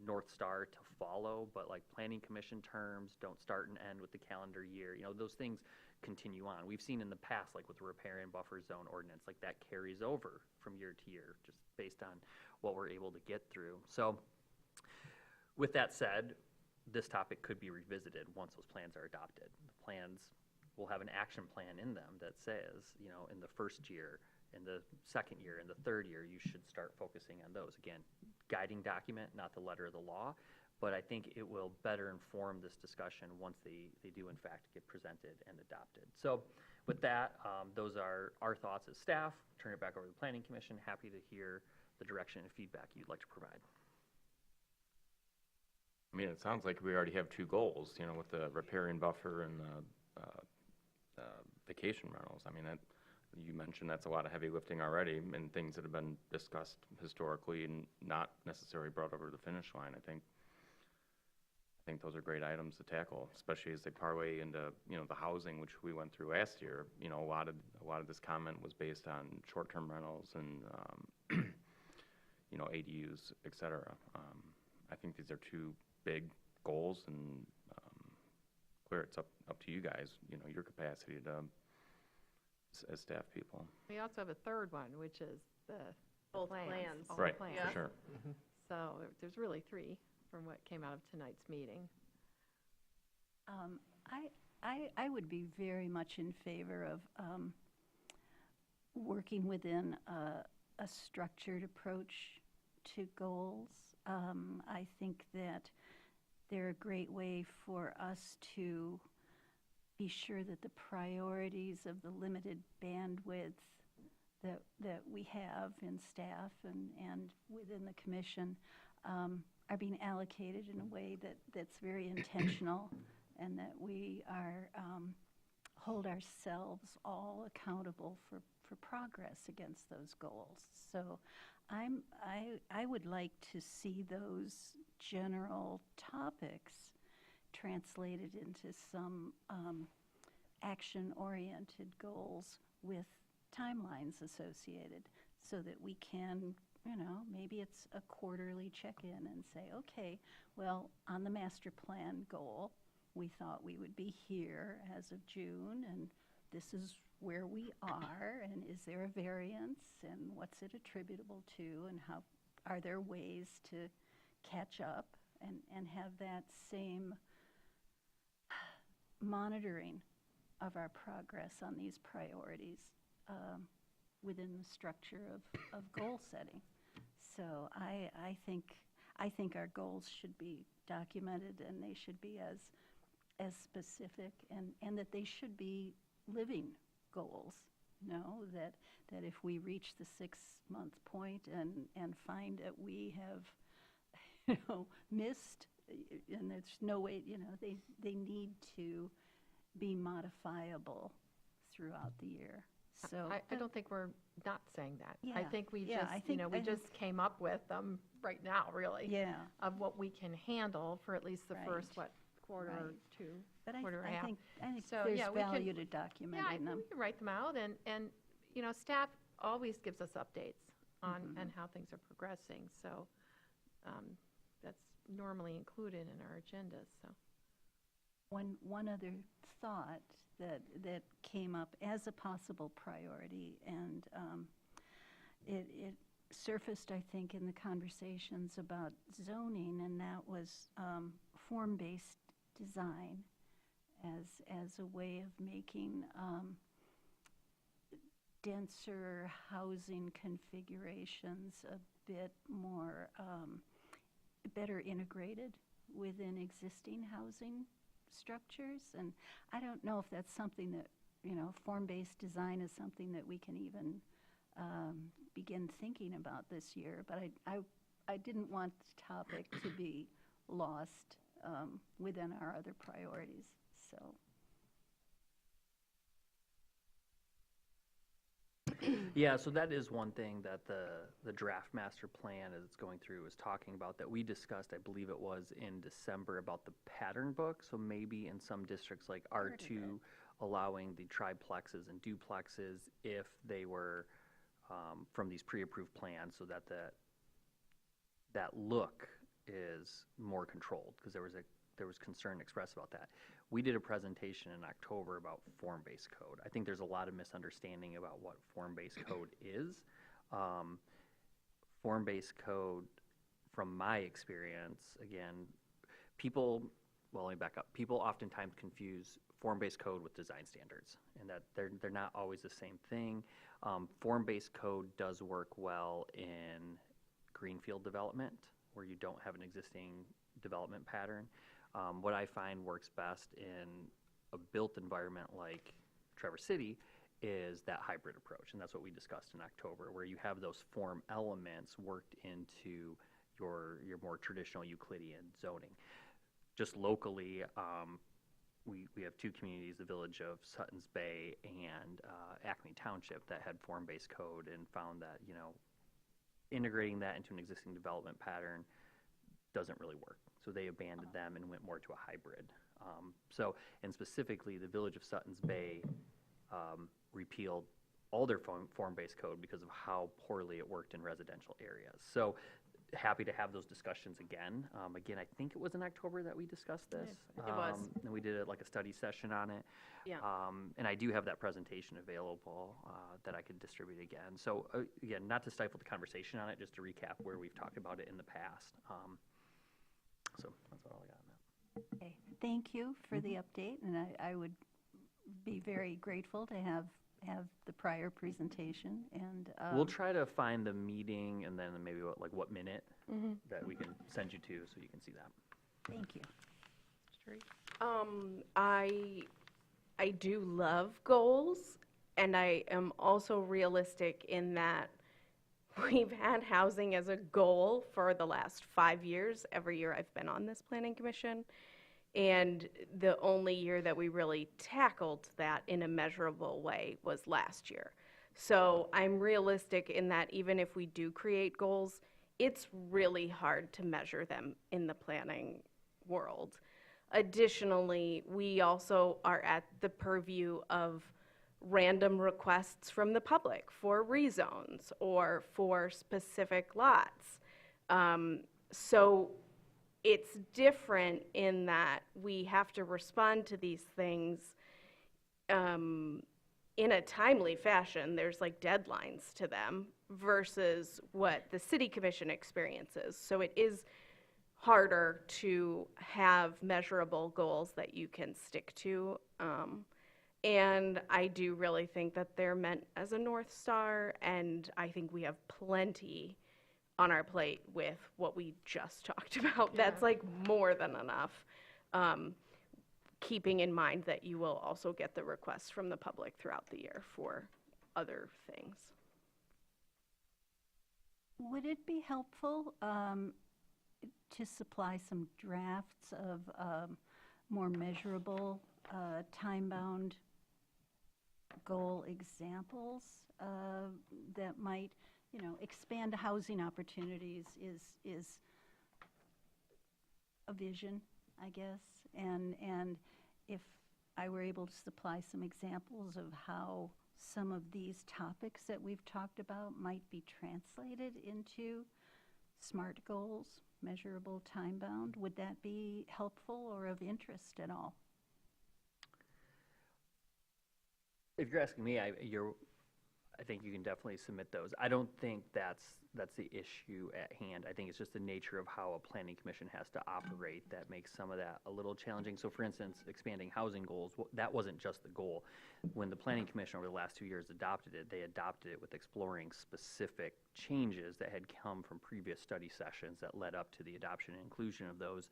North Star to follow, but like Planning Commission terms don't start and end with the calendar year. Those things continue on. We've seen in the past, like with the riparian buffer zone ordinance, like that carries over from year to year, just based on what we're able to get through. So with that said, this topic could be revisited once those plans are adopted. The plans will have an action plan in them that says, in the first year, in the second year, in the third year, you should start focusing on those. Again, guiding document, not the letter of the law, but I think it will better inform this discussion once they do in fact get presented and adopted. So with that, those are our thoughts as staff. Turn it back over to the Planning Commission. Happy to hear the direction and feedback you'd like to provide. I mean, it sounds like we already have 2 goals, with the riparian buffer and the vacation rentals. I mean, you mentioned that's a lot of heavy lifting already, and things that have been discussed historically and not necessarily brought over the finish line. I think those are great items to tackle, especially as they parlay into, the housing, which we went through last year. A lot of this comment was based on short-term rentals and, ADUs, et cetera. I think these are 2 big goals, and clear, it's up to you guys, your capacity to, as staff people. We also have a third one, which is the Both plans. plans. all the Right, plans. for sure. So there's really 3 from what came out of tonight's meeting. I would be very much in favor of working within a structured approach to goals. I think that they're a great way for us to be sure that the priorities of the limited bandwidth that we have in staff and within the commission are being allocated in a way that's very intentional, and that we are hold ourselves all accountable for progress against those goals. So I would like to see those general topics translated into some action-oriented goals with timelines associated, so that we can, maybe it's a quarterly check-in and say, okay, well, on the master plan goal, we thought we would be here as of June, and this is where we are, and is there a variance, and what's it attributable to, and how are there ways to catch up and have that same monitoring of our progress on these priorities within the structure of goal setting. So I think our goals should be documented, and they should be as as specific, and that they should be living goals. That if we reach the 6-month point and find that we have, missed, and there's no way, they need to be modifiable throughout the year. So I don't think we're not saying that. I Yeah, think we yeah, just, I think- we I just came up with them right now, really. Yeah. Of what we can handle for at least the first, Right. quarter or Right. two, But quarter and a half. I think So, there's yeah, we can- value to Yeah, I documenting think them. we can write them out, and staff always gives us updates on how things are progressing, so that's normally included in our agendas, so. One other thought that came up as a possible priority, and it surfaced, I think, in the conversations about zoning, and that was form-based design as a way of making denser housing configurations a bit more better integrated within existing housing structures. And I don't know if that's something that, form-based design is something that we can even begin thinking about this year. But I didn't want the topic to be lost within our other priorities, so. Yeah, so that is one thing that the draft master plan as it's going through is talking about, that we discussed, I believe it was in December, about the pattern book. So maybe in some districts like R2, allowing the triplexes and duplexes if they were from these pre-approved plans, so that that look is more controlled, because there was concern expressed about that. We did a presentation in October about form-based code. I think there's a lot of misunderstanding about what form-based code is. Form-based code, from my experience, again, let me back up. People oftentimes confuse form-based code with design standards, and that they're not always the same thing. Form-based code does work well in greenfield development, where you don't have an existing development pattern. What I find works best in a built environment like Traverse City is that hybrid approach, and that's what we discussed in October, where you have those form elements worked into your more traditional Euclidean zoning. Just locally, we have two communities, the village of Suttons Bay and Acme Township, that had form-based code, and found that, integrating that into an existing development pattern doesn't really work. So they abandoned them and went more to a hybrid. And specifically, the village of Suttons Bay repealed all their form-based code because of how poorly it worked in residential areas. So happy to have those discussions again. Again, I think it was in October that we discussed this. It was. And we did a study session on it. Yeah. And I do have that presentation available that I could distribute again. So again, not to stifle the conversation on it, just to recap where we've talked about it in the past. So that's all I got on that. Okay, thank you for the update, and I would be very grateful to have the prior presentation, and. We'll try to find the meeting and then maybe what minute that we can send you to, so you can see that. Thank you. I do love goals, and I am also realistic in that we've had housing as a goal for the last 5 years, every year I've been on this planning commission. And the only year that we really tackled that in a measurable way was last year. So I'm realistic in that even if we do create goals, it's really hard to measure them in the planning world. Additionally, we also are at the purview of random requests from the public for rezones or for specific lots. So it's different in that we have to respond to these things in a timely fashion. There's deadlines to them versus what the city commission experiences. So it is harder to have measurable goals that you can stick to. And I do really think that they're meant as a North Star, and I think we have plenty on our plate with what we just talked about. That's more than enough. keeping in mind that you will also get the requests from the public throughout the year for other things. Would it be helpful to supply some drafts of more measurable, time-bound goal examples that might, expand housing opportunities is a vision, I guess. And if I were able to supply some examples of how some of these topics that we've talked about might be translated into SMART goals, measurable, time-bound, would that be helpful or of interest at all? If you're asking me, I think you can definitely submit those. I don't think that's the issue at hand. I think it's just the nature of how a planning commission has to operate that makes some of that a little challenging. So for instance, expanding housing goals, that wasn't just the goal. When the planning commission over the last 2 years adopted it, they adopted it with exploring specific changes that had come from previous study sessions that led up to the adoption and inclusion of those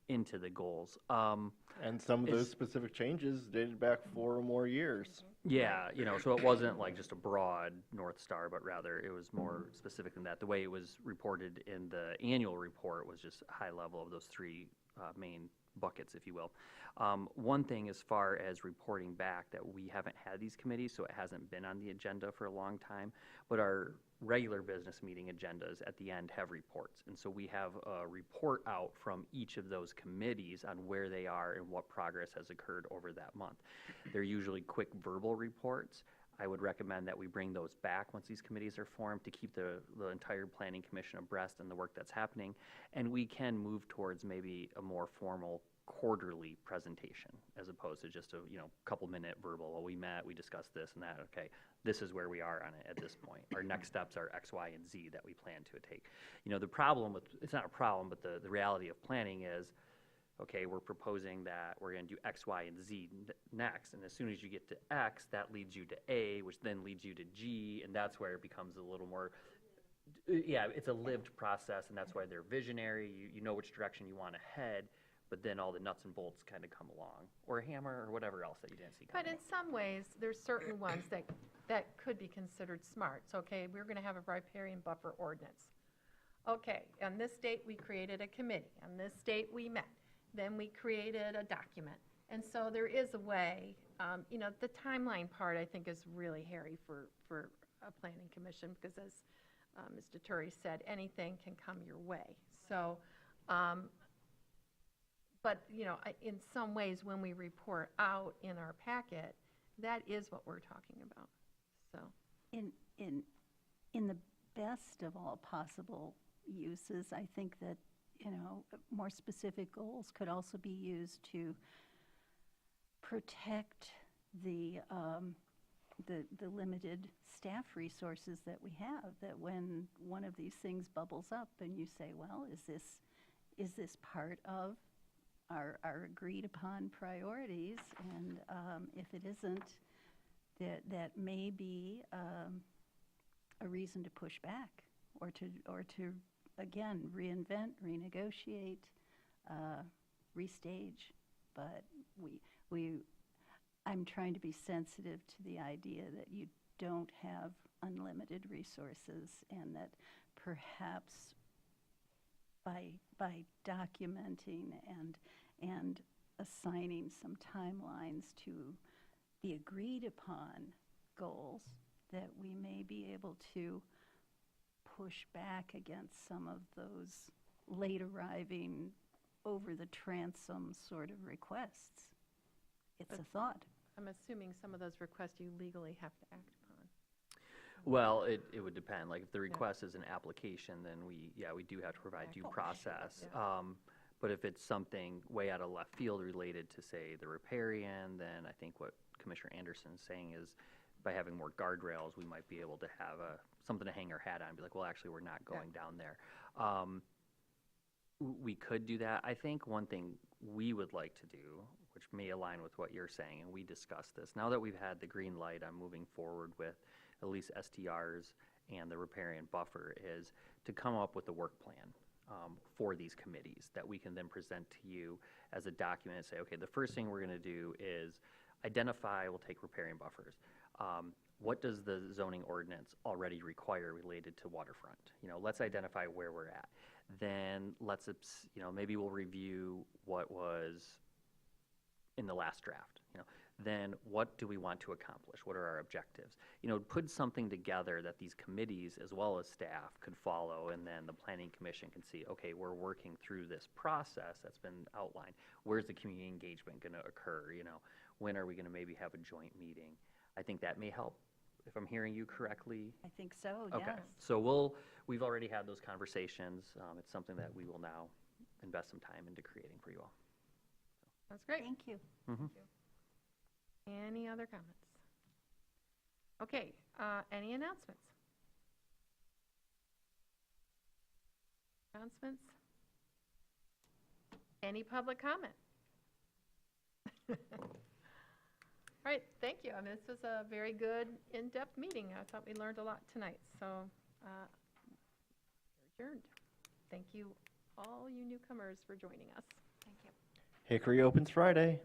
into the goals. And some of those specific changes dated back 4 or more years. Yeah, so it wasn't like just a broad North Star, but rather it was more specific than that. The way it was reported in the annual report was just high level of those 3 main buckets, if you will. One thing as far as reporting back, that we haven't had these committees, so it hasn't been on the agenda for a long time, but our regular business meeting agendas at the end have reports. And so we have a report out from each of those committees on where they are and what progress has occurred over that month. They're usually quick verbal reports. I would recommend that we bring those back once these committees are formed to keep the entire planning commission abreast in the work that's happening. And we can move towards maybe a more formal quarterly presentation as opposed to just a couple minute verbal, well, we met, we discussed this and that, okay, this is where we are on it at this point. Our next steps are X, Y, and Z that we plan to take. The problem with, it's not a problem, but the reality of planning is, okay, we're proposing that we're going to do X, Y, and Z next, and as soon as you get to X, that leads you to A, which then leads you to G, and that's where it becomes a little more, it's a lived process, and that's why they're visionary. You know which direction you want to head, but then all the nuts and bolts kind of come along, or a hammer, or whatever else that you didn't see coming. But in some ways, there's certain ones that could be considered smart. So, okay, we're going to have a riparian buffer ordinance. Okay, on this date, we created a committee. On this date, we met. Then we created a document. And so there is a way, the timeline part, I think, is really hairy for a planning commission, because as Mr. Turi said, anything can come your way. So, but, in some ways, when we report out in our packet, that is what we're talking about, so. In the best of all possible uses, I think that, more specific goals could also be used to protect the limited staff resources that we have, that when one of these things bubbles up and you say, well, is this part of our agreed upon priorities? And if it isn't, that may be a reason to push back, or to again reinvent, renegotiate, restage. But I'm trying to be sensitive to the idea that you don't have unlimited resources, and that perhaps by documenting and assigning some timelines to the agreed upon goals, that we may be able to push back against some of those late arriving, over the transom sort of requests. It's a thought. I'm assuming some of those requests you legally have to act upon. Well, it would depend. Like if the request is an application, then we do have to provide due process. But if it's something way out of left field related to, say, the riparian, then I think what Commissioner Anderson's saying is, by having more guardrails, we might be able to have something to hang our hat on, be like, well, actually, we're not going down there. We could do that. I think one thing we would like to do, which may align with what you're saying, and we discussed this, now that we've had the green light on moving forward with at least STRs and the riparian buffer, is to come up with a work plan. for these committees that we can then present to you as a document and say, okay, the first thing we're going to do is identify, we'll take riparian buffers. What does the zoning ordinance already require related to waterfront? Let's identify where we're at. Then let's, maybe we'll review what was in the last draft. Then what do we want to accomplish? What are our objectives? Put something together that these committees as well as staff could follow, and then the planning commission can see, okay, we're working through this process that's been outlined. Where's the community engagement going to occur? When are we going to maybe have a joint meeting? I think that may help, if I'm hearing you correctly. I think so, Okay, yes. so we've already had those conversations. It's something that we will now invest some time into creating for you all. That's great. Thank you. Any other comments? Okay, any announcements? Announcements? Any public comment? All right, thank you. I mean, this was a very good, in-depth meeting. I thought we learned a lot tonight, so adjourned. Thank you, all you newcomers, for joining us. Thank you. Hickory opens Friday.